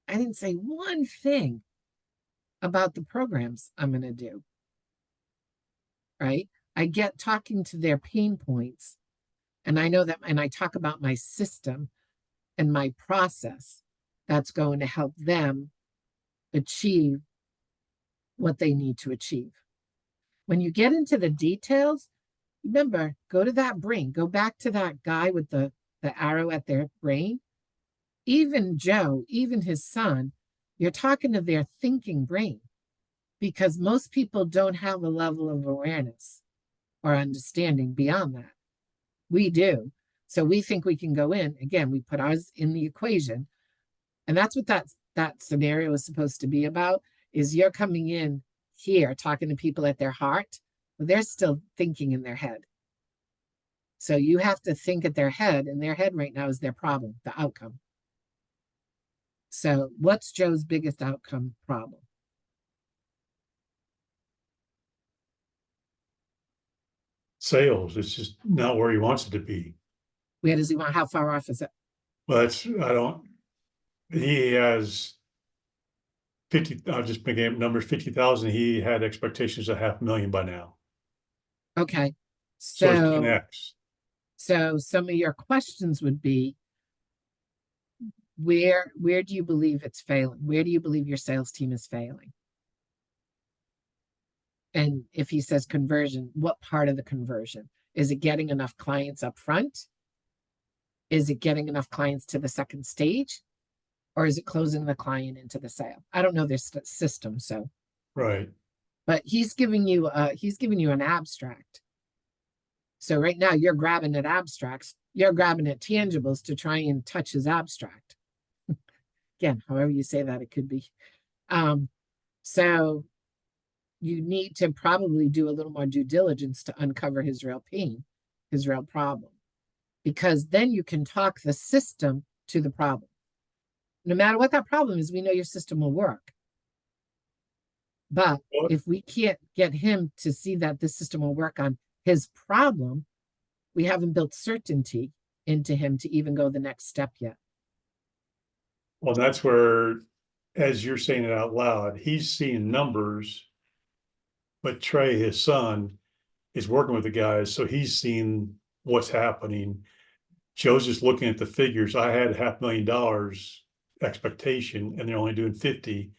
I didn't say one thing about the programs I'm going to do. Right? I get talking to their pain points, and I know that, and I talk about my system and my process that's going to help them achieve what they need to achieve. When you get into the details, remember, go to that brain, go back to that guy with the the arrow at their brain, even Joe, even his son, you're talking to their thinking brain, because most people don't have a level of awareness or understanding beyond that. We do. So we think we can go in. Again, we put ours in the equation. And that's what that scenario is supposed to be about, is you're coming in here talking to people at their heart, but they're still thinking in their head. So you have to think at their head, and their head right now is their problem, the outcome. So what's Joe's biggest outcome problem? Sales, it's just not where he wants it to be. Where does he want? How far off is it? But he has 50, I'll just make up numbers, 50,000. He had expectations of 500,000 by now. Okay. So it's 10x. So some of your questions would be, where do you believe it's failing? Where do you believe your sales team is failing? And if he says conversion, what part of the conversion? Is it getting enough clients up front? Is it getting enough clients to the second stage? Or is it closing the client into the sale? I don't know their system, so. Right. But he's giving you an abstract. So right now you're grabbing at abstracts, you're grabbing at tangibles to try and touch his abstract. Again, however you say that, it could be. So you need to probably do a little more due diligence to uncover his real pain, his real problem, because then you can talk the system to the problem. No matter what that problem is, we know your system will work. But if we can't get him to see that this system will work on his problem, we haven't built certainty into him to even go the next step yet. Well, that's where, as you're saying it out loud, he's seeing numbers, but Trey, his son, is working with the guys, so he's seeing what's happening. Joe's just looking at the figures. I had $500,000 expectation, and they're only doing 50,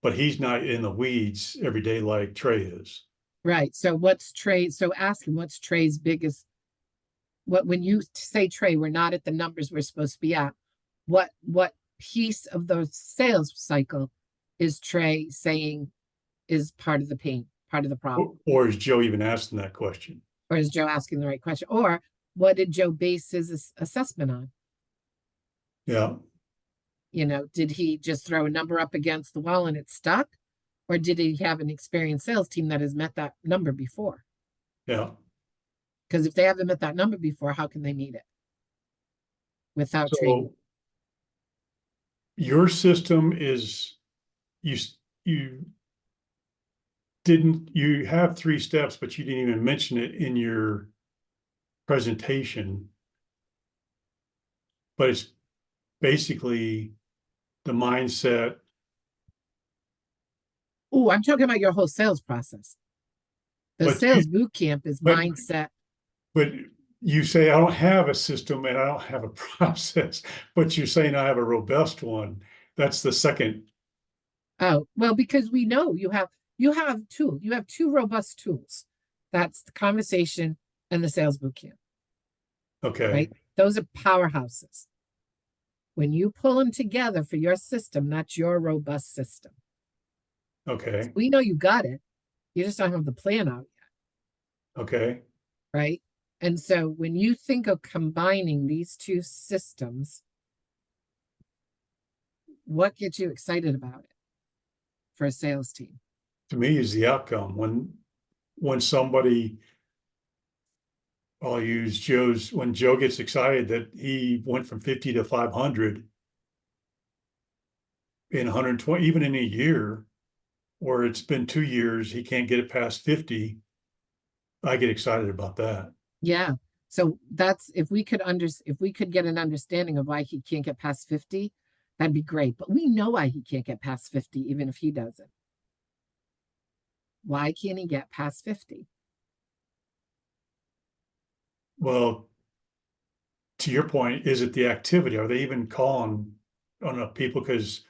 but he's not in the weeds every day like Trey is. Right. So so ask him, what's Trey's biggest, when you say, Trey, we're not at the numbers we're supposed to be at, what piece of the sales cycle is Trey saying is part of the pain, part of the problem? Or is Joe even asking that question? Or is Joe asking the right question? Or what did Joe base his assessment on? Yeah. Did he just throw a number up against the wall and it stuck? Or did he have an experienced sales team that has met that number before? Yeah. Because if they haven't met that number before, how can they meet it without training? Your system is, you have 3 steps, but you didn't even mention it in your presentation. But it's basically the mindset. Oh, I'm talking about your whole sales process. The sales boot camp is mindset. But you say, I don't have a system and I don't have a process, but you're saying I have a robust one. That's the second. Oh, well, because we know you have two robust tools. That's the conversation and the sales boot camp. Okay. Right? Those are powerhouses. When you pull them together for your system, that's your robust system. Okay. So we know you got it. You just don't have the plan out yet. Okay. Right? And so when you think of combining these two systems, what gets you excited about it for a sales team? To me is the outcome. When somebody, I'll use Joe's, when Joe gets excited that he went from 50 to 500 in 120, even in a year, or it's been 2 years, he can't get it past 50. I get excited about that. Yeah. So that's, if we could get an understanding of why he can't get past 50, that'd be great. But we know why he can't get past 50, even if he doesn't. Why can't he get past 50? Well, to your point, is it the activity? Are they even calling on people? Because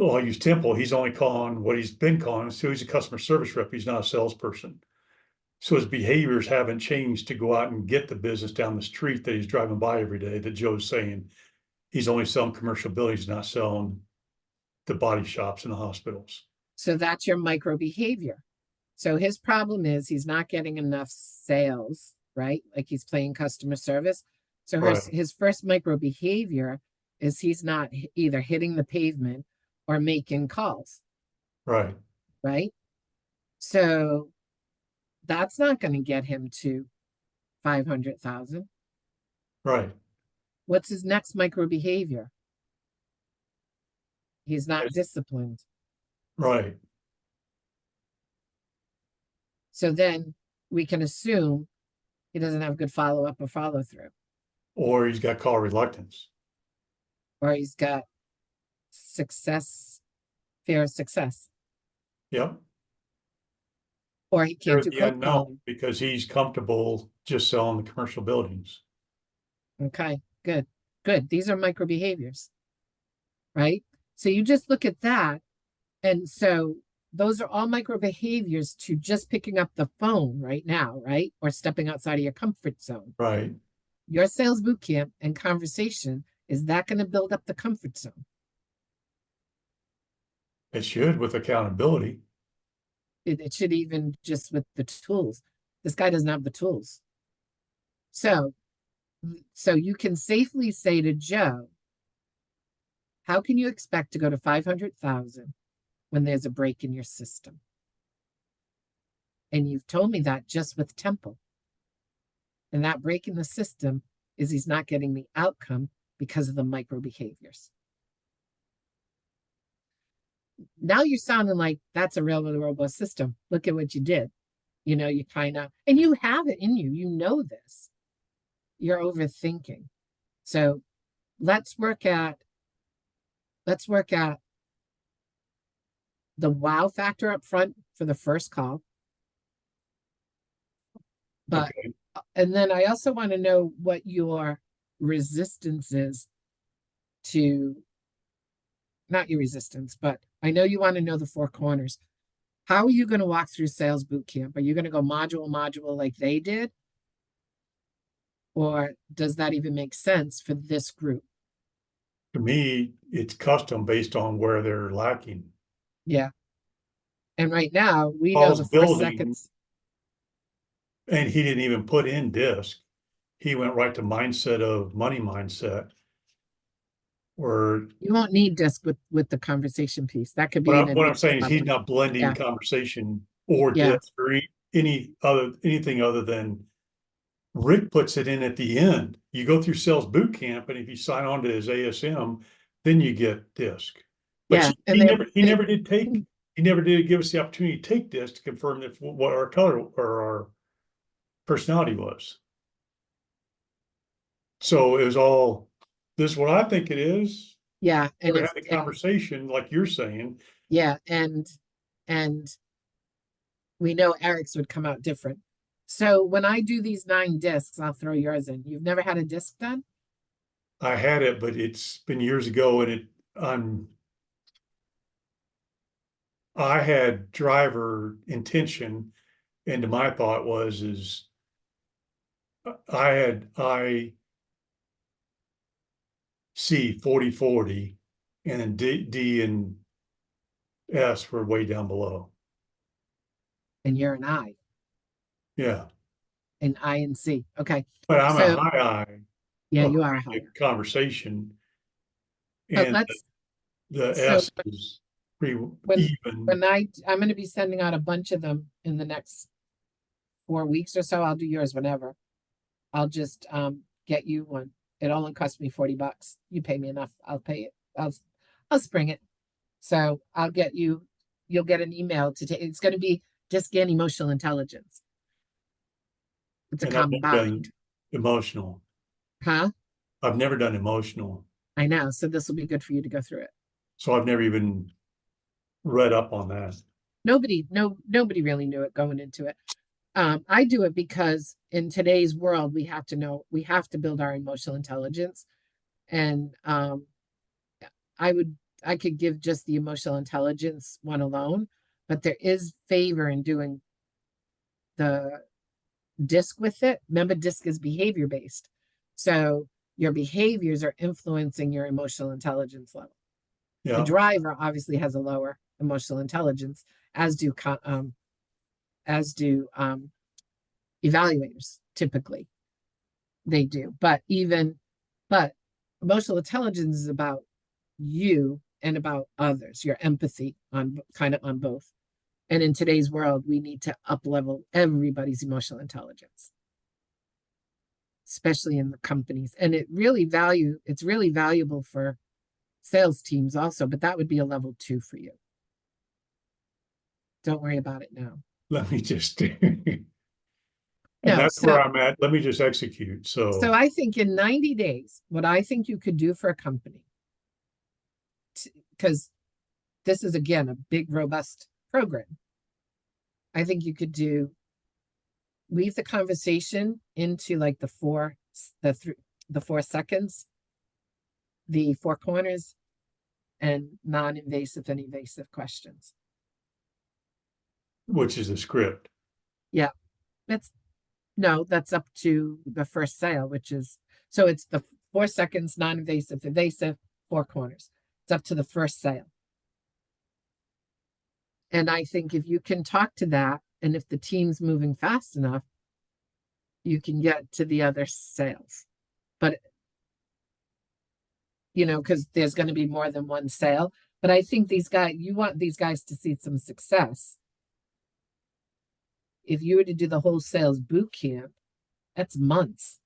I'll use Temple. He's only calling what he's been calling. So he's a customer service rep. He's not a salesperson. So his behaviors haven't changed to go out and get the business down the street that he's driving by every day, that Joe's saying he's only selling commercial buildings, not selling the body shops and the hospitals. So that's your micro behavior. So his problem is he's not getting enough sales, right? Like he's playing customer service. So Right. his first micro behavior is he's not either hitting the pavement or making calls, Right. right? So that's not going to get him to 500,000. Right. What's his next micro behavior? He's not disciplined. Right. So then we can assume he doesn't have good follow up or follow through, Or he's got call reluctance. or he's got fear of success, Yep. or he Fear can't of do the cold unknown calling. because he's comfortable just selling the commercial buildings. Okay, good, good. These are micro behaviors, right? So you just look at that. And so those are all micro behaviors to just picking up the phone right now, right? Or stepping outside of your comfort zone. Right. Your sales boot camp and conversation, is that going to build up the comfort zone? It should with accountability. It should even just with the tools. This guy doesn't have the tools. So you can safely say to Joe, how can you expect to go to 500,000 when there's a break in your system? And you've told me that just with Temple. And that break in the system is he's not getting the outcome because of the micro behaviors. Now you're sounding like that's a real robust system. Look at what you did. You know, you kind of, and you have it in you. You know this. You're overthinking. So let's work at the wow factor up front for the first call. But Okay. and then I also want to know what your resistance is to, not your resistance, but I know you want to know the four corners. How are you going to walk through sales boot camp? Are you going to go module like they did? Or does that even make sense for this group? To me, it's custom based on where they're lacking. Yeah. And right now we know Paul's the 4 building, seconds. and he didn't even put in disc. He went right to mindset of money mindset. Where You won't need disc with the conversation piece. That could be an what I'm advanced saying is he's level. not blending Yeah. conversation or Yeah. disc or anything other than Rick puts it in at the end. You go through sales boot camp, and if you sign on to his ASM, then you get disc. But Yeah. he And never did give us the opportunity to take disc to confirm that what our color or our personality was. So it was all, this is what I think it is. yeah. And Never if had the conversation like you're saying. yeah, and we know Eric's would come out different. So when I do these 9 discs, I'll throw yours in. You've never had a disc done? I had it, but it's been years ago, and I had driver intention, and my thought is I see 40/40, and then D and S were way down below. And you're an I, Yeah, an I and C. Okay. but I'm a So high I yeah, you are a according to higher. conversation, But and let's the so S is pretty when even. I'm going to be sending out a bunch of them in the next 4 weeks or so. I'll do yours whenever. I'll just get you one. It only cost me $40. You pay me enough, I'll pay it. I'll spring it. So I'll get you, you'll get an email to take. It's going to be disc and emotional intelligence. It's a And I've never done combined, emotional. huh? I've never done emotional, I know. So this will be good for you to go through it. so I've never even read up on that. Nobody really knew it going into it. I do it because in today's world, we have to build our emotional intelligence. And I could give just the emotional intelligence one alone, but there is favor in doing the DISC with it. Remember, DISC is behavior based. So your behaviors are influencing your emotional intelligence level. The Yeah, driver obviously has a lower emotional intelligence, as do evaluators typically. They do. But emotional intelligence is about you and about others, your empathy on kind of on both. And in today's world, we need to up level everybody's emotional intelligence, especially in the companies. And it's really valuable for sales teams also, but that would be a level 2 for you. Don't worry about it now. let me just, and No, that's where I'm at. Let me just execute. so I think in 90 days, what I think you could do for a company, because this is again a big, robust program. I think you could weave the conversation into like the 4 seconds, the 4 corners, and non-invasive and evasive questions. which is the script. Yeah, that's up to the first sale, which is, so it's the 4 seconds, non-invasive, evasive, 4 corners. It's up to the first sale. And I think if you can talk to that, and if the team's moving fast enough, you can get to the other sales. But, because there's going to be more than one sale. But I think you want these guys to see some success. If you were to do the whole sales boot camp, that's months.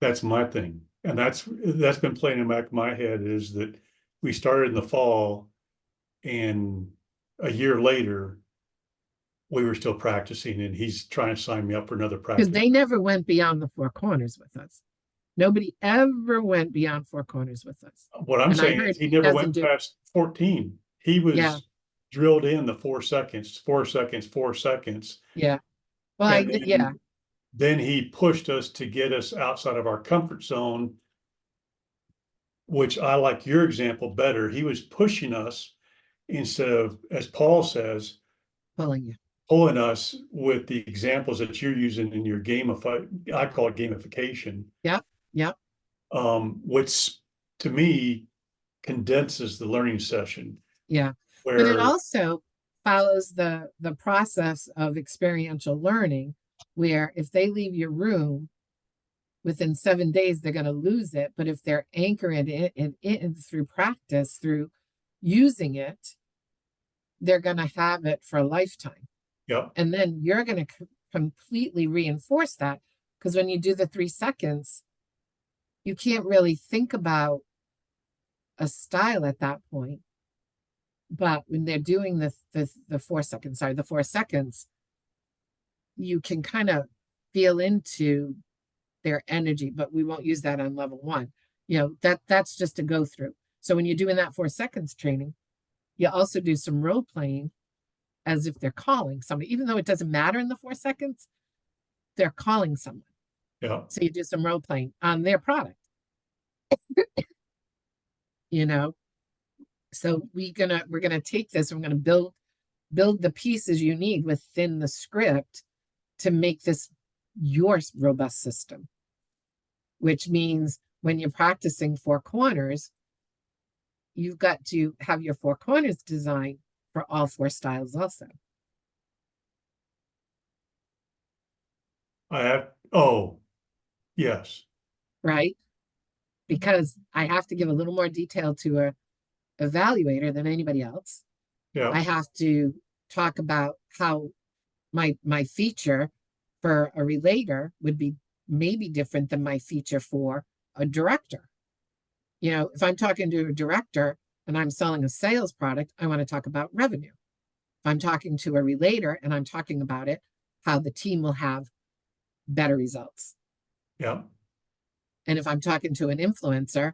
That's my thing. And that's been playing in the back of my head, is that we started in the fall and a year later we were still practicing, and he's trying to sign me up for another practice. Because they never went beyond the 4 corners with us. Nobody ever went beyond 4 corners with us. What I'm And I saying heard is he he never doesn't went past 14. He was Yeah. drilled in the 4 seconds, 4 seconds, 4 seconds. Yeah. Well, And yeah. then he pushed us to get us outside of our comfort zone, which I like your example better. He was pushing us instead of, as Paul says, pulling us with the examples that you're using in your I call it gamification. Yep. Yep. Which to me condenses the learning session. Yeah. But it also follows the process of experiential learning, where if they leave your room within 7 days, they're going to lose it. But if they're anchoring it through practice, through using it, they're going to have it for a lifetime. Yep. And then you're going to completely reinforce that, because when you do the 3 seconds, you can't really think about a style at that point. But when they're doing the 4 seconds, the 4 seconds, you can kind of feel into their energy, but we won't use that on level 1. That's just a go through. So when you're doing that 4 seconds training, you also do some role playing as if they're calling somebody, even though it doesn't matter in the 4 seconds, they're calling someone. Yeah. So you do some role playing on their product. So we're gonna take this, we're gonna build the pieces you need within the script to make this your robust system, which means when you're practicing 4 corners, you've got to have your 4 corners designed for all 4 styles also. Yes. Right? Because I have to give a little more detail to a evaluator than anybody else. Yeah. I have to talk about how my feature for a relator would be maybe different than my feature for a director. If I'm talking to a director and I'm selling a sales product, I want to talk about revenue. If I'm talking to a relator and I'm talking about it, how the team will have better results. Yeah. And if I'm talking to an influencer,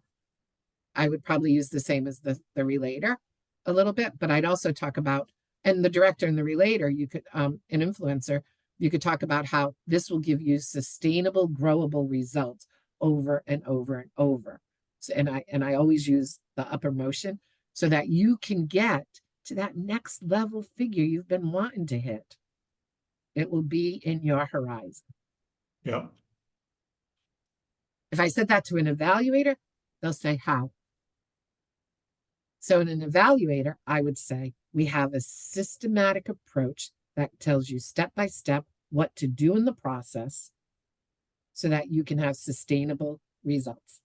I would probably use the same as the relator a little bit, but I'd also talk about, and the director and the relator, you could, an influencer, you could talk about how this will give you sustainable, growable results over and over and over. So, and I always use the upper motion so that you can get to that next level figure you've been wanting to hit. It will be in your horizon. Yeah. If I said that to an evaluator, they'll say, how? So in an evaluator, I would say we have a systematic approach that tells you step by step what to do in the process so that you can have sustainable results.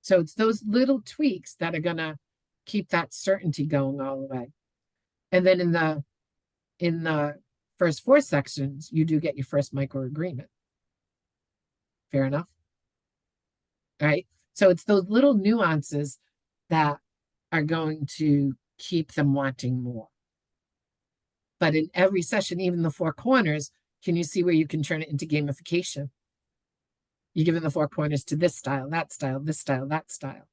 So it's those little tweaks that are going to keep that certainty going all the way. And then in the first 4 sections, you do get your first micro agreement. Fair enough? All right. So it's those little nuances that are going to keep them wanting more. But in every session, even the 4 corners, can you see where you can turn it into gamification? You're giving the 4 corners to this style, that style, this style, that style.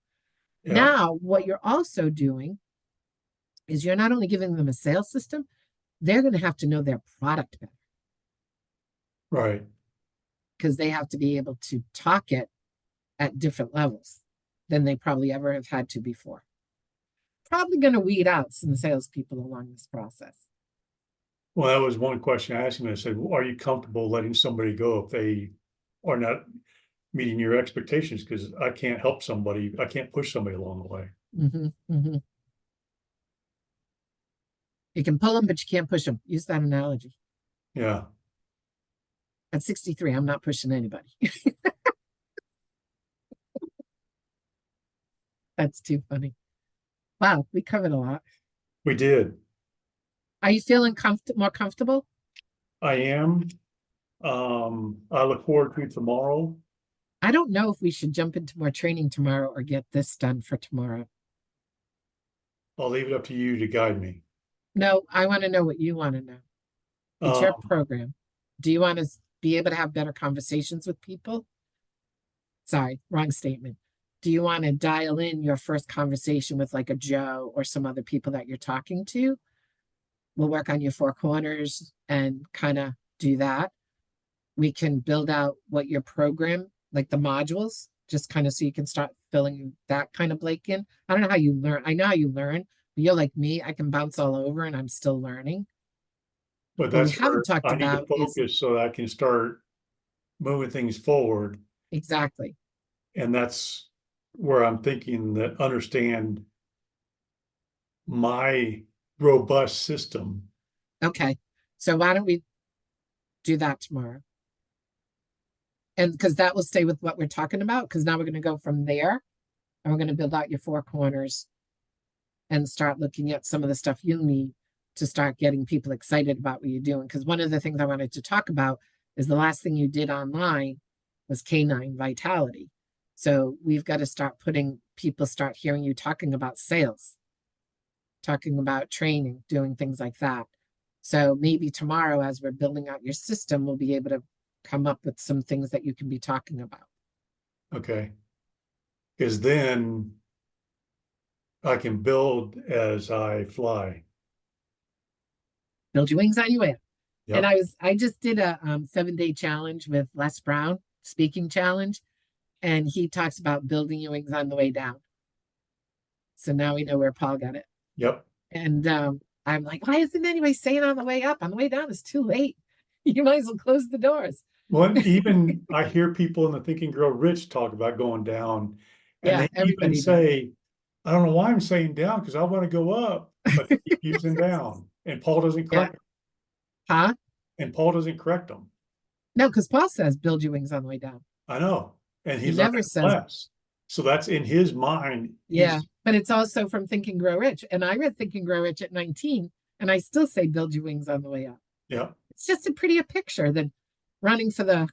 Yeah. Now, what you're also doing is you're not only giving them a sales system, they're going to have to know their product better. Right. Because they have to be able to talk it at different levels than they probably ever have had to before. Probably going to weed out some salespeople along this process. Well, that was one question I asked him. I said, well, are you comfortable letting somebody go if they are not meeting your expectations? Because I can't help somebody. I can't push somebody along the way. You can pull them, but you can't push them. Use that analogy. Yeah. At 63, I'm not pushing anybody. That's too funny. Wow, we covered a lot. We did. Are you feeling more comfortable? I am. I look forward to tomorrow. I don't know if we should jump into more training tomorrow or get this done for tomorrow. I'll leave it up to you to guide me. No, I want to know what you want to know. It's your program. Do you want to be able to have better conversations with people? Sorry, wrong statement. Do you want to dial in your first conversation with like a Joe or some other people that you're talking to? We'll work on your 4 corners and kind of do that. We can build out what your program, like the modules, just kind of so you can start filling that kind of blank in. I don't know how you learn. I know how you learn, but you're like me. I can bounce all over and I'm still learning. But What we that's where haven't talked I need to about is focus so that I can start moving things forward. exactly. And that's where I'm thinking that understand my robust system. Okay. So why don't we do that tomorrow? And because that will stay with what we're talking about, because now we're going to go from there and we're going to build out your 4 corners and start looking at some of the stuff you need to start getting people excited about what you're doing. Because one of the things I wanted to talk about is the last thing you did online was Canine Vitality. So we've got to start people start hearing you talking about sales, talking about training, doing things like that. So maybe tomorrow, as we're building out your system, we'll be able to come up with some things that you can be talking about. Okay. Because then I can build as I fly. Build your wings on your way. Yep. And I just did a 7-day challenge with Les Brown, speaking challenge, and he talks about building your wings on the way down. So now we know where Paul got it. Yep. And I'm like, why isn't anybody saying on the way up? On the way down is too late. You might as well close the doors. Well, even I hear people in the Think and Grow Rich talk about going down, and Yeah, they even say, I don't know why I'm saying down because I want to go up, but they keep using down. And Paul doesn't correct them. Huh? And Paul doesn't correct them. No, because Paul says build your wings on the way down. I know. And He he's never says less. So that's in his mind. Yeah, but it's also from Think and Grow Rich. And I read Think and Grow Rich at 19, and I still say build your wings on the way up. Yeah. It's just a prettier picture than running for the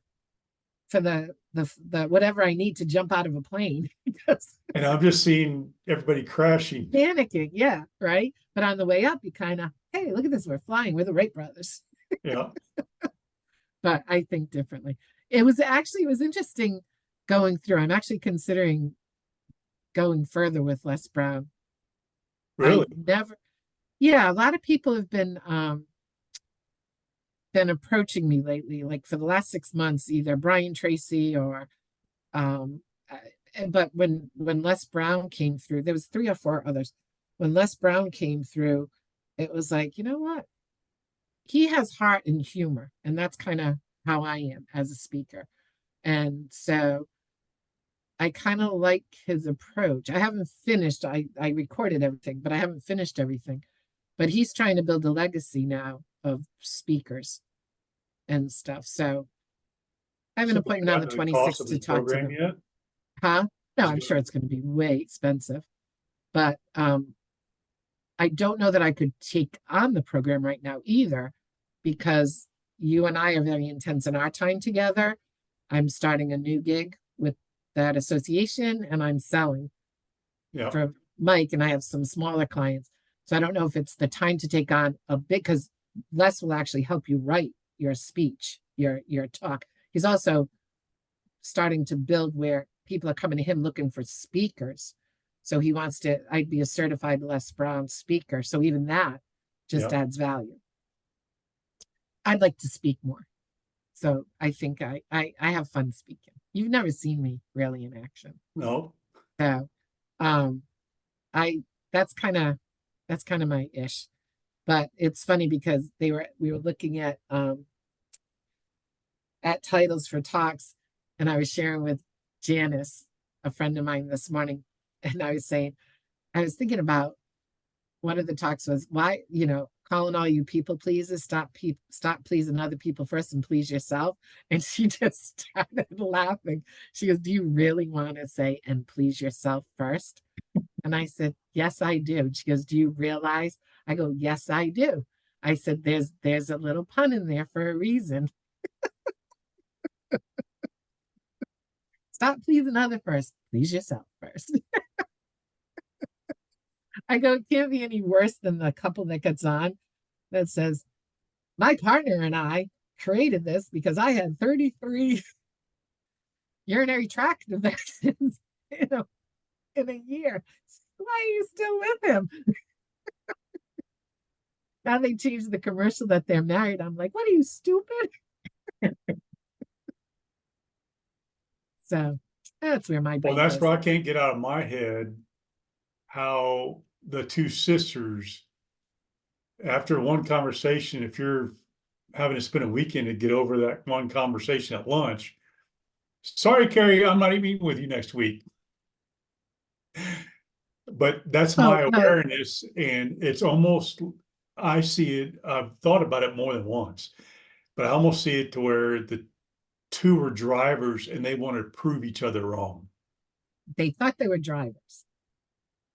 whatever I need to jump out of a plane. And I'm just seeing everybody crashing. Panicking, yeah, right? But on the way up, you kind of, hey, look at this, we're flying, we're the Wright brothers. Yeah. But I think differently. It was interesting going through. I'm actually considering going further with Les Brown. Really? Yeah, a lot of people have been approaching me lately, like for the last 6 months, either Brian Tracy or but when Les Brown came through, there was 3 or 4 others. When Les Brown came through, it was like, you know what? he has heart and humor, and that's kind of how I am as a speaker. And so I kind of like his approach. I haven't finished, I recorded everything, but I haven't finished everything. But he's trying to build a legacy now of speakers and stuff. So I have an So, appointment on the the cost 26th of to his talk to program them. yet? Huh? No, Is I'm it sure gonna- it's going to be way expensive. But I don't know that I could take on the program right now either, because you and I are very intense in our time together. I'm starting a new gig with that association and I'm selling Yeah, for Mike, and I have some smaller clients. So I don't know if it's the time to take on a big, because Les will actually help you write your speech, your talk. He's also starting to build where people are coming to him looking for speakers. So he wants to, I'd be a certified Les Brown speaker. So even that just yeah, adds value. I'd like to speak more. So I think I have fun speaking. You've never seen me really in action. no, So um I that's kind of my ish. But it's funny because we were looking at titles for talks, and I was sharing with Janice, a friend of mine this morning, and I was saying, I was thinking about one of the talks was why, calling all you people pleases, stop pleasing other people first and please yourself. And she just started laughing. She goes, "Do you really want to say and please yourself first?" And I said, "Yes, I do." She goes, "Do you realize?" I go, "Yes, I do." I said, there's a little pun in there for a reason. Stop pleasing other first. Please yourself first. I go, it can't be any worse than the couple that gets on that says, "My partner and I created this because I had 33 urinary tract infections in a year. Why are you still with him?" Now they changed the commercial that they're married. I'm like, what are you, stupid? So that's where my well, brain that's goes. where I can't get out of my head how the two sisters, after one conversation, if you're having to spend a weekend to get over that one conversation at lunch, sorry, Carrie, I'm not eating with you next week. But that's Oh, my no, awareness, and it's almost, I see it, I've thought about it more than once, but I almost see it to where the two are drivers and they want to prove each other wrong. they thought they were drivers,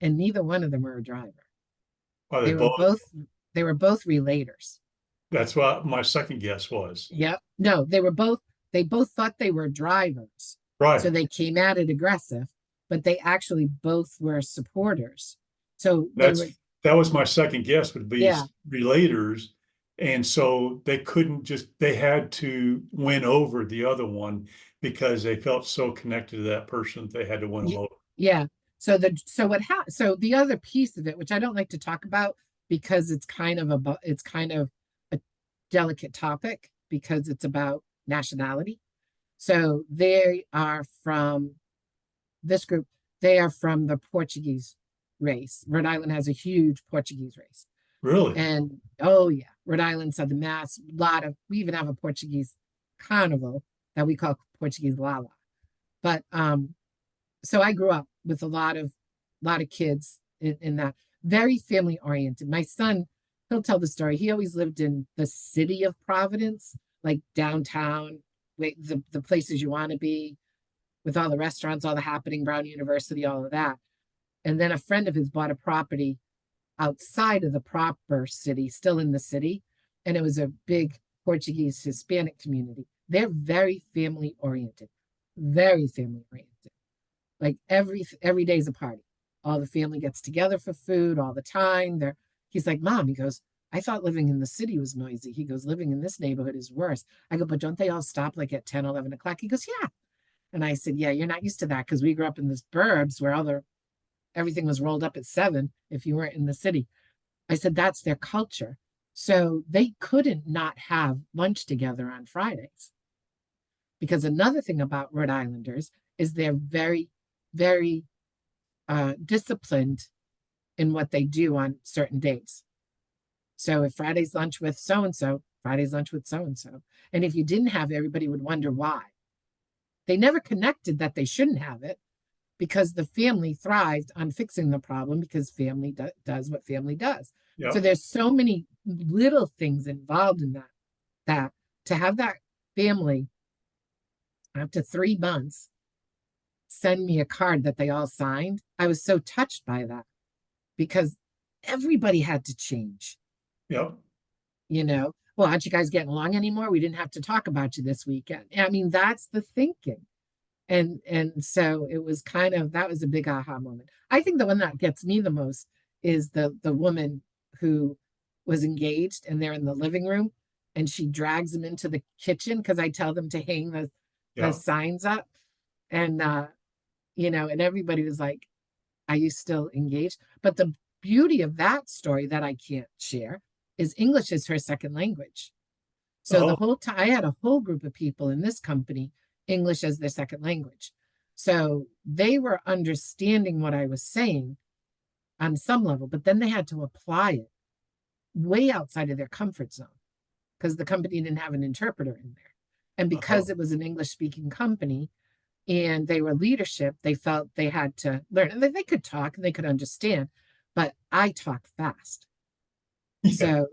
and neither one of them were a driver. Are they They were both? both they were both relators. That's what my second guess was. Yep. No, they both thought they were drivers. So Right. they came at it aggressive, but they actually both were supporters. So they were, That was my second guess would be yeah, relators. And so they couldn't just, they had to win over the other one because they felt so connected to that person, they had to win them over. yeah. So the other piece of it, which I don't like to talk about because it's kind of a delicate topic because it's about nationality. So they are from this group, they are from the Portuguese race. Rhode Island has a huge Portuguese race. Really? And oh yeah, Rhode Island, Southern Mass, we even have a Portuguese carnival that we call Portuguese Lala. But so I grew up with a lot of kids in that, very family oriented. My son, he'll tell the story. He always lived in the city of Providence, like downtown, the places you want to be, with all the restaurants, all the happening, Brown University, all of that. And then a friend of his bought a property outside of the proper city, still in the city, and it was a big Portuguese Hispanic community. They're very family oriented. Like every day's a party. All the family gets together for food all the time. He's like, "Mom," he goes, "I thought living in the city was noisy." He goes, "Living in this neighborhood is worse." I go, "But don't they all stop like at 10, 11 o'clock?" He goes, "Yeah." And I said, "Yeah, you're not used to that because we grew up in the burbs where everything was rolled up at 7 if you weren't in the city." I said, "That's their culture." So they couldn't not have lunch together on Fridays. Because another thing about Rhode Islanders is they're very, very disciplined in what they do on certain days. So if Friday's lunch with so-and-so, Friday's lunch with so-and-so. And if you didn't have it, everybody would wonder why. They never connected that they shouldn't have it because the family thrived on fixing the problem because family does what family does. So Yep. there's so many little things involved in that to have that family after 3 months send me a card that they all signed. I was so touched by that because everybody had to change, Yep. Well, aren't you guys getting along anymore? We didn't have to talk about you this weekend. I mean, that's the thinking. And so it was that was a big aha moment. I think the one that gets me the most is the woman who was engaged and they're in the living room and she drags them into the kitchen because I tell them to hang the Yep. signs up. And and everybody was like, are you still engaged? But the beauty of that story that I can't share is English is her second language. So the Oh, whole time I had a whole group of people in this company, English as their second language. So they were understanding what I was saying on some level, but then they had to apply it way outside of their comfort zone because the company didn't have an interpreter in there. And because it was an English speaking company and they were leadership, they felt they had to learn. And they could talk and they could understand, but I talk fast. yeah. So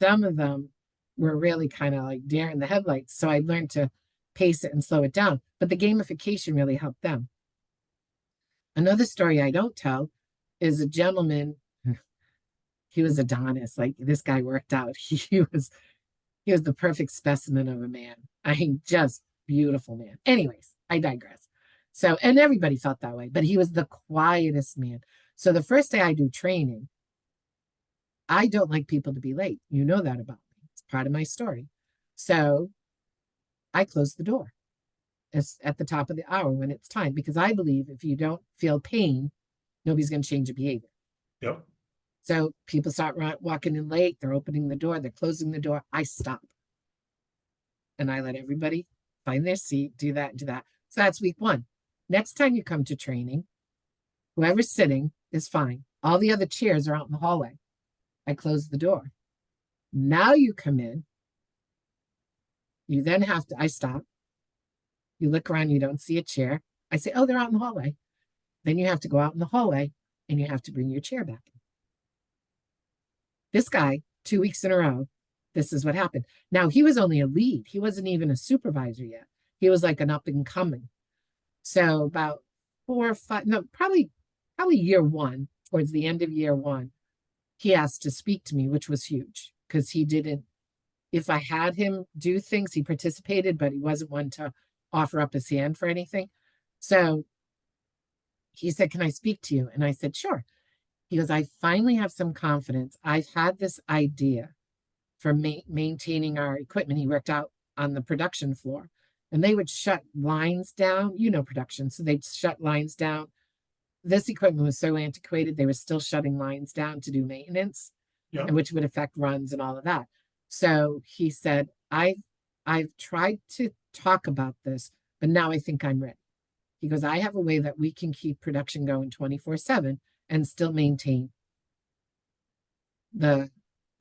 some of them were really kind of like deer in the headlights. So I learned to pace it and slow it down. But the gamification really helped them. Another story I don't tell is a gentleman. He was Adonis. Like this guy worked out. He was the perfect specimen of a man. I mean, just beautiful man. Anyways, I digress. So, and everybody felt that way, but he was the quietest man. So the first day I do training, I don't like people to be late. You know that about me. It's part of my story. So I close the door. It's at the top of the hour when it's time because I believe if you don't feel pain, nobody's going to change your behavior. Yep. So people start walking in late, they're opening the door, they're closing the door. I stop. And I let everybody find their seat, do that, and do that. So that's week 1. Next time you come to training, whoever's sitting is fine. All the other chairs are out in the hallway. I close the door. Now you come in. You then I stop. You look around, you don't see a chair. I say, oh, they're out in the hallway. Then you have to go out in the hallway and you have to bring your chair back. This guy, 2 weeks in a row, this is what happened. Now, he was only a lead. He wasn't even a supervisor yet. He was like an up and coming. So about 4 or 5, no, probably year 1, towards the end of year 1, he asked to speak to me, which was huge because he didn't, if I had him do things, he participated, but he wasn't one to offer up his hand for anything. So he said, can I speak to you? And I said, sure. He goes, I finally have some confidence. I've had this idea for maintaining our equipment. He worked out on the production floor and they would shut lines down, production. So they'd shut lines down. This equipment was so antiquated, they were still shutting lines down to do maintenance, Yep. and which would affect runs and all of that. So he said, I've tried to talk about this, but now I think I'm ready. He goes, I have a way that we can keep production going 24/7 and still maintain the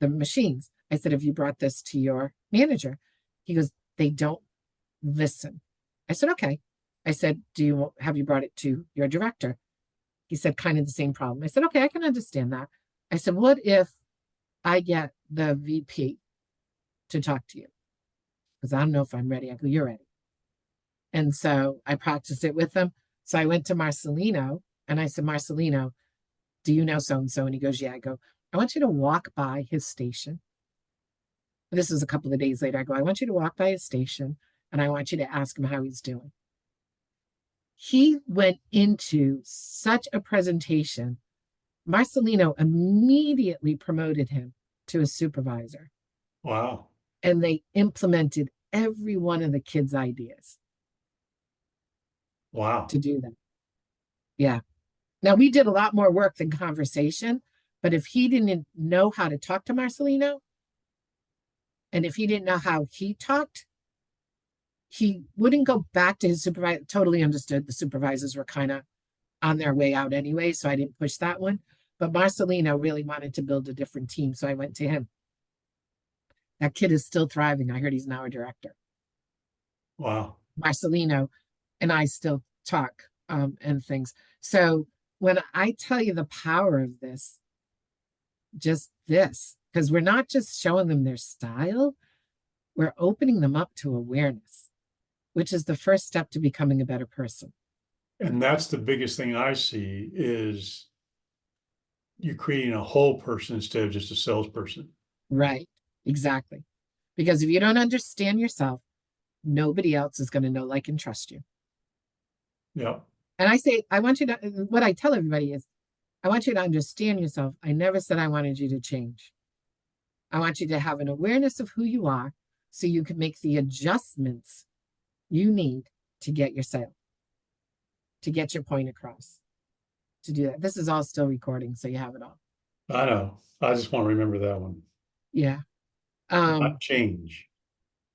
machines. I said, have you brought this to your manager? He goes, they don't listen. I said, okay. I said, have you brought it to your director? He said, kind of the same problem. I said, okay, I can understand that. I said, what if I get the VP to talk to you? Because I don't know if I'm ready. I go, you're ready. And so I practiced it with him. So I went to Marcelino and I said, Marcelino, do you know so-and-so? And he goes, yeah. I go, I want you to walk by his station. This was a couple of days later. I go, I want you to walk by his station and I want you to ask him how he's doing. He went into such a presentation. Marcelino immediately promoted him to a supervisor. Wow. And they implemented every one of the kids' ideas. Wow. To do that. Yeah. Now we did a lot more work than conversation, but if he didn't know how to talk to Marcelino, and if he didn't know how he talked, he wouldn't go back to his supervisor. Totally understood. The supervisors were kind of on their way out anyway, so I didn't push that one. But Marcelino really wanted to build a different team, so I went to him. That kid is still thriving. I heard he's now a director. Wow. Marcelino and I still talk and things. So when I tell you the power of this, just this, because we're not just showing them their style, we're opening them up to awareness, which is the first step to becoming a better person. And that's the biggest thing I see is you're creating a whole person instead of just a salesperson. Right. Exactly. Because if you don't understand yourself, nobody else is going to know, like, and trust you. Yeah. And I say, I want you to, what I tell everybody is, I want you to understand yourself. I never said I wanted you to change. I want you to have an awareness of who you are so you can make the adjustments you need to get your sale, to get your point across, to do that. This is all still recording, so you have it all. I know. I just want to remember that one. Yeah. Not change.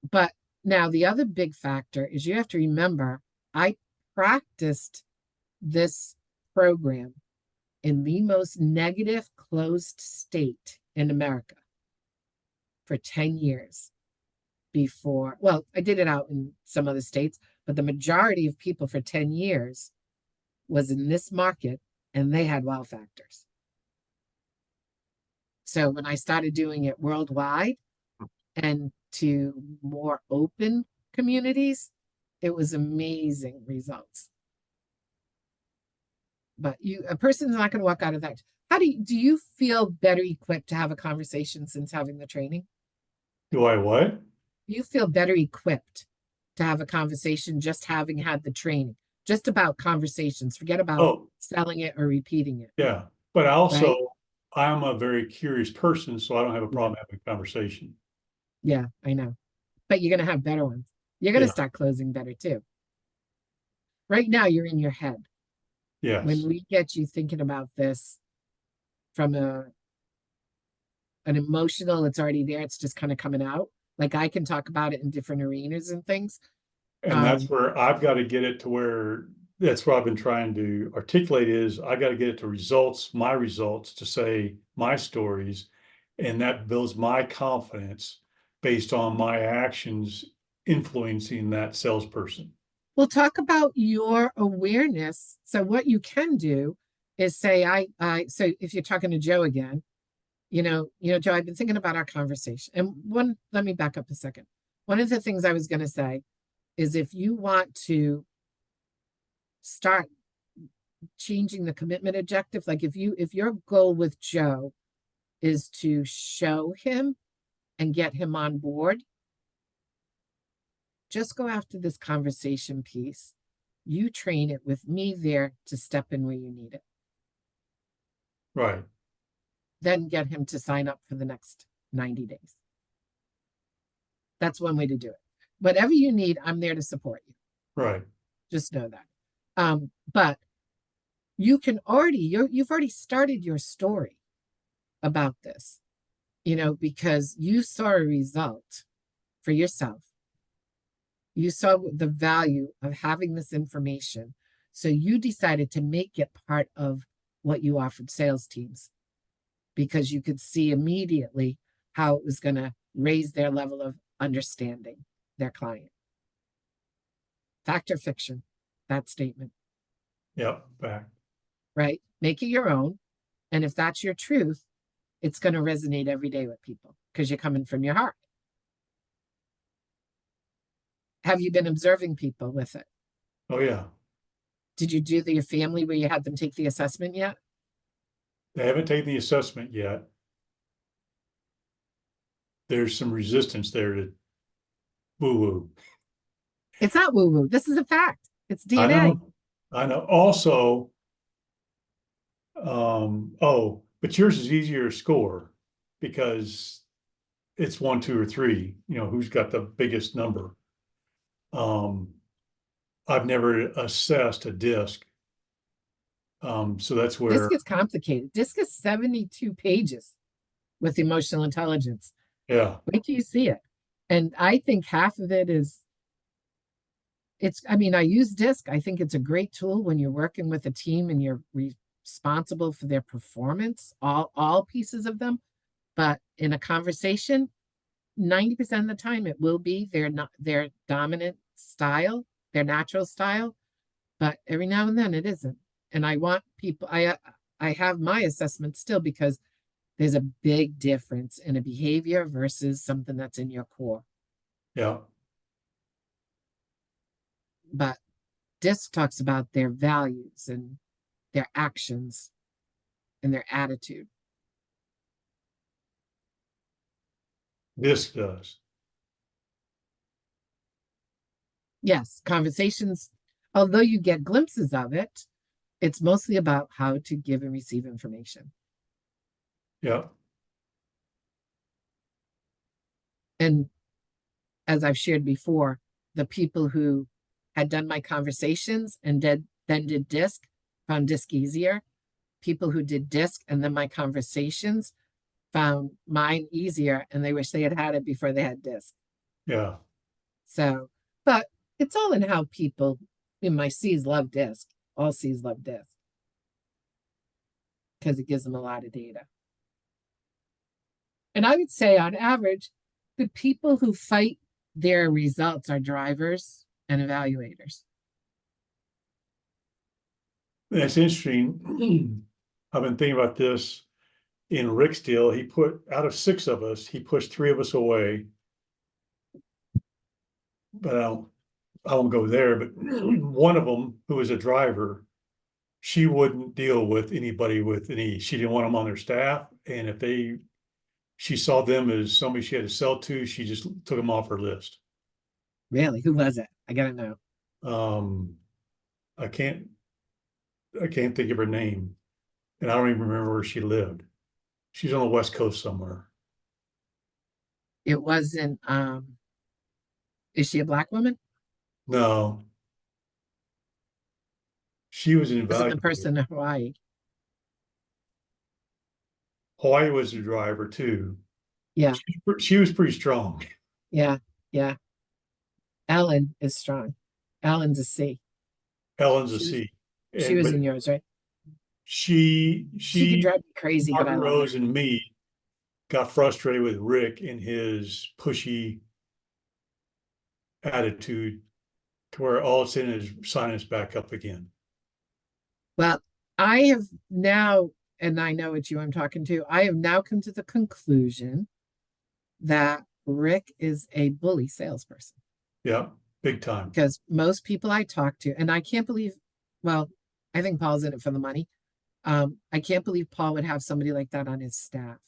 But now the other big factor is you have to remember, I practiced this program in the most negative closed state in America for 10 years before. Well, I did it out in some other states, but the majority of people for 10 years was in this market and they had wow factors. So when I started doing it worldwide and to more open communities, it was amazing results. But a person's not going to walk out of that. How do you feel better equipped to have a conversation since having the training? Do I what? Do you feel better equipped to have a conversation just having had the training? Just about conversations. Forget about Oh, selling it or repeating it, yeah. But also, right? I'm a very curious person, so I don't have a Yeah, problem having a conversation. yeah, I know. But you're going to have better ones. You're going to Yeah. start closing better too. Right now, you're in your head. When Yes. we get you thinking about this from an emotional, it's already there. It's just kind of coming out. Like I can talk about it in different arenas and things. And that's where I've got to get it to where that's what I've been trying to articulate is I got to get it to results, my results to say my stories. And that builds my confidence based on my actions influencing that salesperson. We'll talk about your awareness. So what you can do is say, so if you're talking to Joe again, Joe, I've been thinking about our conversation. And let me back up a second. One of the things I was going to say is if you want to start changing the commitment objective, like if your goal with Joe is to show him and get him on board, just go after this conversation piece. You train it with me there to step in where you need it. Right. Then get him to sign up for the next 90 days. That's one way to do it. Whatever you need, I'm there to support you. Right. Just know that. But you can you've already started your story about this, because you saw a result for yourself. You saw the value of having this information. So you decided to make it part of what you offered sales teams because you could see immediately how it was going to raise their level of understanding their client. Fact or fiction, that statement. Yep. Fact. Right? Make it your own. And if that's your truth, it's going to resonate every day with people because you're coming from your heart. Have you been observing people with it? Oh, yeah. Did you do your family where you had them take the assessment yet? They haven't taken the assessment yet. There's some resistance there to woo-woo. It's not woo-woo. This is a fact. It's DNA. I know. I know. Also, but yours is easier to score because it's 1, 2, or 3. Who's got the biggest number? I've never assessed a DISC. So that's where DISC is complicated. DISC is 72 pages with emotional intelligence. yeah. Wait till you see it. And I think half of it is I use DISC. I think it's a great tool when you're working with a team and you're responsible for their performance, all pieces of them. But in a conversation, 90% of the time it will be their dominant style, their natural style. But every now and then it isn't. And I want people, I have my assessment still because there's a big difference in a behavior versus something that's in your core. Yeah. But DISC talks about their values and their actions and their attitude. This does. Yes, conversations, although you get glimpses of it, it's mostly about how to give and receive information. Yeah. And as I've shared before, the people who had done my conversations and then did DISC found DISC easier. People who did DISC and then my conversations found mine easier, and they wish they had had it before they had DISC. Yeah. So, but it's all in how people in my C's love DISC. All C's love DISC because it gives them a lot of data. And I would say on average, the people who fight their results are drivers and evaluators. That's interesting. I've been thinking about this in Rick's deal. He put out of 6 of us, he pushed 3 of us away. But I won't go there. But one of them, who was a driver, she wouldn't deal with anybody with an E. She didn't want them on their staff. And if she saw them as somebody she had to sell to, she just took them off her list. Really? Who was it? I gotta know. I can't think of her name, and I don't even remember where she lived. She's on the West Coast somewhere. It wasn't, is she a Black woman? No. She was an Wasn't the evaluator. person in Hawaii? Hawaii was the driver too. Yeah, She was pretty strong. yeah, yeah. Ellen is strong. Ellen's a C. Ellen's a She was- C. She was But in yours, right? she She could drive me crazy, but I Martin love Rose her. and me got frustrated with Rick and his pushy attitude to where all it's in is signing us back up again. Well, I have now, and I know it's you I'm talking to, I have now come to the conclusion that Rick is a bully salesperson. Yeah, big time. Because most people I talk to, and I can't believe, well, I think Paul's in it for the money. I can't believe Paul would have somebody like that on his staff.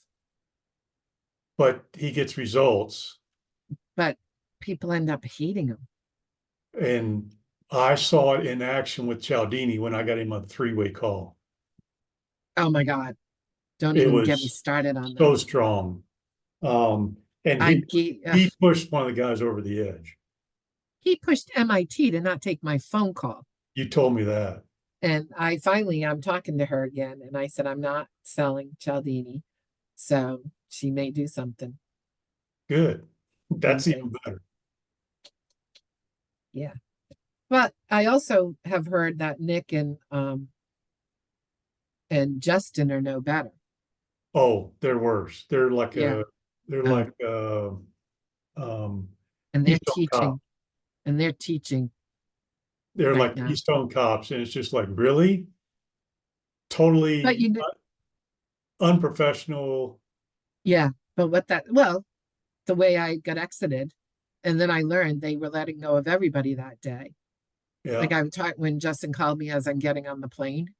But he gets results. But people end up hating him. And I saw it in action with Cialdini when I got him a 3-way call. Oh my God. Don't It even get me was started on so that. strong. And he pushed one of the guys over the edge. He pushed MIT to not take my phone call. You told me that. And I'm talking to her again, and I said, I'm not selling Cialdini. So she may do something. Good. That's Okay. even better. Yeah. But I also have heard that Nick and Justin are no better. Oh, they're worse. They're like Yeah. they're Oh. like And they're Keystone Cop. teaching. And they're teaching. They're right like now. Keystone Cops, and it's just like, really? Totally But you know, unprofessional. yeah. But well, the way I got exited, and then I learned they were letting go of everybody that day. Yeah. Like I'm talking when Justin called me as I'm getting on the plane.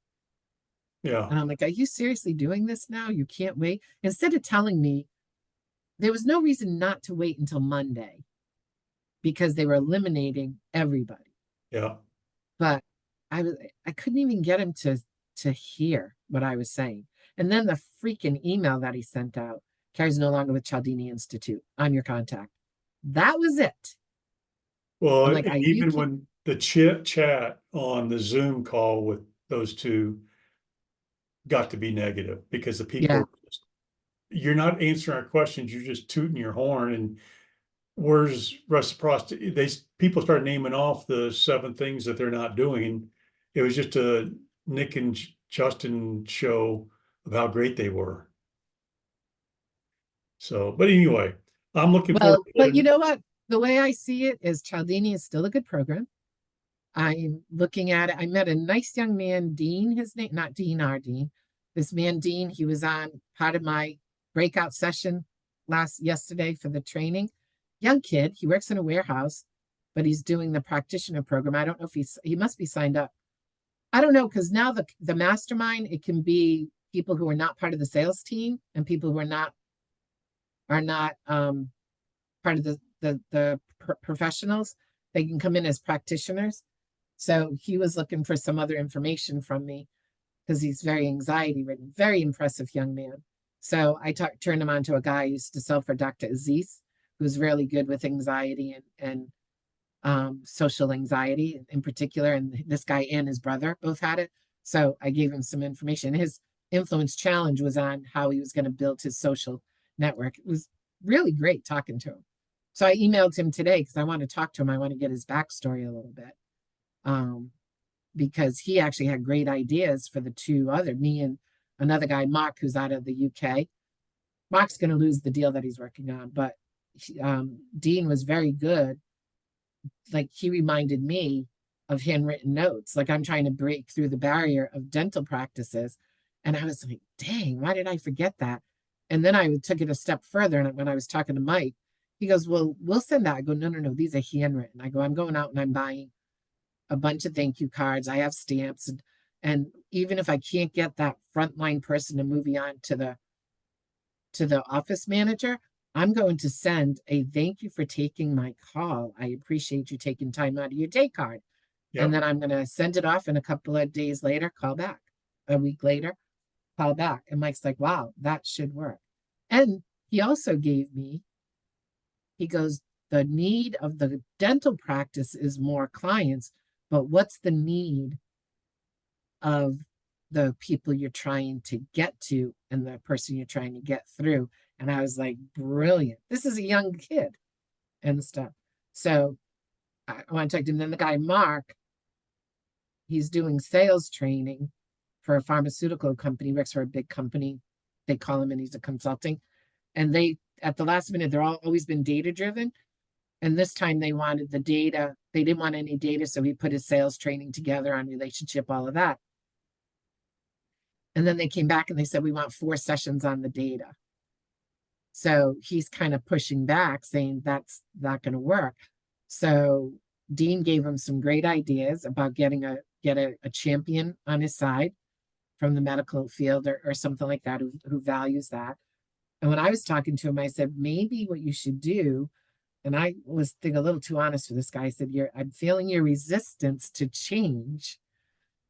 Yeah. And I'm like, are you seriously doing this now? You can't wait. Instead of telling me there was no reason not to wait until Monday because they were eliminating everybody. Yeah. But I couldn't even get him to hear what I was saying. And then the freaking email that he sent out, Carrie's no longer with Cialdini Institute. I'm your contact. That was it. Well, like, even when the chat on the Zoom call with those two got to be negative because the people, Yeah. You're not answering our questions. You're just tooting your horn. And where's reciprocity? People start naming off the 7 things that they're not doing. It was just Nick and Justin show of how great they were. So, but anyway, I'm looking forward Well, to but you getting, know what? The way I see it is Cialdini is still a good program. I'm looking at it. I met a nice young man, Dean, his name, not Dean, our Dean. This man, Dean, he was on part of my breakout session yesterday for the training. Young kid, he works in a warehouse, but he's doing the practitioner program. I don't know if he must be signed up. I don't know, because now the mastermind, it can be people who are not part of the sales team and people who are not part of the professionals. They can come in as practitioners. So he was looking for some other information from me because he's very anxiety ridden, very impressive young man. So I turned him on to a guy who used to sell for Dr. Aziz, who's really good with anxiety and social anxiety in particular. And this guy and his brother both had it. So I gave him some information. His influence challenge was on how he was going to build his social network. It was really great talking to him. So I emailed him today because I want to talk to him. I want to get his backstory a little bit. Because he actually had great ideas for the two other, me and another guy, Mark, who's out of the UK. Mark's going to lose the deal that he's working on, but Dean was very good. Like he reminded me of handwritten notes. Like I'm trying to break through the barrier of dental practices. And I was like, dang, why did I forget that? And then I took it a step further. And when I was talking to Mike, he goes, well, we'll send that. I go, no, these are handwritten. I go, I'm going out and I'm buying a bunch of thank you cards. I have stamps, and even if I can't get that frontline person to move you on to the office manager, I'm going to send a thank you for taking my call. I appreciate you taking time out of your day card. And yep, then I'm going to send it off, and a couple of days later, call back. A week later, call back. And Mike's like, wow, that should work. And he also gave me, he goes, the need of the dental practice is more clients, but what's the need of the people you're trying to get to and the person you're trying to get through? And I was like, brilliant. This is a young kid and stuff. So I want to talk to him. Then the guy, Mark, he's doing sales training for a pharmaceutical company, works for a big company. They call him and he's a consulting. And they, at the last minute, they're always been data driven. And this time they wanted the data. They didn't want any data. So he put his sales training together on relationship, all of that. And then they came back and they said, we want 4 sessions on the data. So he's kind of pushing back, saying that's not going to work. So Dean gave him some great ideas about get a champion on his side from the medical field or something like that who values that. And when I was talking to him, I said, maybe what you should do, and I was thinking a little too honest for this guy. I said, I'm feeling your resistance to change.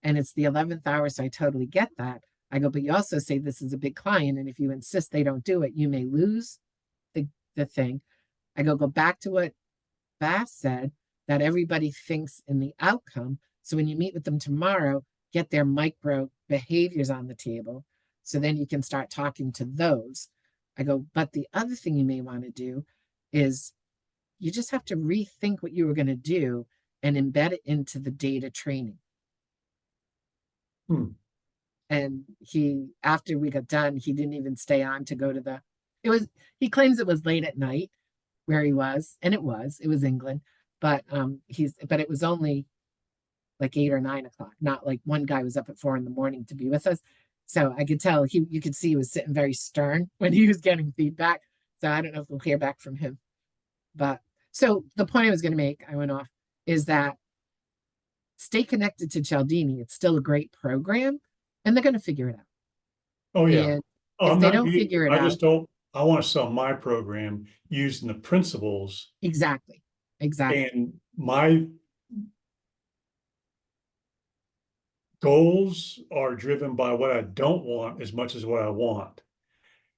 And it's the 11th hour, so I totally get that. I go, but you also say this is a big client, and if you insist they don't do it, you may lose the thing. I go back to what Bass said, that everybody thinks in the outcome. So when you meet with them tomorrow, get their micro behaviors on the table. So then you can start talking to those. I go, but the other thing you may want to do is you just have to rethink what you were going to do and embed it into the data training. hmm, And after we got done, he didn't even stay on to go to he claims it was late at night where he was, and it was England, but it was only like 8 or 9 o'clock, not like one guy was up at 4 a.m. to be with us. So I could tell you could see he was sitting very stern when he was getting feedback. So I don't know if we'll hear back from him. But so the point I was going to make, I went off, is that stay connected to Cialdini. It's still a great program, and they're going to figure it out. oh yeah. And Oh, if I'm they not, don't figure it I out, just don't, I want to sell my program using the principles, exactly. and my goals are driven by what I don't want as much as what I want.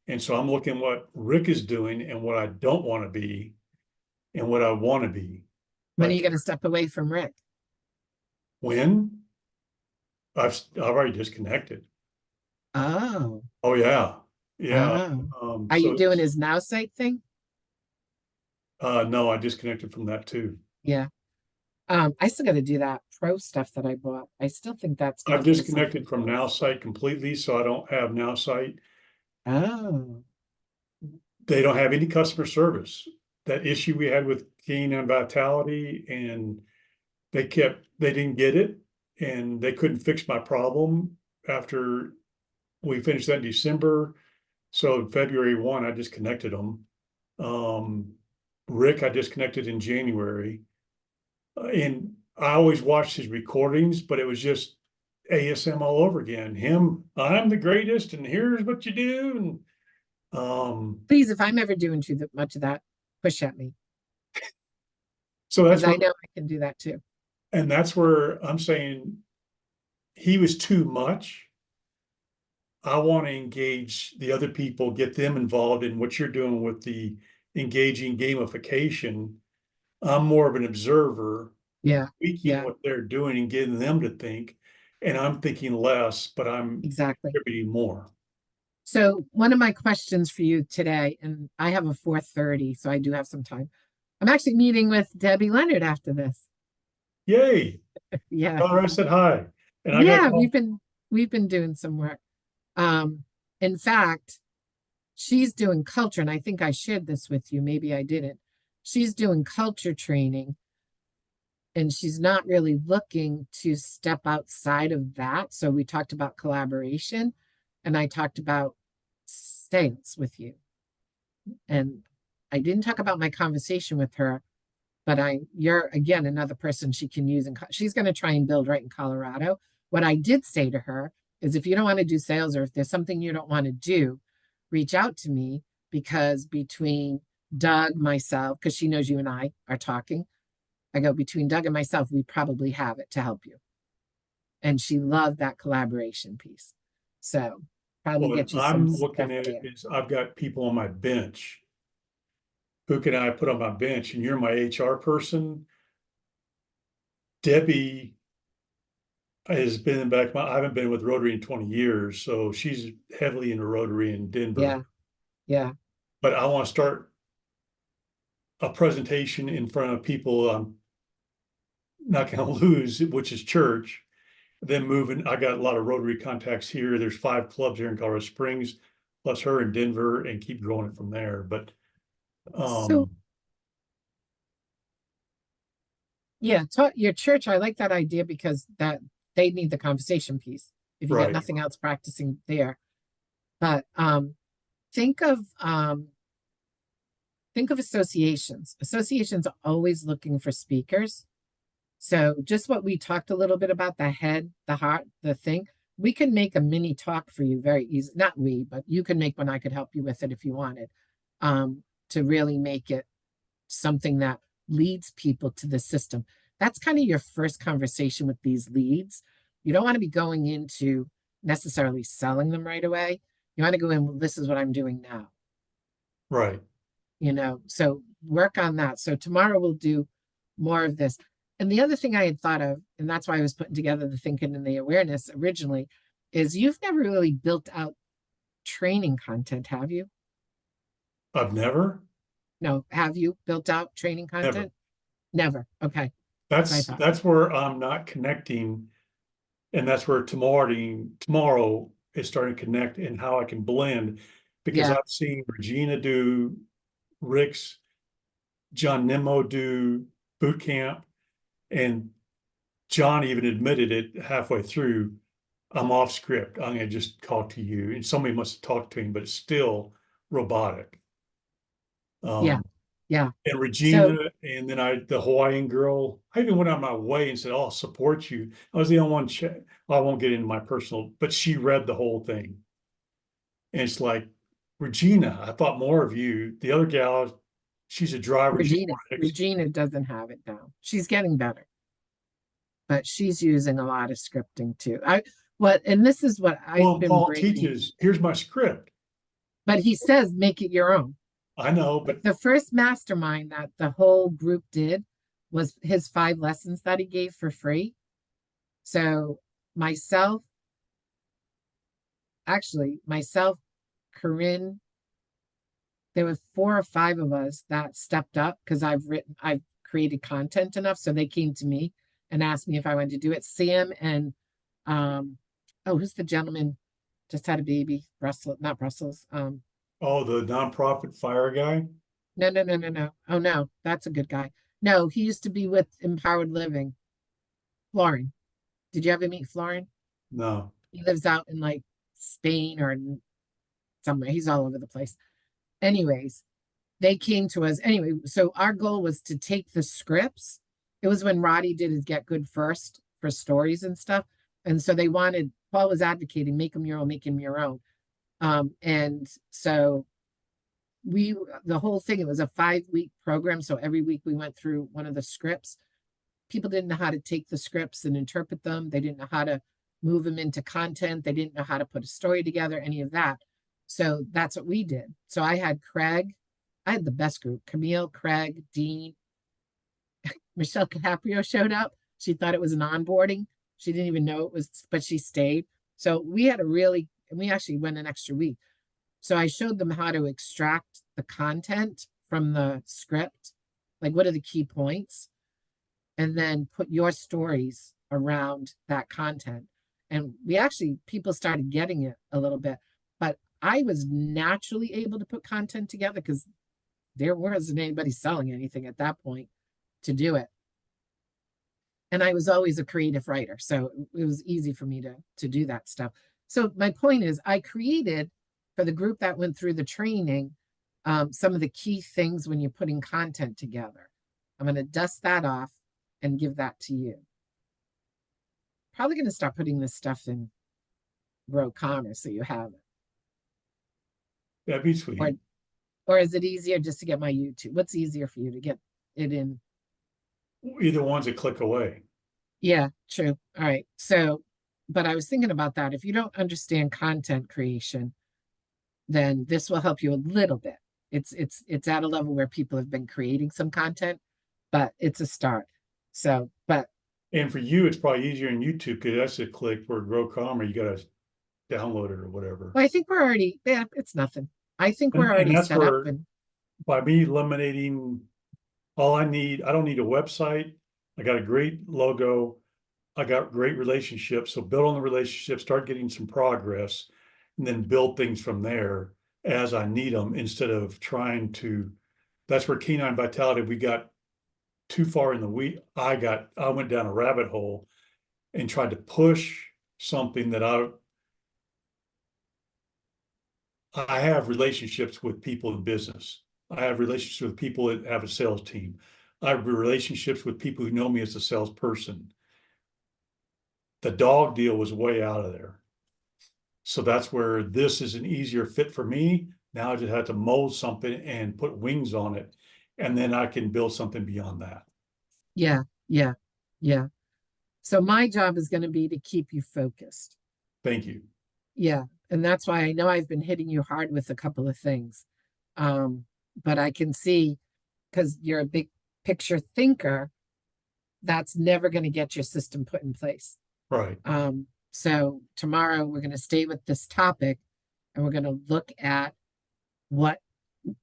And so I'm looking what Rick is doing and what I don't want to be and what I want to be. When are you Like going to step away from Rick? when I've already disconnected. Oh, Oh yeah. Yeah. oh. Are you So doing his now site thing? no, I disconnected from that too. Yeah. I still got to do that pro stuff that I bought. I still think that's going I've to be disconnected from something. NowSite completely, so I don't have NowSite. Oh, They don't have any customer service. That issue we had with Gain and Vitality, and they didn't get it, and they couldn't fix my problem after we finished that in December. So February 1, I disconnected them. Rick, I disconnected in January. And I always watched his recordings, but it was just ASM all over again. Him, I'm the greatest, and here's what you do. And please, if I'm ever doing too much of that, push at me so because that's I where, know I can do that too. and that's where I'm saying he was too much. I want to engage the other people, get them involved in what you're doing with the engaging gamification. I'm more of an observer, Yeah, tweaking yeah, what they're doing and getting them to think. And I'm thinking less, but I'm exactly. contributing more. So one of my questions for you today, and I have a 4:30, so I do have some time. I'm actually meeting with Debbie Leonard after this. Yay. Yeah. Tell her I said hi. And I got, Yeah, we've been doing some work. In fact, she's doing culture, and I think I shared this with you, maybe I didn't. She's doing culture training, and she's not really looking to step outside of that. So we talked about collaboration, and I talked about sales with you. And I didn't talk about my conversation with her, but you're again another person she can use, and she's going to try and build right in Colorado. What I did say to her is, if you don't want to do sales, or if there's something you don't want to do, reach out to me, because between Doug, myself, because she knows you and I are talking, I go, between Doug and myself, we probably have it to help you. And she loved that collaboration piece. So probably what get you some I'm stuff looking at it there. is I've got people on my bench. Who can I put on my bench? And you're my HR person. Debbie has been back. I haven't been with Rotary in 20 years, so she's heavily into Rotary in Denver. Yeah, yeah, But I want to start a presentation in front of people I'm not going to lose, which is church. Then moving, I got a lot of Rotary contacts here. There's 5 clubs here in Colorado Springs, plus her in Denver, and keep growing it from there. But so um, yeah, your church, I like that idea, because that they need the conversation piece if you got right, nothing else practicing there. But think of um think of associations. Associations are always looking for speakers. So just what we talked a little bit about, the head, the heart, the thing, we can make a mini talk for you very easy. Not we, but you can make one. I could help you with it if you wanted, to really make it something that leads people to the system. That's kind of your first conversation with these leads. You don't want to be going into necessarily selling them right away. You want to go in, well, this is what I'm doing now, right. so work on that. So tomorrow we'll do more of this. And the other thing I had thought of, and that's why I was putting together the thinking and the awareness originally, is you've never really built out training content, have you? I've never, No, have you built out training never. content? Never. Okay. That's what I thought. That's where I'm not connecting, and that's where tomorrow is starting to connect and how I can blend, because Yeah. I've seen Regina do Rick's, John Nimmo do boot camp, and John even admitted it halfway through. I'm off script. I'm gonna just talk to you, and somebody must have talked to him, but it's still robotic. Yeah. Um, Yeah. and So Regina, and then the Hawaiian girl. I even went out of my way and said, "Oh, I'll support you." I was the only one. I won't get into my personal, but she read the whole thing, and it's like, Regina, I thought more of you. The other gal, she's a driver. She's Regina, more Regina doesn't have it down. She's getting better, but she's using a lot of scripting too. And this is what I've well. been Paul breaking. teaches. Here's my script. But he says make it your own. I know, but The first mastermind that the whole group did was his 5 lessons that he gave for free. So myself, myself, Corinne, there were 4 or 5 of us that stepped up, because I've created content enough. So they came to me and asked me if I wanted to do it. Sam and oh, who's the gentleman just had a baby? Brussels, not Brussels. Oh, the nonprofit fire guy? No. Oh no, that's a good guy. No, he used to be with Empowered Living. Florin. Did you ever meet Florin? No. He lives out in like Spain or somewhere. He's all over the place. Anyways, they came to us anyway. So our goal was to take the scripts. It was when Roddy did his Get Good First for stories and stuff. And so they wanted, Paul was advocating, make them your own, make them your own. And so the whole thing, it was a 5-week program. So every week we went through one of the scripts. People didn't know how to take the scripts and interpret them. They didn't know how to move them into content. They didn't know how to put a story together, any of that. So that's what we did. So I had Craig. I had the best group. Camille, Craig, Dean, Michelle Caprio showed up. She thought it was an onboarding. She didn't even know it was, but she stayed. So we had and we actually went an extra week. So I showed them how to extract the content from the script. Like, what are the key points? And then put your stories around that content. And people started getting it a little bit. But I was naturally able to put content together because there wasn't anybody selling anything at that point to do it. And I was always a creative writer, so it was easy for me to do that stuff. So my point is, I created for the group that went through the training some of the key things when you're putting content together. I'm going to dust that off and give that to you. Probably going to start putting this stuff in Grow Commerce so you have it. That'd be sweet. Or is it easier just to get my YouTube? What's easier for you to get it in? Either one's a click away. Yeah, true. All right. So, but I was thinking about that. If you don't understand content creation, then this will help you a little bit. It's at a level where people have been creating some content, but it's a start. So, but And for you, it's probably easier in YouTube because that's a click. For Grow Commerce, you got to download it or whatever. well, I think we're already, yeah, it's nothing. I think we're And already that's set up where, and by me eliminating all I don't need a website. I got a great logo. I got great relationships. So build on the relationship, start getting some progress, and then build things from there as I need them instead of trying to. That's where Canine Vitality, we got too far in the weed. I went down a rabbit hole and tried to push something that I have relationships with people in business. I have relationships with people that have a sales team. I have relationships with people who know me as a salesperson. The dog deal was way out of there. So that's where this is an easier fit for me. Now I just have to mold something and put wings on it. And then I can build something beyond that. yeah. So my job is going to be to keep you focused. Thank you. Yeah. And that's why I know I've been hitting you hard with a couple of things. But I can see, because you're a big picture thinker, that's never going to get your system put in place. Right. So tomorrow we're going to stay with this topic and we're going to look at what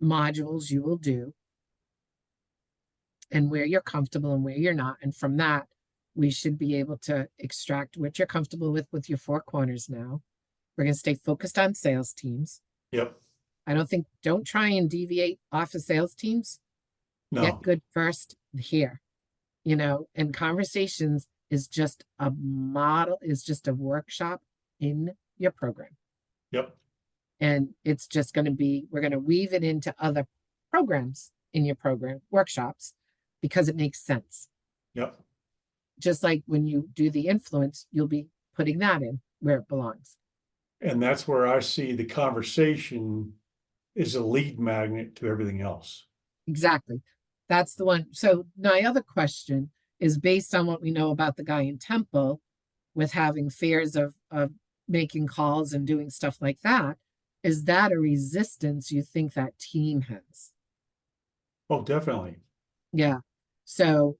modules you will do and where you're comfortable and where you're not. And from that, we should be able to extract what you're comfortable with your 4 corners now. We're going to stay focused on sales teams. Yep. Don't try and deviate off of sales teams. No. Get good first here, and conversations is just a model, is just a workshop in your program. Yep. And it's just going to be, we're going to weave it into other programs in your program, workshops, because it makes sense. Yep. Just like when you do the influence, you'll be putting that in where it belongs. And that's where I see the conversation is a lead magnet to everything else. Exactly. That's the one. So my other question is based on what we know about the guy in Temple with having fears of making calls and doing stuff like that. Is that a resistance you think that team has? Oh, definitely. Yeah. So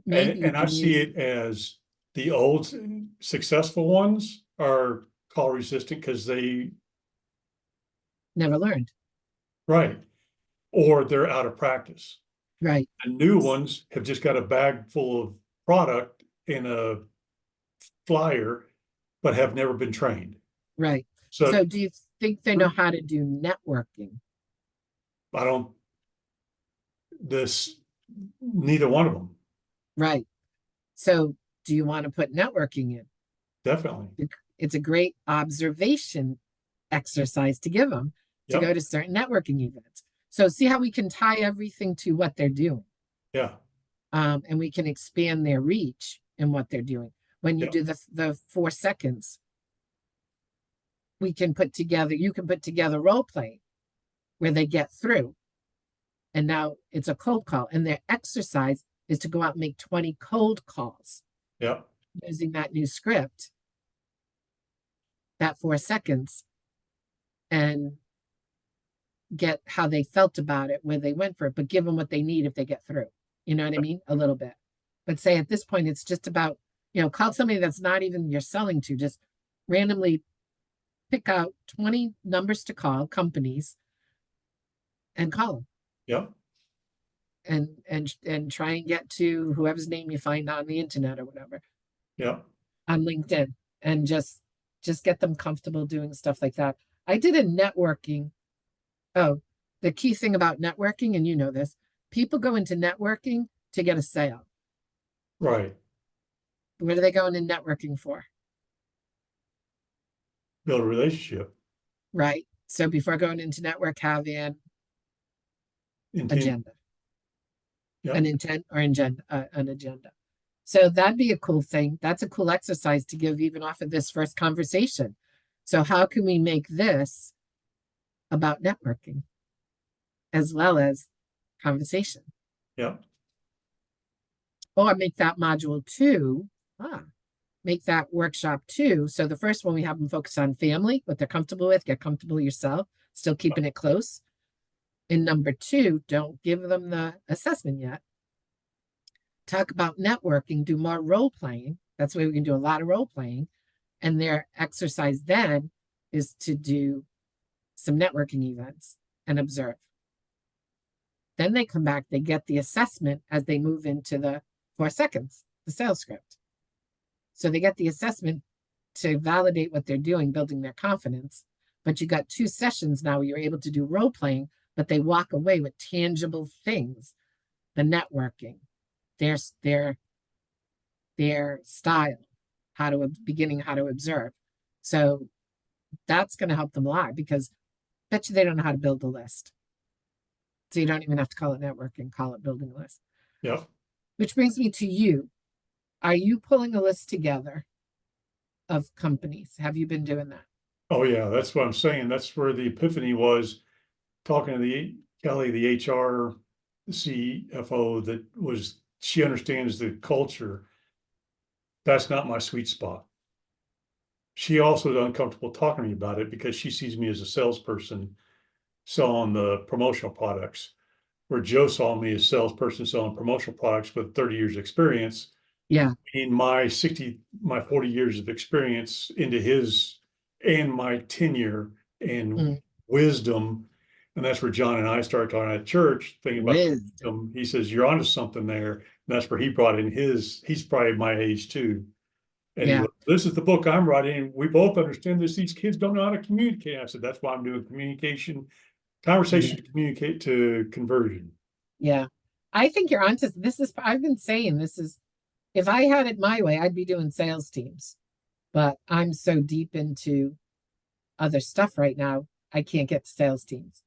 maybe and I see it as the old successful ones are call resistant because they never learned. right, or they're out of practice. Right, The new ones have just got a bag full of product and a flyer, but have never been trained. right. So So do you think they know how to do networking? I don't, this, neither one of them, Right. So do you want to put networking in? definitely. It's a great observation exercise to give them to go Yep, to certain networking events. So see how we can tie everything to what they're doing, yeah, and we can expand their reach in what they're doing. When you yeah, do the 4 seconds, we can put together. You can put together role play where they get through, and now it's a cold call, and their exercise is to go out and make 20 cold calls yeah, using that new script, that 4 seconds, and get how they felt about it, where they went for it, but give them what they need if they get through. You know what I mean? A little bit. But say at this point, it's just about, call somebody that's not even you're selling to, just randomly pick out 20 numbers to call, companies, and call them yeah, and try and get to whoever's name you find on the internet or whatever, yeah, on LinkedIn, and just get them comfortable doing stuff like that. I did a networking. Oh, the key thing about networking, and you know this, people go into networking to get a sale. right. What are they going in networking for? Build a relationship, Right. So before going into network, have an intent, agenda, yeah, an intent or agenda, an agenda. So that'd be a cool thing. That's a cool exercise to give even off of this first conversation. So how can we make this about networking as well as conversation? yeah, Or make that module 2. Make that workshop 2. So the first one, we have them focus on family, what they're comfortable with, get comfortable yourself, still keeping it close. In number 2, don't give them the assessment yet. Talk about networking, do more role playing. That's why we can do a lot of role playing. And their exercise then is to do some networking events and observe. Then they come back, they get the assessment as they move into the 4 seconds, the sales script. So they get the assessment to validate what they're doing, building their confidence. But you got 2 sessions now where you're able to do role playing, but they walk away with tangible things, the networking, their their style, how to observe. So that's going to help them a lot, because I bet you they don't know how to build a list. So you don't even have to call it networking, call it building a list. yeah. Which brings me to you. Are you pulling a list together of companies? Have you been doing that? Oh, yeah, that's what I'm saying. That's where the epiphany was, talking to the Kelly, the HR CFO, that was, she understands the culture. That's not my sweet spot. She also is uncomfortable talking to me about it because she sees me as a salesperson selling the promotional products, where Joe saw me as a salesperson selling promotional products with 30 years experience. Yeah. In my 40 years of experience into his, and my tenure and Mm. wisdom. And that's where John and I started talking at church, thinking about Wisdom. wisdom. He says, you're onto something there. And that's where he brought in he's probably my age too. And he Yeah. goes, this is the book I'm writing. And we both understand this. These kids don't know how to communicate. I said, that's why I'm doing communication, Yeah. conversation to communicate to conversion. Yeah. I think you're onto this. I've been saying this is, if I had it my way, I'd be doing sales teams. But I'm so deep into other stuff right now, I can't get to sales teams.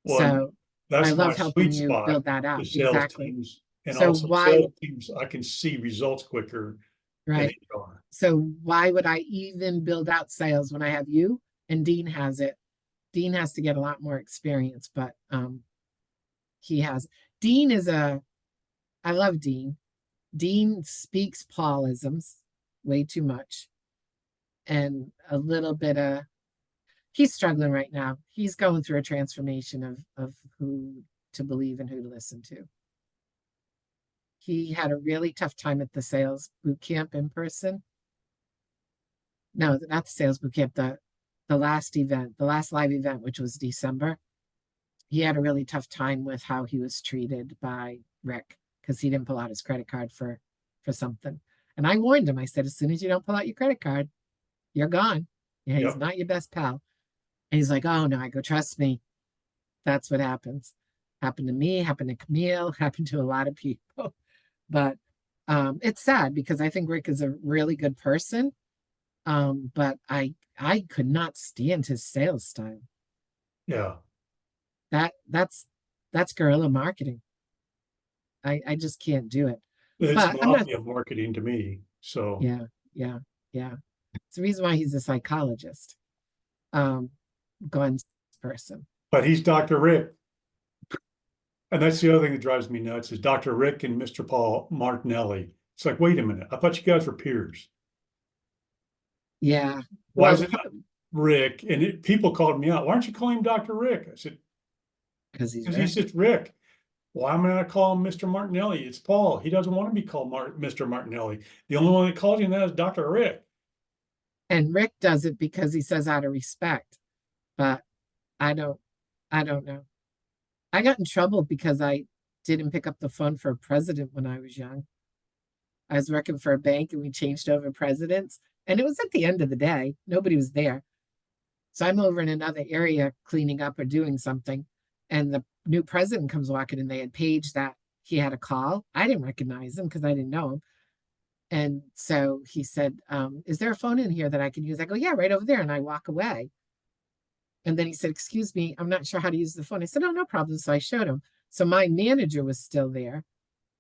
Well, So I that's my love helping sweet you spot, build that the out. sales Exactly. teams. And So also why, sales teams, I can see results quicker than right? HR. So why would I even build out sales when I have you and Dean has it? Dean has to get a lot more experience, but he has. Dean is I love Dean. Dean speaks Paulisms way too much, and a little bit of, he's struggling right now. He's going through a transformation of who to believe and who to listen to. He had a really tough time at the sales boot camp in person. No, not the sales boot camp, the last event, the last live event, which was December. he had a really tough time with how he was treated by Rick because he didn't pull out his credit card for something. And I warned him. I said, as soon as you don't pull out your credit card, you're gone. Yeah, he's Yep. not your best pal. And he's like, oh no. I go, trust me, that's what happens. Happened to me, happened to Camille, happened to a lot of people. But it's sad because I think Rick is a really good person. But I could not stand his sales style. Yeah. That's guerrilla marketing. I just can't do it. It's But I'm not, mafia marketing to me. So, yeah, yeah, yeah. It's the reason why he's a psychologist. Guns person. but he's Dr. Rick. And that's the other thing that drives me nuts is Dr. Rick and Mr. Paul Martinelli. It's like, wait a minute. I thought you guys were peers. Yeah. Why Well, is it not Rick? And people called me out. Why aren't you calling him Dr. Rick? I said, because he's because he Rick. says Rick. Why am I not calling him Mr. Martinelli? It's Paul. He doesn't want to be called Mr. Martinelli. The only one that calls him that is Dr. Rick. And Rick does it because he says out of respect. But I don't I don't know. I got in trouble because I didn't pick up the phone for a president when I was young. I was working for a bank and we changed over presidents. And it was at the end of the day. Nobody was there. So I'm over in another area cleaning up or doing something. And the new president comes walking and they had paged that he had a call. I didn't recognize him because I didn't know him. And so he said, is there a phone in here that I can use? I go, yeah, right over there. And I walk away. And then he said, excuse me, I'm not sure how to use the phone. I said, oh, no problem. So I showed him. So my manager was still there.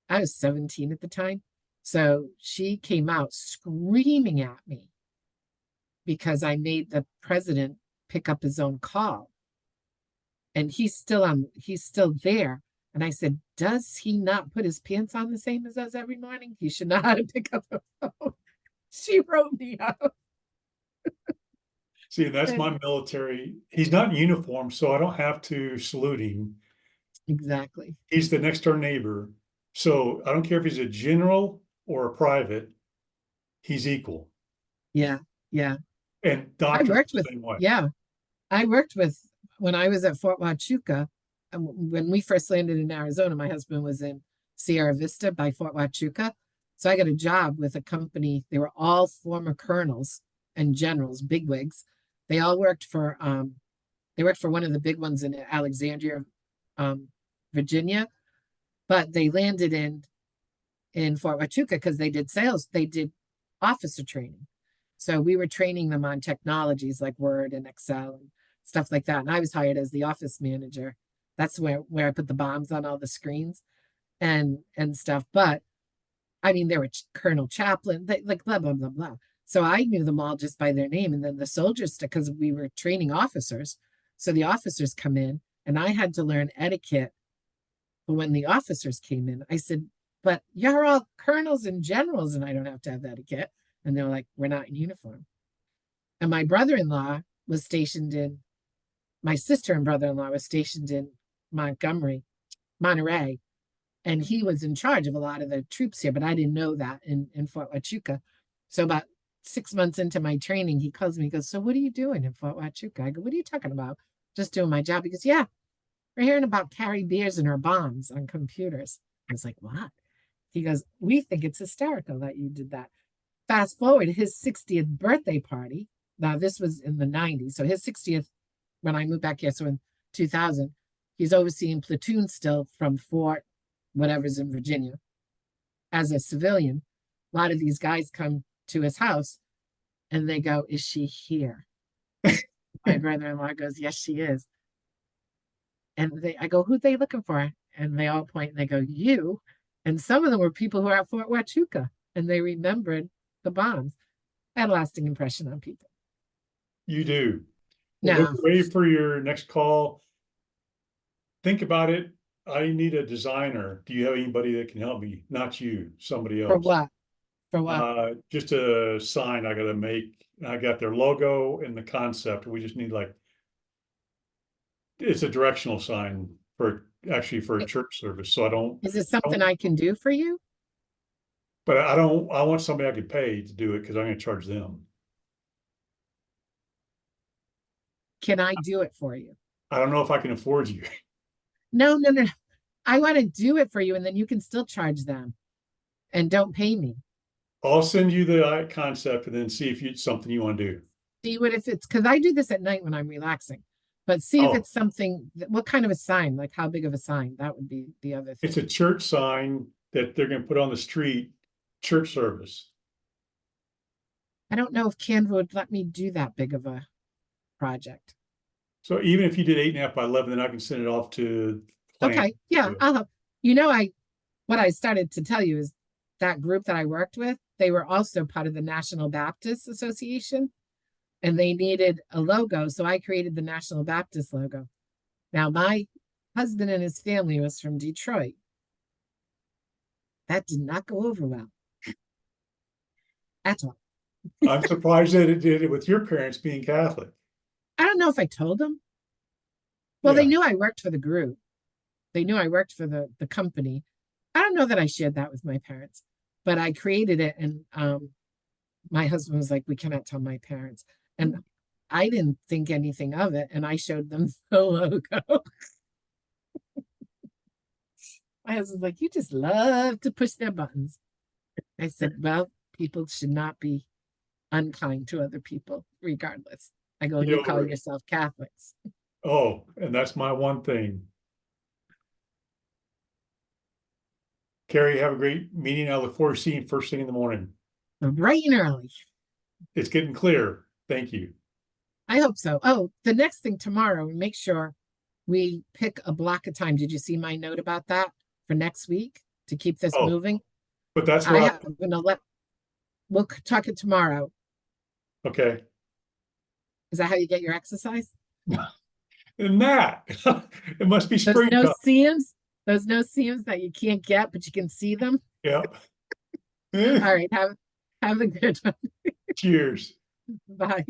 I was 17 at the time. So she came out screaming at me because I made the president pick up his own call. And he's still there. And I said, does he not put his pants on the same as us every morning? He should know how to pick up a phone. She wrote me up. See, that's my military. He's not in uniform, so I don't have to salute him. Exactly. He's the next door neighbor. So I don't care if he's a general or a private, he's equal. Yeah. Yeah. And I doctors worked the with, same way. yeah, I worked with, when I was at Fort Huachuca, when we first landed in Arizona, my husband was in Sierra Vista by Fort Huachuca. So I got a job with a company. They were all former colonels and generals, bigwigs. They all they worked for one of the big ones in Alexandria, Virginia, but they landed in Fort Huachuca because they did sales, they did officer training. So we were training them on technologies like Word and Excel and stuff like that. And I was hired as the office manager. That's where I put the bombs on all the screens and stuff. But I mean, there were Colonel Chaplain, like blah blah blah blah. So I knew them all just by their name. And then the soldiers, because we were training officers, so the officers come in, and I had to learn etiquette for when the officers came in. I said, "But you're all colonels and generals, and I don't have to have etiquette." And they're like, "We're not in uniform." And my brother-in-law was stationed in, my sister and brother-in-law was stationed in Montgomery, Monterey, and he was in charge of a lot of the troops here, but I didn't know that in Fort Huachuca. So about 6 months into my training, he calls me, he goes, so what are you doing in Fort Huachuca? I go, what are you talking about? Just doing my job. He goes, yeah, we're hearing about Carrie Beers and her bombs on computers. I was like, what? He goes, we think it's hysterical that you did that. Fast forward, his 60th birthday party. Now, this was in the 90s. So his 60th, when I moved back here, so in 2000, he's overseeing platoon still from Fort whatever's in Virginia as a civilian. A lot of these guys come to his house and they go, is she here? My brother-in-law goes, yes, she is. And I go, who they looking for? And they all point and they go, you. And some of them were people who are at Fort Huachuca and they remembered the bombs. I had a lasting impression on people. You do. Well, No. wait for your next call. Think about it. I need a designer. Do you have anybody that can help me? Not you, somebody For else. what? For what? Just a sign I gotta make. I got their logo and the concept. We just need it's a directional sign for a church service. So Is it something I can do for you? but I don't, I want somebody I could pay to do it because I'm gonna charge them. Can I do it for you? I don't know if I can afford you. No, no, no, no. I want to do it for you and then you can still charge them and don't pay me. I'll send you the concept and then see if it's something you want to do. See what if it's because I do this at night when I'm relaxing, but see if Oh, it's something, what kind of a sign, like how big of a sign? That would be the other it's thing. a church sign that they're going to put on the street, church service. I don't know if Canva would let me do that big of a project. So even if you did 8.5 by 11, then I can send it off to plant. Okay, yeah, I'll help. You know, what I started to tell you is that group that I worked with, they were also part of the National Baptist Association and they needed a logo. So I created the National Baptist logo. Now, my husband and his family was from Detroit. That did not go over well at all. I'm surprised that it did it with your parents being Catholic. I don't know if I told them. Well, Yeah. they knew I worked for the group. They knew I worked for the company. I don't know that I shared that with my parents, but I created it and my husband was like, we cannot tell my parents. And I didn't think anything of it. And I showed them the logo. My husband's like, you just love to push their buttons. I said, well, people should not be unkind to other people, regardless. I go, you call yourself Catholics. Oh, and that's my one thing. Carrie, have a great meeting. I look forward to seeing you first thing in the morning. Bright and early. It's getting clear. Thank you. I hope so. Oh, the next thing tomorrow, make sure we pick a block of time. Did you see my note about that for next week to keep this Oh, moving? but that's I what have gonna let, we'll talk it tomorrow. okay. Is that how you get your exercise? And that it must be Those spring no time. seams, those no seams that you can't get, but you can see them. Yep. All right, have a good one. Cheers. Bye.